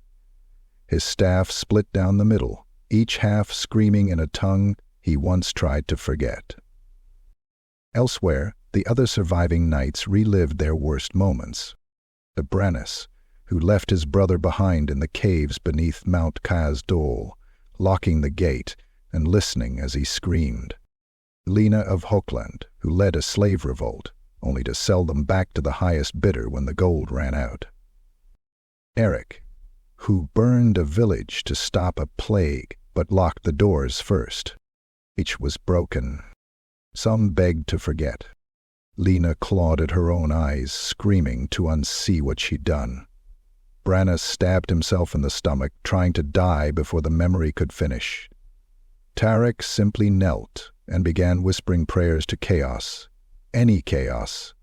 His staff split down the middle, each half screaming in a tongue he once tried to forget. Elsewhere, the other surviving knights relived their worst moments. The Brannus, who left his brother behind in the caves beneath Mount Cazdol, locking the gate and listening as he screamed. Lena of Hochland, who led a slave revolt, only to sell them back to the highest bidder when the gold ran out. Eric, who burned a village to stop a plague but locked the doors first. Each was broken. Some begged to forget. Lena clawed at her own eyes, screaming to unsee what she'd done. Brannus stabbed himself in the stomach, trying to die before the memory could finish. Tarek simply knelt and began whispering prayers to chaos, any chaos,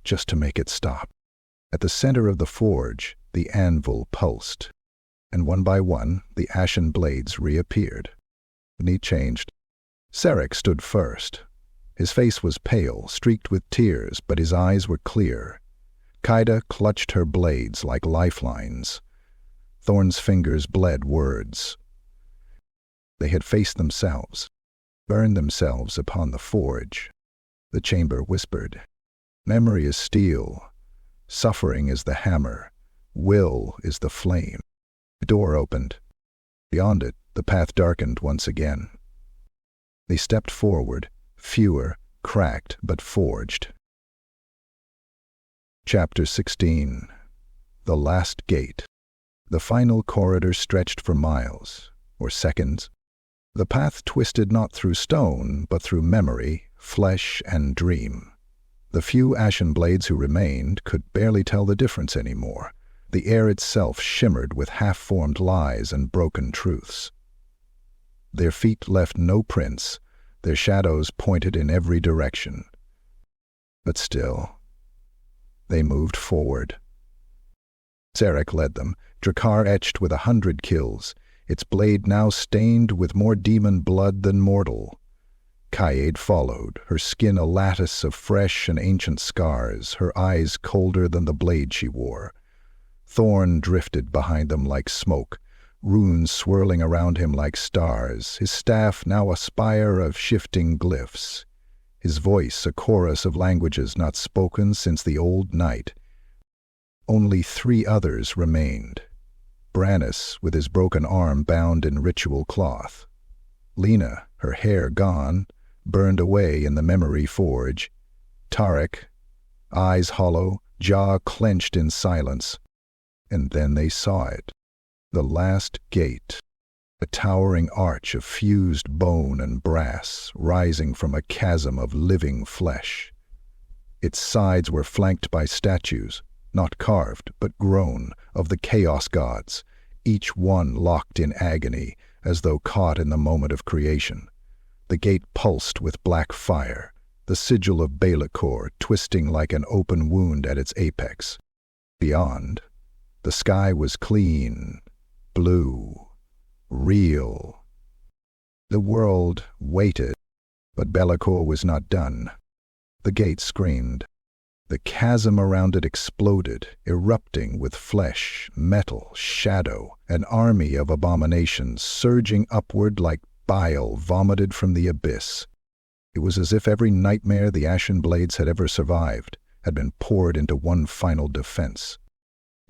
just to make it stop. At the center of the forge, the anvil pulsed, and one by one, the Ashen Blades reappeared. The need changed. Sarek stood first. His face was pale, streaked with tears, but his eyes were clear. Kaida clutched her blades like lifelines. Thorn's fingers bled words. They had faced themselves, burned themselves upon the forge. The chamber whispered, "Memory is steel. Suffering is the hammer. Will is the flame." The door opened. Beyond it, the path darkened once again. They stepped forward, fewer, cracked, but forged. Chapter 16. The Last Gate. The final corridor stretched for miles, or seconds. The path twisted not through stone, but through memory, flesh, and dream. The few Ashen Blades who remained could barely tell the difference anymore. The air itself shimmered with half-formed lies and broken truths. Their feet left no prints. Their shadows pointed in every direction. But still, they moved forward. Sarek led them, Drakkar etched with 100 kills, its blade now stained with more demon blood than mortal. Kayade followed, her skin a lattice of fresh and ancient scars, her eyes colder than the blade she wore. Thorn drifted behind them like smoke, runes swirling around him like stars, his staff now a spire of shifting glyphs, his voice a chorus of languages not spoken since the old night. Only 3 others remained. Brannus, with his broken arm bound in ritual cloth. Lena, her hair gone, burned away in the memory forge. Tarek, eyes hollow, jaw clenched in silence. And then they saw it. The last gate. A towering arch of fused bone and brass, rising from a chasm of living flesh. Its sides were flanked by statues, not carved, but grown, of the Chaos Gods, each one locked in agony, as though caught in the moment of creation. The gate pulsed with black fire, the sigil of Bellacor twisting like an open wound at its apex. Beyond, the sky was clean, blue, real. The world waited, but Bellacor was not done. The gate screamed. The chasm around it exploded, erupting with flesh, metal, shadow, an army of abominations surging upward like bile vomited from the abyss. It was as if every nightmare the Ashen Blades had ever survived had been poured into one final defense.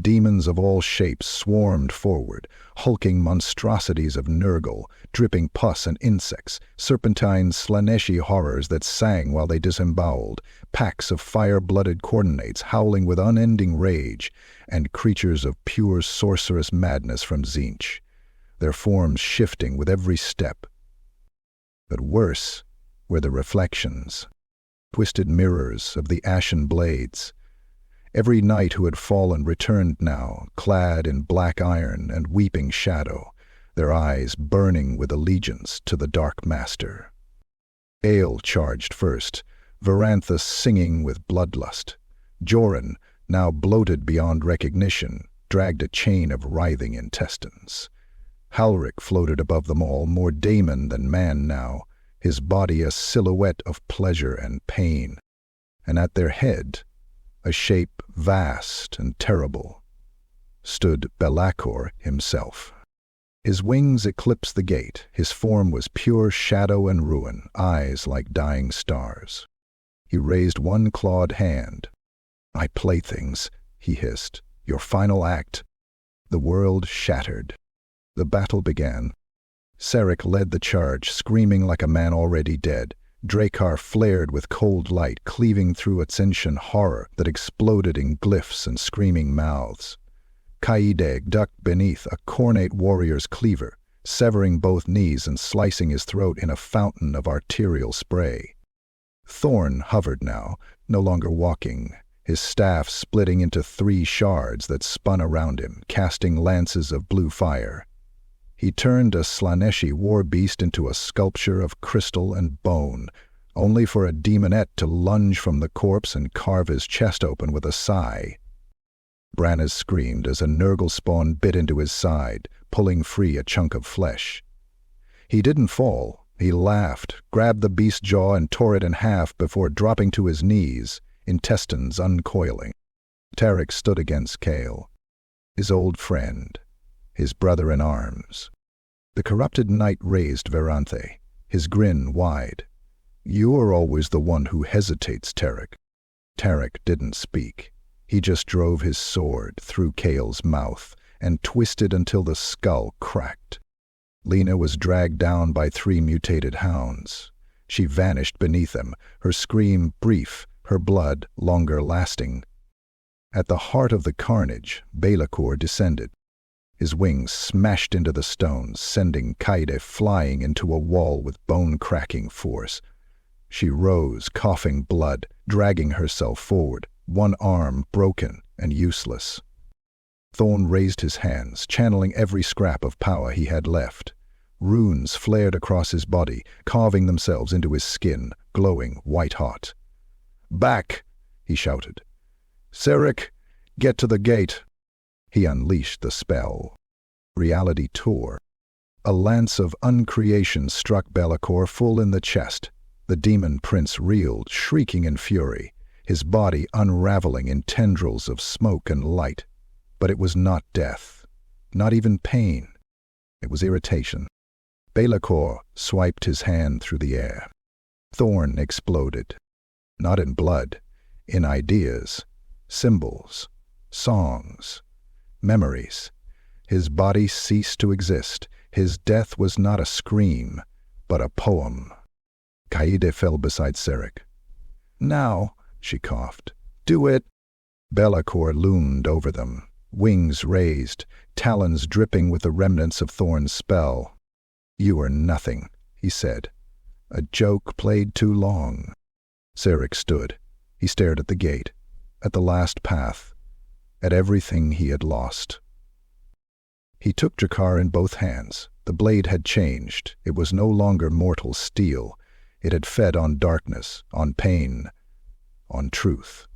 Demons of all shapes swarmed forward, hulking monstrosities of Nurgle, dripping pus and insects, serpentine Slaneshi horrors that sang while they disemboweled, packs of fire-blooded coordinates howling with unending rage, and creatures of pure sorcerous madness from Tzeentch, their forms shifting with every step. But worse were the reflections, twisted mirrors of the Ashen Blades. Every knight who had fallen returned now, clad in black iron and weeping shadow, their eyes burning with allegiance to the Dark Master. Egil charged first, Varanthus singing with bloodlust. Joran, now bloated beyond recognition, dragged a chain of writhing intestines. Halric floated above them all, more daemon than man now, his body a silhouette of pleasure and pain. And at their head, a shape vast and terrible, stood Bellacor himself. His wings eclipsed the gate, his form was pure shadow and ruin, eyes like dying stars. He raised one clawed hand. "My playthings," he hissed, "your final act." The world shattered. The battle began. Sarek led the charge, screaming like a man already dead. Drakkar flared with cold light, cleaving through its ancient horror that exploded in glyphs and screaming mouths. Kaideg ducked beneath a cornate warrior's cleaver, severing both knees and slicing his throat in a fountain of arterial spray. Thorn hovered now, no longer walking, his staff splitting into 3 shards that spun around him, casting lances of blue fire. He turned a Slaneshi war beast into a sculpture of crystal and bone, only for a demonette to lunge from the corpse and carve his chest open with a sigh. Brannis screamed as a Nurgle spawn bit into his side, pulling free a chunk of flesh. He didn't fall. He laughed, grabbed the beast's jaw and tore it in half before dropping to his knees, intestines uncoiling. Tarek stood against Kale, his old friend, his brother in arms. The corrupted knight raised Veranthe, his grin wide. "You are always the one who hesitates, Tarek." Tarek didn't speak. He just drove his sword through Kale's mouth and twisted until the skull cracked. Lena was dragged down by 3 mutated hounds. She vanished beneath them, her scream brief, her blood longer lasting. At the heart of the carnage, Bellacor descended. His wings smashed into the stones, sending Kaide flying into a wall with bone-cracking force. She rose, coughing blood, dragging herself forward, one arm broken and useless. Thorn raised his hands, channeling every scrap of power he had left. Runes flared across his body, carving themselves into his skin, glowing white-hot. "Back!" he shouted. "Sarek, get to the gate!" He unleashed the spell. Reality tore. A lance of uncreation struck Bellacor full in the chest. The Daemon Prince reeled, shrieking in fury, his body unraveling in tendrils of smoke and light. But it was not death, not even pain. It was irritation. Bellacor swiped his hand through the air. Thorn exploded. Not in blood, in ideas, symbols, songs, memories. His body ceased to exist. His death was not a scream, but a poem. Kaide fell beside Sarek. "Now," she coughed. "Do it!" Bellacor loomed over them, wings raised, talons dripping with the remnants of Thorn's spell. "You are nothing," he said. "A joke played too long." Sarek stood. He stared at the gate, at the last path, at everything he had lost. He took Drakkar in both hands. The blade had changed. It was no longer mortal steel. It had fed on darkness, on pain, on truth.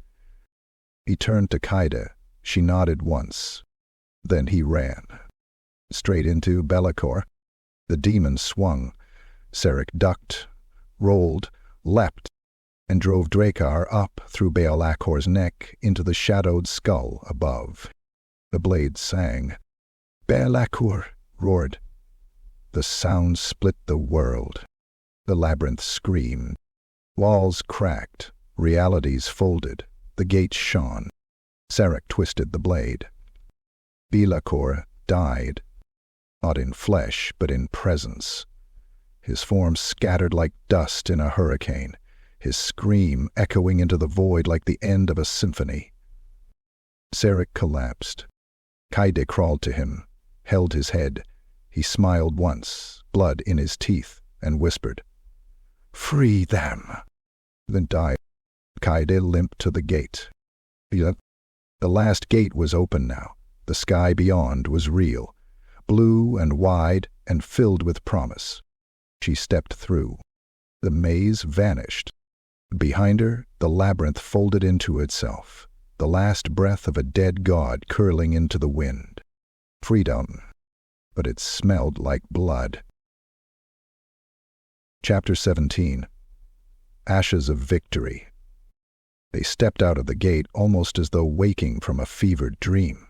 He turned to Kaide. She nodded once. Then he ran. Straight into Bellacor. The demon swung. Sarek ducked, rolled, leapt, and drove Drakkar up through Bellacor's neck into the shadowed skull above. The blades sang. "Bellacor!" roared. The sound split the world. The labyrinth screamed. Walls cracked, realities folded, the gates shone. Sarek twisted the blade. Bellacor died, not in flesh, but in presence. His form scattered like dust in a hurricane, his scream echoing into the void like the end of a symphony. Sarek collapsed. Kaide crawled to him, held his head. He smiled once, blood in his teeth, and whispered, "Free them!" Then died. Kaide limped to the gate. The last gate was open now. The sky beyond was real, blue and wide and filled with promise. She stepped through. The maze vanished. Behind her, the labyrinth folded into itself, the last breath of a dead god curling into the wind. Freedom, but it smelled like blood. Chapter 17. Ashes of Victory. They stepped out of the gate almost as though waking from a fevered dream.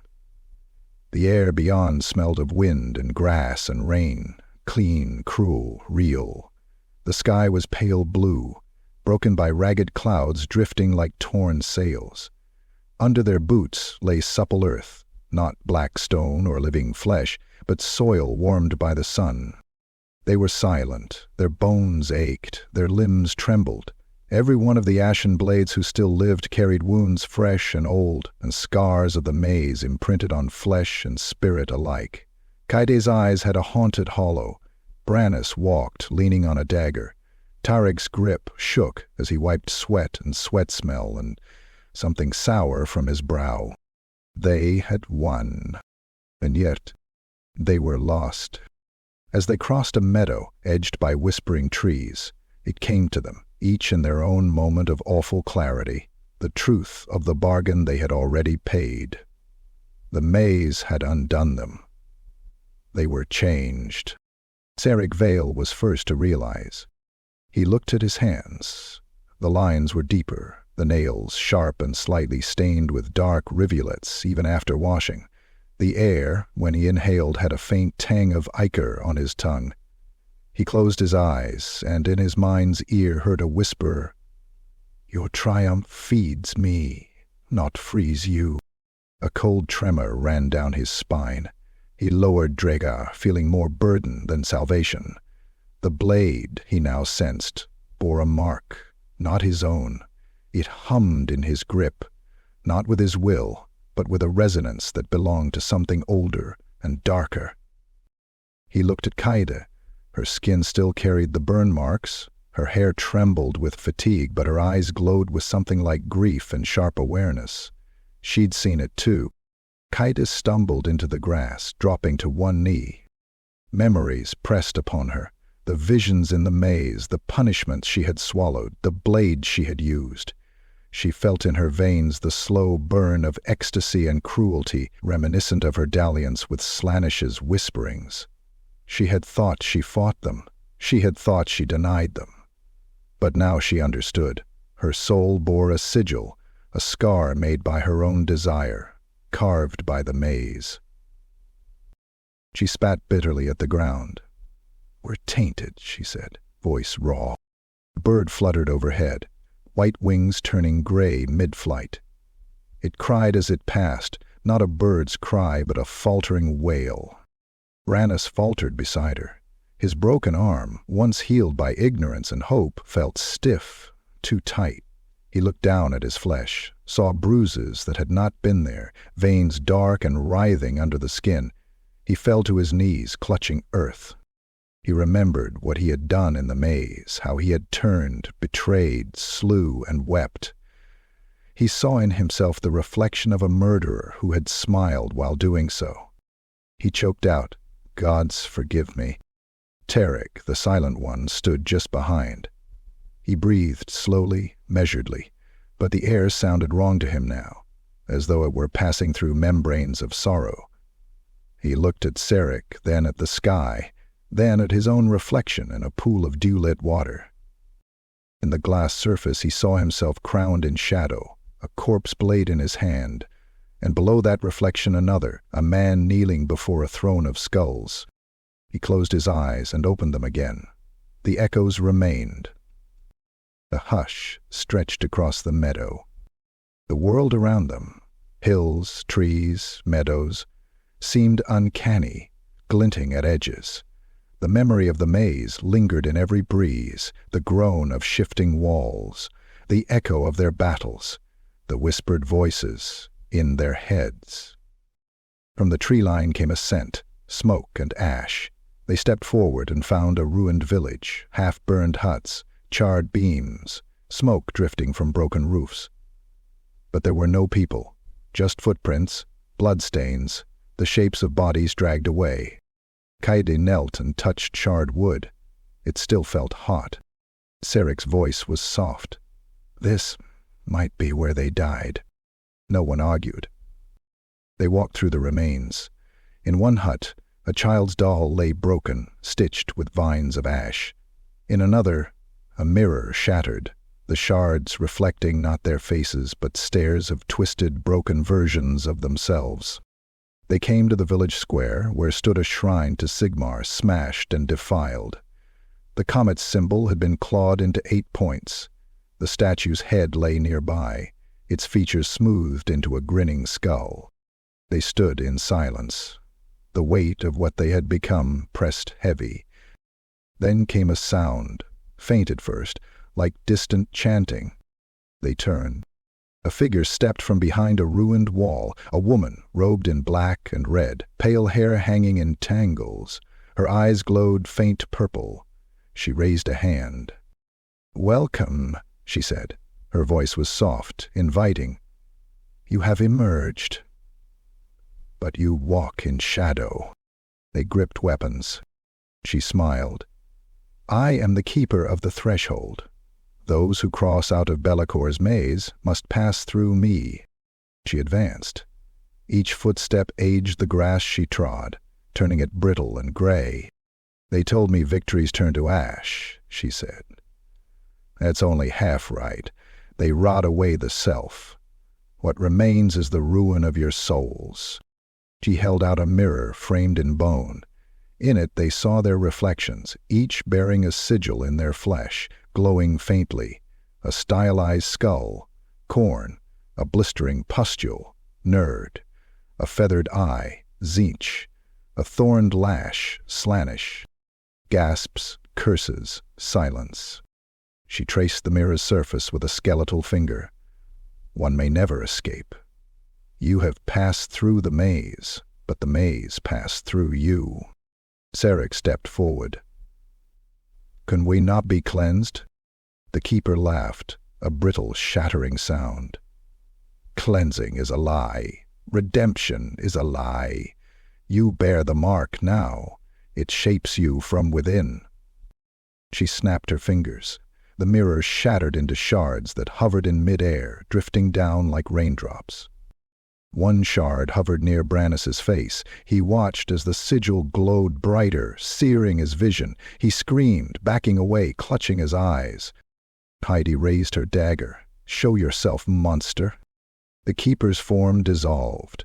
The air beyond smelled of wind and grass and rain, clean, cruel, real. The sky was pale blue, broken by ragged clouds drifting like torn sails. Under their boots lay supple earth, not black stone or living flesh, but soil warmed by the sun. They were silent, their bones ached, their limbs trembled. Every one of the Ashen Blades who still lived carried wounds fresh and old, and scars of the maze imprinted on flesh and spirit alike. Kaide's eyes had a haunted hollow. Brannis walked, leaning on a dagger. Tarek's grip shook as he wiped sweat and sweat smell and something sour from his brow. They had won, and yet they were lost. As they crossed a meadow edged by whispering trees, it came to them, each in their own moment of awful clarity, the truth of the bargain they had already paid. The maze had undone them. They were changed. Sarek Vale was first to realize. He looked at his hands. The lines were deeper, the nails sharp and slightly stained with dark rivulets even after washing. The air, when he inhaled, had a faint tang of ichor on his tongue. He closed his eyes, and in his mind's ear heard a whisper, "Your triumph feeds me, not frees you." A cold tremor ran down his spine. He lowered Drakkar, feeling more burden than salvation. The blade, he now sensed, bore a mark, not his own. It hummed in his grip, not with his will, but with a resonance that belonged to something older and darker. He looked at Kaide. Her skin still carried the burn marks, her hair trembled with fatigue, but her eyes glowed with something like grief and sharp awareness. She'd seen it too. Kaide stumbled into the grass, dropping to one knee. Memories pressed upon her, the visions in the maze, the punishments she had swallowed, the blade she had used. She felt in her veins the slow burn of ecstasy and cruelty, reminiscent of her dalliance with Slanish's whisperings. She had thought she fought them. She had thought she denied them. But now she understood. Her soul bore a sigil, a scar made by her own desire, carved by the maze. She spat bitterly at the ground. "We're tainted," she said, voice raw. A bird fluttered overhead, white wings turning gray mid-flight. It cried as it passed, not a bird's cry but a faltering wail. Brannis faltered beside her. His broken arm, once healed by ignorance and hope, felt stiff, too tight. He looked down at his flesh, saw bruises that had not been there, veins dark and writhing under the skin. He fell to his knees, clutching earth. He remembered what he had done in the maze, how he had turned, betrayed, slew, and wept. He saw in himself the reflection of a murderer who had smiled while doing so. He choked out, "Gods forgive me." Tarek, the silent one, stood just behind. He breathed slowly, measuredly, but the air sounded wrong to him now, as though it were passing through membranes of sorrow. He looked at Sarek, then at the sky, then at his own reflection in a pool of dew-lit water. In the glass surface he saw himself crowned in shadow, a corpse blade in his hand, and below that reflection another, a man kneeling before a throne of skulls. He closed his eyes and opened them again. The echoes remained. A hush stretched across the meadow. The world around them, hills, trees, meadows, seemed uncanny, glinting at edges. The memory of the maze lingered in every breeze, the groan of shifting walls, the echo of their battles, the whispered voices in their heads. From the tree line came a scent, smoke and ash. They stepped forward and found a ruined village, half-burned huts, charred beams, smoke drifting from broken roofs. But there were no people, just footprints, bloodstains, the shapes of bodies dragged away. Kaede knelt and touched charred wood. It still felt hot. Sarik's voice was soft. This might be where they died. No one argued. They walked through the remains. In one hut, a child's doll lay broken, stitched with vines of ash. In another, a mirror shattered, the shards reflecting not their faces but stares of twisted, broken versions of themselves. They came to the village square, where stood a shrine to Sigmar, smashed and defiled. The comet's symbol had been clawed into 8 points. The statue's head lay nearby, its features smoothed into a grinning skull. They stood in silence. The weight of what they had become pressed heavy. Then came a sound, faint at first, like distant chanting. They turned. A figure stepped from behind a ruined wall, a woman robed in black and red, pale hair hanging in tangles. Her eyes glowed faint purple. She raised a hand. "Welcome," she said. Her voice was soft, inviting. "You have emerged. But you walk in shadow." They gripped weapons. She smiled. "I am the keeper of the threshold. Those who cross out of Bellacor's maze must pass through me." She advanced. Each footstep aged the grass she trod, turning it brittle and gray. "They told me victories turn to ash," she said. "That's only half right. They rot away the self. What remains is the ruin of your souls." She held out a mirror framed in bone. In it they saw their reflections, each bearing a sigil in their flesh, glowing faintly, a stylized skull, corn, a blistering pustule, nerd, a feathered eye, zinch, a thorned lash, slanish, gasps, curses, silence. She traced the mirror's surface with a skeletal finger. "One may never escape. You have passed through the maze, but the maze passed through you." Sarik stepped forward. "Can we not be cleansed?" The keeper laughed, a brittle, shattering sound. "Cleansing is a lie. Redemption is a lie. You bear the mark now. It shapes you from within." She snapped her fingers. The mirror shattered into shards that hovered in mid-air, drifting down like raindrops. One shard hovered near Brannis's face. He watched as the sigil glowed brighter, searing his vision. He screamed, backing away, clutching his eyes. Heidi raised her dagger. "Show yourself, monster." The keeper's form dissolved.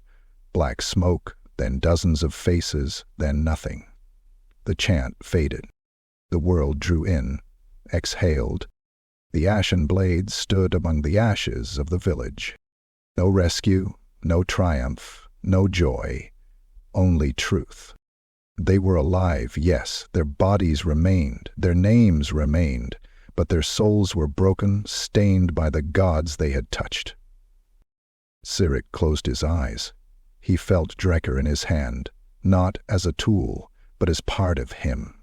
Black smoke, then dozens of faces, then nothing. The chant faded. The world drew in, exhaled. The Ashen Blades stood among the ashes of the village. No rescue, no triumph, no joy, only truth. They were alive, yes, their bodies remained, their names remained, but their souls were broken, stained by the gods they had touched. Sirik closed his eyes. He felt Drekker in his hand, not as a tool, but as part of him.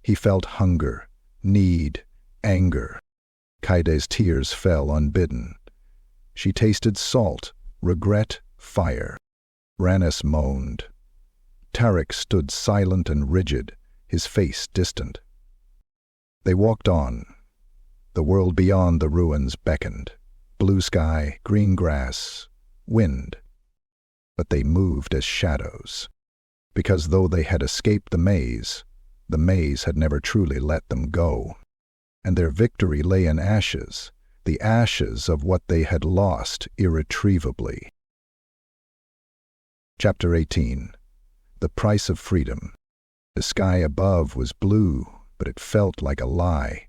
He felt hunger, need, anger. Kaide's tears fell unbidden. She tasted salt, regret, fire. Brannis moaned. Tarik stood silent and rigid, his face distant. They walked on. The world beyond the ruins beckoned. Blue sky, green grass, wind. But they moved as shadows. Because though they had escaped the maze, The maze had never truly let them go. And their victory lay in ashes, the ashes of what they had lost irretrievably. Chapter 18. The Price of Freedom. The sky above was blue, but it felt like a lie.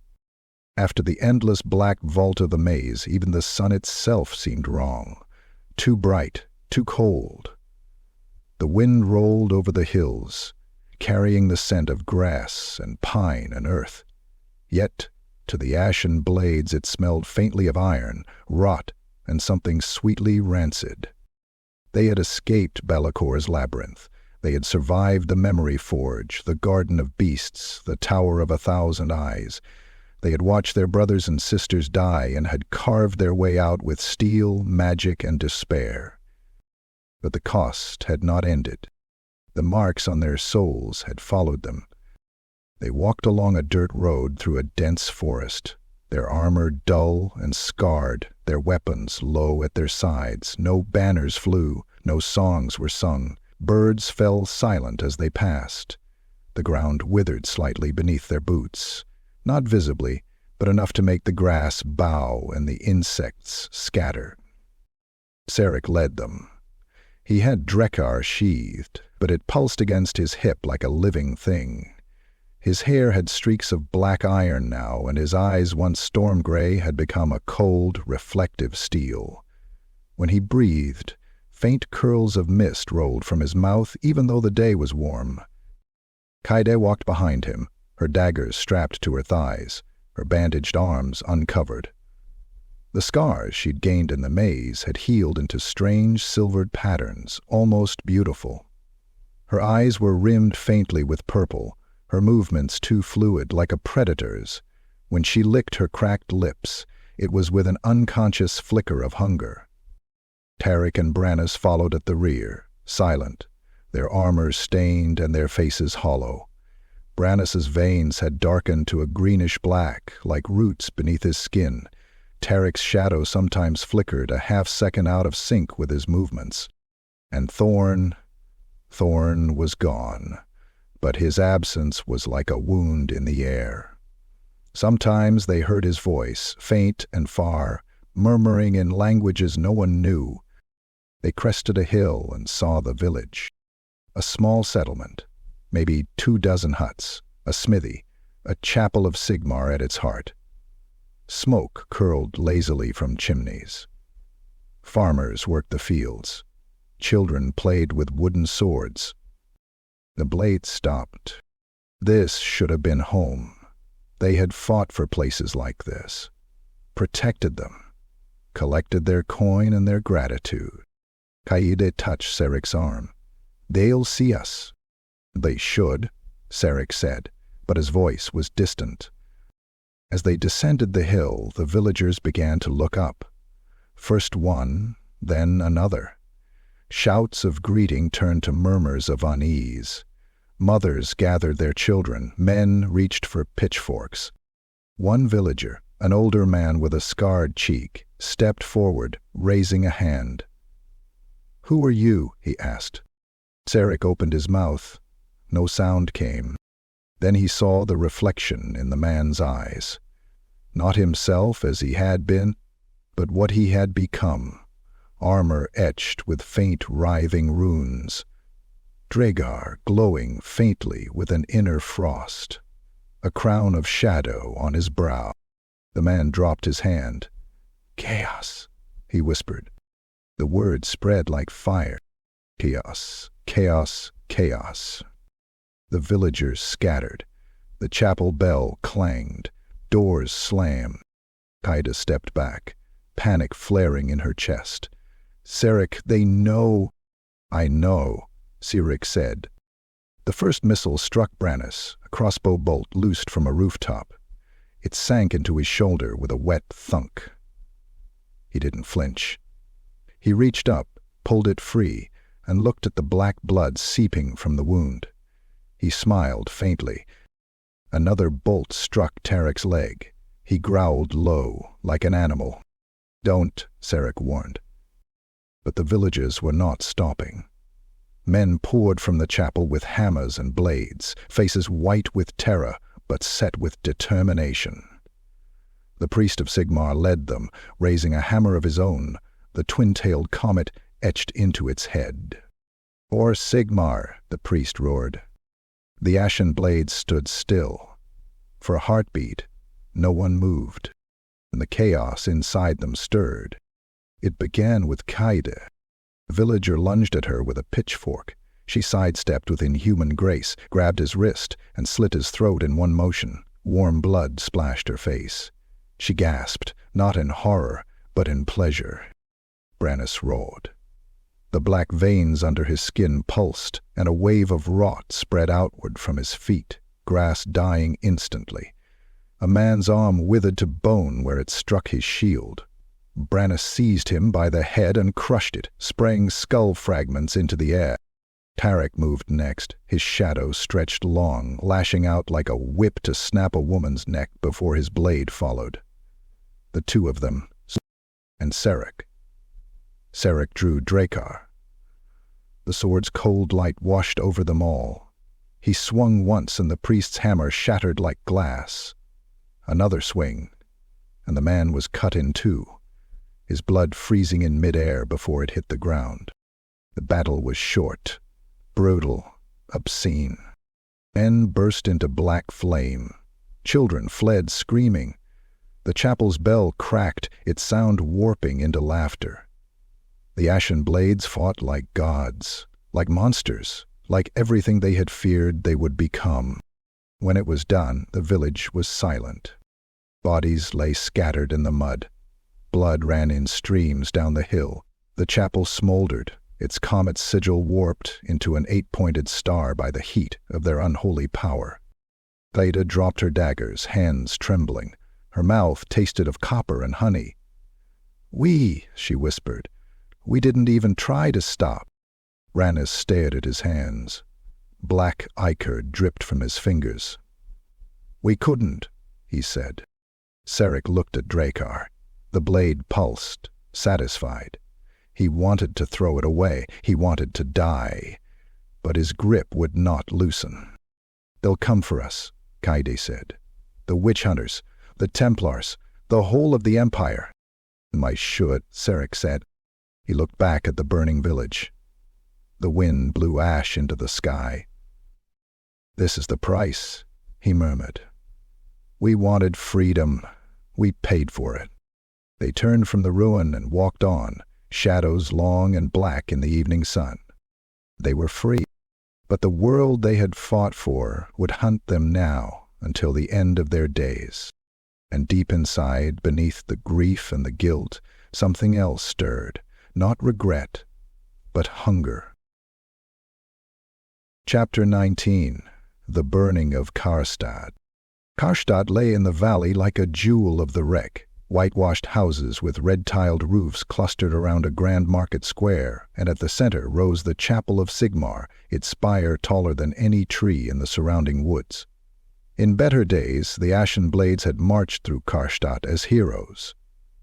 After the endless black vault of the maze, even the sun itself seemed wrong. Too bright, too cold. The wind rolled over the hills, carrying the scent of grass and pine and earth. Yet, to the Ashen Blades it smelled faintly of iron, rot, and something sweetly rancid. They had escaped Bellacor's labyrinth. They had survived the Memory Forge, the Garden of Beasts, the Tower of 1,000 Eyes. They had watched their brothers and sisters die and had carved their way out with steel, magic, and despair. But the cost had not ended. The marks on their souls had followed them. They walked along a dirt road through a dense forest, their armor dull and scarred, their weapons low at their sides. No banners flew, no songs were sung. Birds fell silent as they passed. The ground withered slightly beneath their boots, not visibly, but enough to make the grass bow and the insects scatter. Sarek led them. He had Drekar sheathed, but it pulsed against his hip like a living thing. His hair had streaks of black iron now, and his eyes, once storm gray, had become a cold, reflective steel. When he breathed, faint curls of mist rolled from his mouth even though the day was warm. Kaide walked behind him, her daggers strapped to her thighs, her bandaged arms uncovered. The scars she'd gained in the maze had healed into strange silvered patterns, almost beautiful. Her eyes were rimmed faintly with purple, her movements too fluid, like a predator's. When she licked her cracked lips, it was with an unconscious flicker of hunger. Tarek and Brannis followed at the rear, silent, their armor stained and their faces hollow. Brannis's veins had darkened to a greenish black, like roots beneath his skin. Tarek's shadow sometimes flickered a half-second out of sync with his movements. And Thorn was gone, but his absence was like a wound in the air. Sometimes they heard his voice, faint and far, murmuring in languages no one knew. They crested a hill and saw the village. A small settlement, maybe 24 huts, a smithy, a chapel of Sigmar at its heart. Smoke curled lazily from chimneys. Farmers worked the fields. Children played with wooden swords. The blades stopped. This should have been home. They had fought for places like this, protected them, collected their coin and their gratitude. Kaide touched Sarek's arm. They'll see us. They should, Sarek said, but his voice was distant. As they descended the hill, the villagers began to look up. First one, then another. Shouts of greeting turned to murmurs of unease. Mothers gathered their children, men reached for pitchforks. One villager, an older man with a scarred cheek, stepped forward, raising a hand. "Who are you?" he asked. Sarek opened his mouth. No sound came. Then he saw the reflection in the man's eyes. Not himself as he had been, but what he had become, armor etched with faint writhing runes. Drekar glowing faintly with an inner frost, a crown of shadow on his brow. The man dropped his hand. "Chaos," he whispered. The words spread like fire. Chaos, chaos, chaos. The villagers scattered. The chapel bell clanged. Doors slammed. Kaide stepped back, panic flaring in her chest. "Sarek, they know." "I know," Sarek said. The first missile struck Brannis, a crossbow bolt loosed from a rooftop. It sank into his shoulder with a wet thunk. He didn't flinch. He reached up, pulled it free, and looked at the black blood seeping from the wound. He smiled faintly. Another bolt struck Tarek's leg. He growled low, like an animal. "Don't," Sarek warned. But the villagers were not stopping. Men poured from the chapel with hammers and blades, faces white with terror, but set with determination. The priest of Sigmar led them, raising a hammer of his own, the twin-tailed comet etched into its head. "For Sigmar," the priest roared. The Ashen Blades stood still. For a heartbeat, no one moved, and the chaos inside them stirred. It began with Kaide. The villager lunged at her with a pitchfork. She sidestepped with inhuman grace, grabbed his wrist, and slit his throat in one motion. Warm blood splashed her face. She gasped, not in horror, but in pleasure. Brannis roared. The black veins under his skin pulsed, and a wave of rot spread outward from his feet, grass dying instantly. A man's arm withered to bone where it struck his shield. Brannis seized him by the head and crushed it, spraying skull fragments into the air. Tarek moved next, his shadow stretched long, lashing out like a whip to snap a woman's neck before his blade followed. The two of them, and Sarek. Sarek drew Drakkar. The sword's cold light washed over them all. He swung once and the priest's hammer shattered like glass. Another swing, and the man was cut in two, his blood freezing in midair before it hit the ground. The battle was short, brutal, obscene. Men burst into black flame. Children fled screaming. The chapel's bell cracked, its sound warping into laughter. The Ashen Blades fought like gods, like monsters, like everything they had feared they would become. When it was done, the village was silent. Bodies lay scattered in the mud. Blood ran in streams down the hill. The chapel smoldered, its comet sigil warped into an 8-pointed star by the heat of their unholy power. Thaida dropped her daggers, hands trembling. Her mouth tasted of copper and honey. She whispered. "We didn't even try to stop." Brannis stared at his hands. Black ichor dripped from his fingers. "We couldn't," he said. Sarek looked at Drakkar. The blade pulsed, satisfied. He wanted to throw it away. He wanted to die. But his grip would not loosen. "They'll come for us," Kaide said. "The witch hunters, the Templars, the whole of the Empire." "Might should," Sarek said. He looked back at the burning village. The wind blew ash into the sky. "This is the price," he murmured. "We wanted freedom. We paid for it." They turned from the ruin and walked on, shadows long and black in the evening sun. They were free, but the world they had fought for would hunt them now until the end of their days. And deep inside, beneath the grief and the guilt, something else stirred. Not regret, but hunger. Chapter 19. The Burning of Karstad. Karstad lay in the valley like a jewel of the wreck. Whitewashed houses with red-tiled roofs clustered around a grand market square, and at the center rose the chapel of Sigmar, its spire taller than any tree in the surrounding woods. In better days, the Ashen Blades had marched through Karstad as heroes.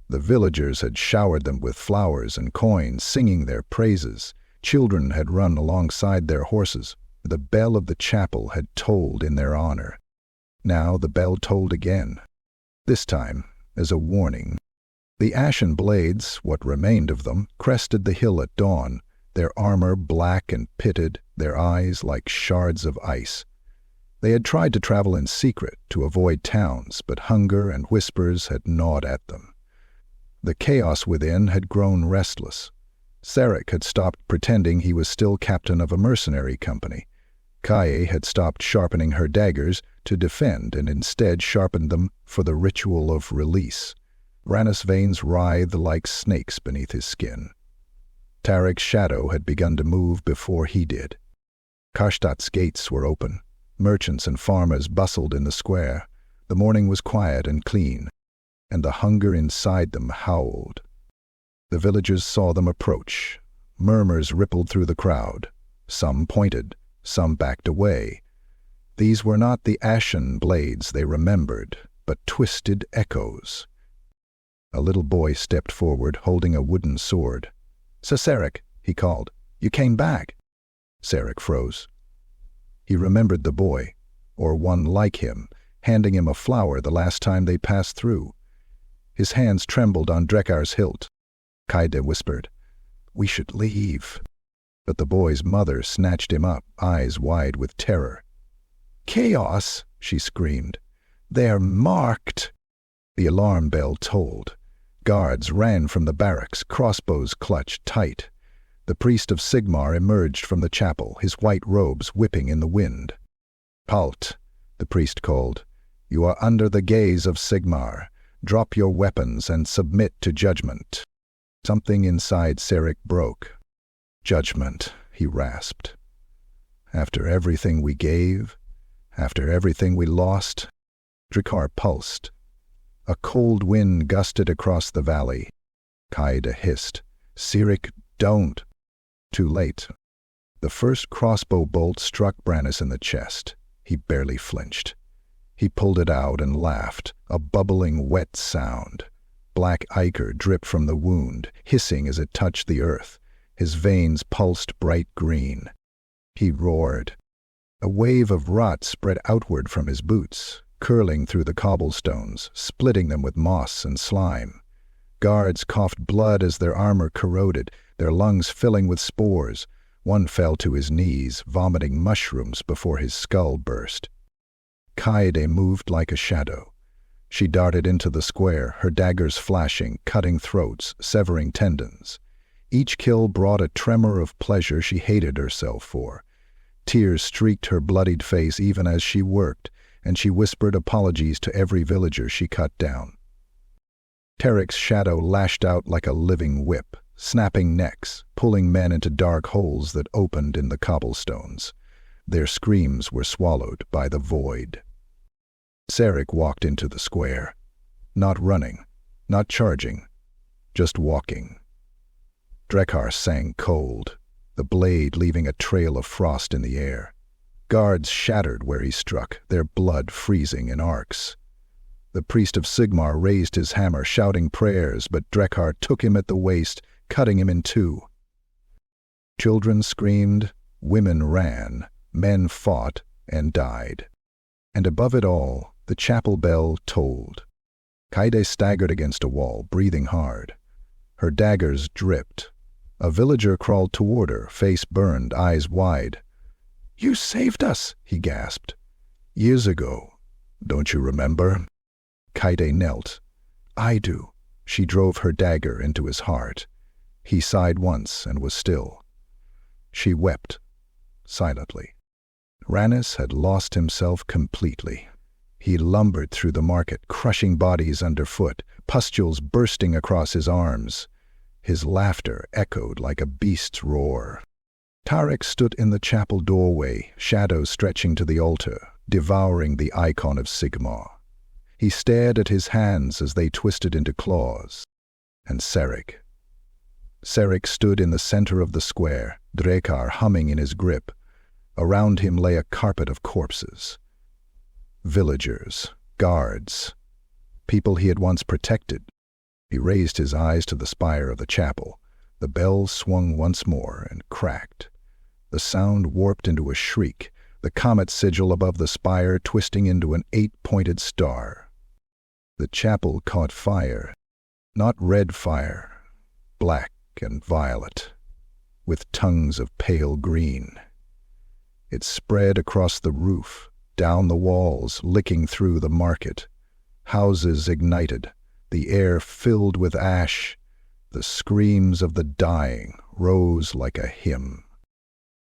The villagers had showered them with flowers and coins, singing their praises. Children had run alongside their horses. The bell of the chapel had tolled in their honor. Now the bell tolled again, this time as a warning. The Ashen Blades, what remained of them, crested the hill at dawn, their armor black and pitted, their eyes like shards of ice. They had tried to travel in secret to avoid towns, but hunger and whispers had gnawed at them. The chaos within had grown restless. Sarek had stopped pretending he was still captain of a mercenary company. Kaye had stopped sharpening her daggers to defend and instead sharpened them for the ritual of release. Brannis' veins writhed like snakes beneath his skin. Tarek's shadow had begun to move before he did. Karstad's gates were open. Merchants and farmers bustled in the square. The morning was quiet and clean, and the hunger inside them howled. The villagers saw them approach. Murmurs rippled through the crowd. Some pointed, some backed away. These were not the Ashen Blades they remembered, but twisted echoes. A little boy stepped forward, holding a wooden sword. "Sarek," he called, "you came back." Sarek froze. He remembered the boy, or one like him, handing him a flower the last time they passed through. His hands trembled on Drekar's hilt. Kaide whispered, "We should leave." But the boy's mother snatched him up, eyes wide with terror. "Chaos!" she screamed. "They're marked!" The alarm bell tolled. Guards ran from the barracks, crossbows clutched tight. The priest of Sigmar emerged from the chapel, his white robes whipping in the wind. "Halt!" the priest called. "You are under the gaze of Sigmar. Drop your weapons and submit to judgment." Something inside Sarek broke. "Judgment," he rasped. "After everything we gave, after everything we lost?" Drekar pulsed. A cold wind gusted across the valley. Kaide hissed, "Sarek, don't!" Too late. The first crossbow bolt struck Brannis in the chest. He barely flinched. He pulled it out and laughed, a bubbling, wet sound. Black ichor dripped from the wound, hissing as it touched the earth. His veins pulsed bright green. He roared. A wave of rot spread outward from his boots, curling through the cobblestones, splitting them with moss and slime. Guards coughed blood as their armor corroded, their lungs filling with spores. One fell to his knees, vomiting mushrooms before his skull burst. Kaide moved like a shadow. She darted into the square, her daggers flashing, cutting throats, severing tendons. Each kill brought a tremor of pleasure she hated herself for. Tears streaked her bloodied face even as she worked, and she whispered apologies to every villager she cut down. Tarek's shadow lashed out like a living whip, snapping necks, pulling men into dark holes that opened in the cobblestones. Their screams were swallowed by the void. Sarek walked into the square. Not running, not charging, just walking. Drekar sang cold, the blade leaving a trail of frost in the air. Guards shattered where he struck, their blood freezing in arcs. The priest of Sigmar raised his hammer, shouting prayers, but Drekar took him at the waist, cutting him in two. Children screamed, women ran, men fought and died. And above it all, the chapel bell tolled. Kaide staggered against a wall, breathing hard. Her daggers dripped. A villager crawled toward her, face burned, eyes wide. "You saved us," he gasped. "Years ago. Don't you remember?" Kaide knelt. "I do." She drove her dagger into his heart. He sighed once and was still. She wept, silently. Rannis had lost himself completely. He lumbered through the market, crushing bodies underfoot, pustules bursting across his arms. His laughter echoed like a beast's roar. Tarek stood in the chapel doorway, shadows stretching to the altar, devouring the icon of Sigmar. He stared at his hands as they twisted into claws. And Sarek. Sarek stood in the center of the square, Drekar humming in his grip. Around him lay a carpet of corpses. Villagers, guards, people he had once protected. He raised his eyes to the spire of the chapel. The bell swung once more and cracked. The sound warped into a shriek, the comet sigil above the spire twisting into an 8-pointed star. The chapel caught fire, not red fire, black and violet, with tongues of pale green. It spread across the roof, down the walls, licking through the market. Houses ignited, the air filled with ash. The screams of the dying rose like a hymn.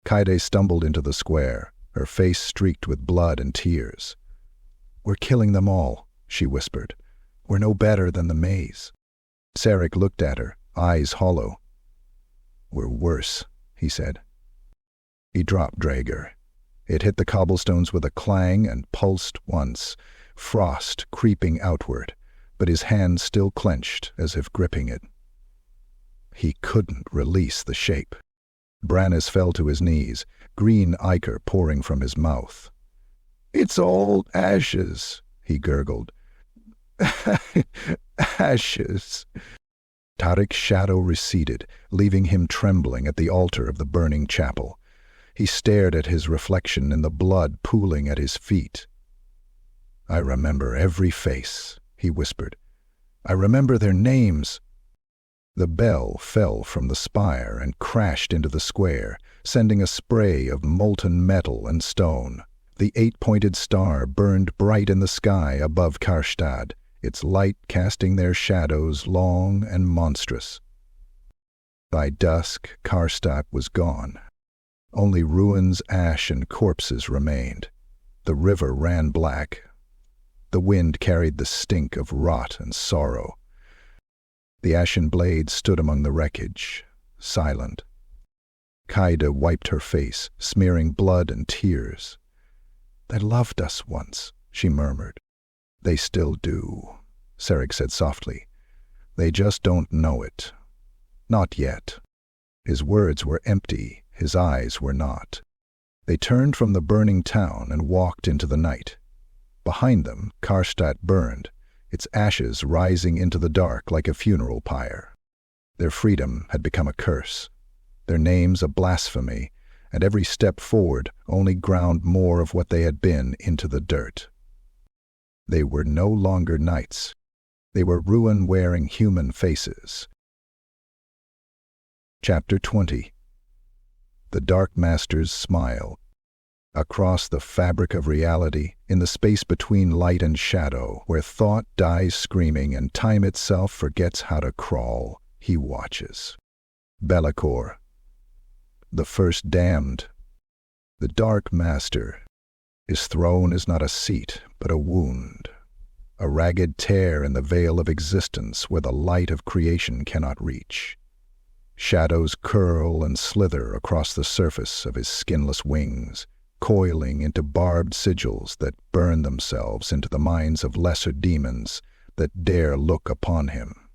Kaide stumbled into the square, her face streaked with blood and tears. "We're killing them all," she whispered. "We're no better than the maze." Sarek looked at her, eyes hollow. "We're worse," he said. He dropped Draeger. It hit the cobblestones with a clang and pulsed once, frost creeping outward, but his hand still clenched as if gripping it. He couldn't release the shape. Brannis fell to his knees, green ichor pouring from his mouth. "It's all ashes," he gurgled. "Ashes." Tarek's shadow receded, leaving him trembling at the altar of the burning chapel. He stared at his reflection in the blood pooling at his feet. "I remember every face," he whispered. "I remember their names." The bell fell from the spire and crashed into the square, sending a spray of molten metal and stone. The 8-pointed star burned bright in the sky above Karstad, its light casting their shadows long and monstrous. By dusk, Karstad was gone. Only ruins, ash, and corpses remained. The river ran black. The wind carried the stink of rot and sorrow. The Ashen Blades stood among the wreckage, silent. Kaida wiped her face, smearing blood and tears. "They loved us once," she murmured. "They still do," Sarek said softly. "They just don't know it. Not yet." His words were empty, his eyes were not. They turned from the burning town and walked into the night. Behind them, Karstad burned, its ashes rising into the dark like a funeral pyre. Their freedom had become a curse, their names a blasphemy, and every step forward only ground more of what they had been into the dirt. They were no longer knights. They were ruin-wearing human faces. Chapter 20. The Dark Master's Smile. Across the fabric of reality, in the space between light and shadow, where thought dies screaming and time itself forgets how to crawl, he watches. Bellacor. The first damned. The Dark Master. His throne is not a seat, but a wound. A ragged tear in the veil of existence where the light of creation cannot reach. Shadows curl and slither across the surface of his skinless wings, coiling into barbed sigils that burn themselves into the minds of lesser demons that dare look upon him.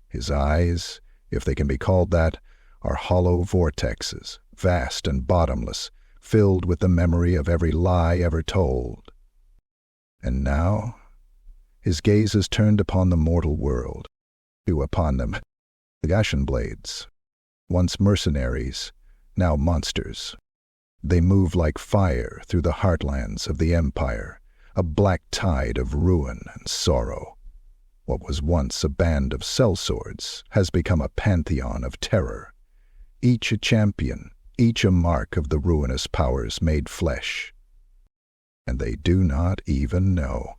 His eyes, if they can be called that, are hollow vortexes, vast and bottomless, filled with the memory of every lie ever told. And now, his gaze is turned upon the mortal world, upon them, the Ashen Blades, once mercenaries, now monsters. They move like fire through the heartlands of the Empire, a black tide of ruin and sorrow. What was once a band of sellswords has become a pantheon of terror, each a champion, each a mark of the ruinous powers made flesh. And they do not even know.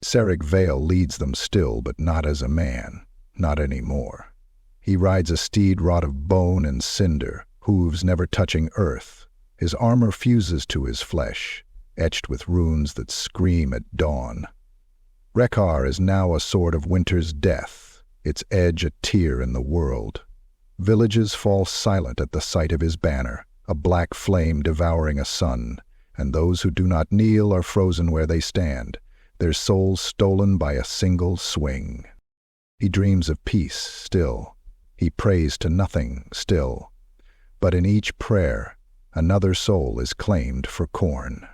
Sarek Vale leads them still, but not as a man, not anymore. He rides a steed wrought of bone and cinder, hooves never touching earth. His armor fuses to his flesh, etched with runes that scream at dawn. Rekar is now a sword of winter's death, its edge a tear in the world. Villages fall silent at the sight of his banner, a black flame devouring a sun, and those who do not kneel are frozen where they stand, their souls stolen by a single swing. He dreams of peace still. He prays to nothing still. But in each prayer, another soul is claimed for corn.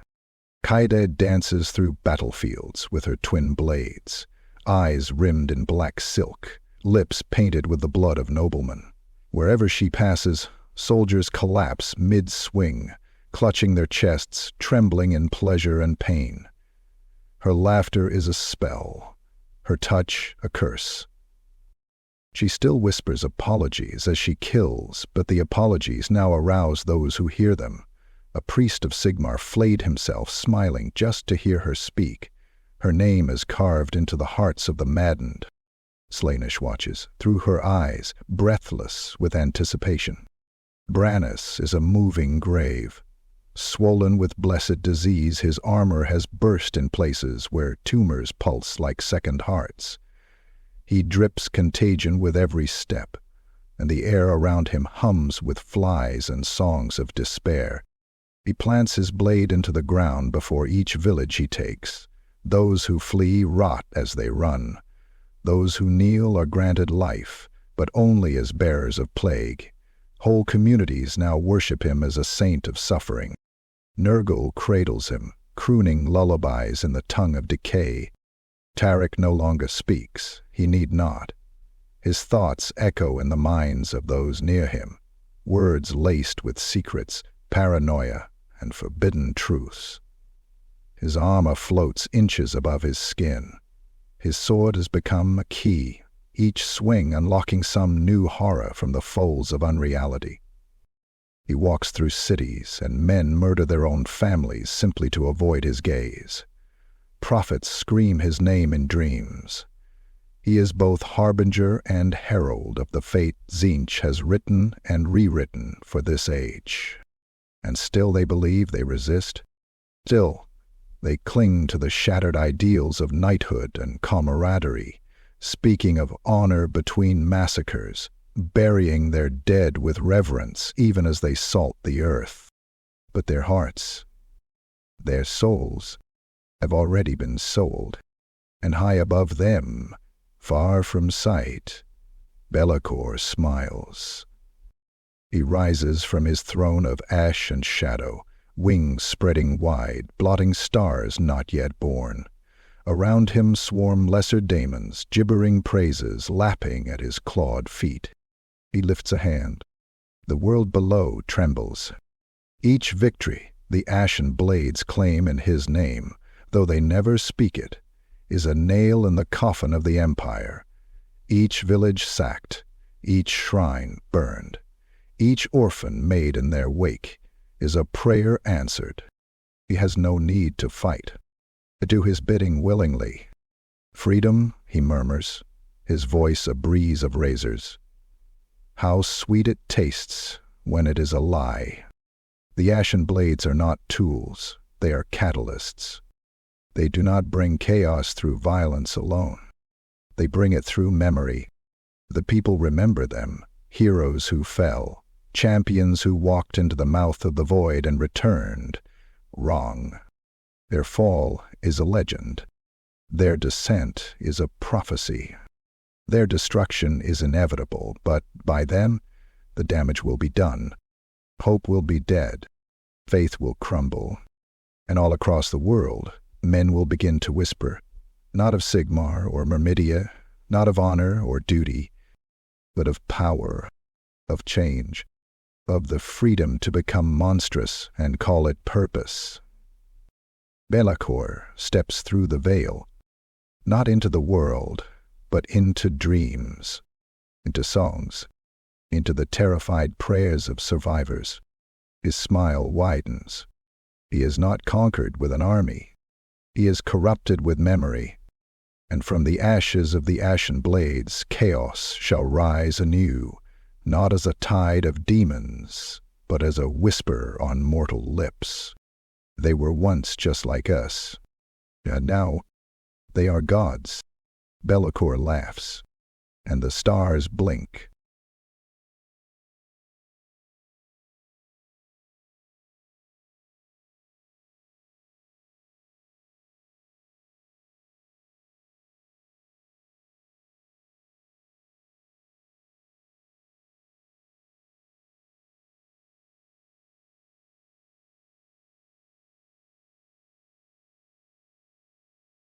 Kaida dances through battlefields with her twin blades, eyes rimmed in black silk, lips painted with the blood of noblemen. Wherever she passes, soldiers collapse mid-swing, clutching their chests, trembling in pleasure and pain. Her laughter is a spell, her touch a curse. She still whispers apologies as she kills, but the apologies now arouse those who hear them. A priest of Sigmar flayed himself, smiling just to hear her speak. Her name is carved into the hearts of the maddened. Slaanesh watches, through her eyes, breathless with anticipation. Brannis is a moving grave. Swollen with blessed disease, his armor has burst in places where tumors pulse like second hearts. He drips contagion with every step, and the air around him hums with flies and songs of despair. He plants his blade into the ground before each village he takes. Those who flee rot as they run. Those who kneel are granted life, but only as bearers of plague. Whole communities now worship him as a saint of suffering. Nurgle cradles him, crooning lullabies in the tongue of decay. Tarek no longer speaks. He need not. His thoughts echo in the minds of those near him, words laced with secrets, paranoia, and forbidden truths. His armor floats inches above his skin. His sword has become a key, each swing unlocking some new horror from the folds of unreality. He walks through cities, and men murder their own families simply to avoid his gaze. Prophets scream his name in dreams. He is both harbinger and herald of the fate Tzeentch has written and rewritten for this age. And still they believe, they resist. Still, they cling to the shattered ideals of knighthood and camaraderie, speaking of honor between massacres, burying their dead with reverence even as they salt the earth. But their hearts, their souls, have already been sold, and high above them, far from sight, Bellacor smiles. He rises from his throne of ash and shadow, wings spreading wide, blotting stars not yet born. Around him swarm lesser daemons, gibbering praises, lapping at his clawed feet. He lifts a hand. The world below trembles. Each victory the Ashen Blades claim in his name, though they never speak it, is a nail in the coffin of the Empire. Each village sacked, each shrine burned, each orphan made in their wake is a prayer answered. He has no need to fight, to do his bidding willingly. Freedom, he murmurs, his voice a breeze of razors. How sweet it tastes when it is a lie. The Ashen Blades are not tools, they are catalysts. They do not bring chaos through violence alone. They bring it through memory. The people remember them, heroes who fell, champions who walked into the mouth of the void and returned. Wrong. Their fall is a legend. Their descent is a prophecy. Their destruction is inevitable, but by them, the damage will be done. Hope will be dead. Faith will crumble. And all across the world, men will begin to whisper, not of Sigmar or Myrmidia, not of honor or duty, but of power, of change, of the freedom to become monstrous and call it purpose. Bellacor steps through the veil, not into the world, but into dreams, into songs, into the terrified prayers of survivors. His smile widens. He is not conquered with an army. He is corrupted with memory, and from the ashes of the Ashen Blades chaos shall rise anew, not as a tide of demons, but as a whisper on mortal lips. They were once just like us, and now they are gods. Bellacor laughs, and the stars blink.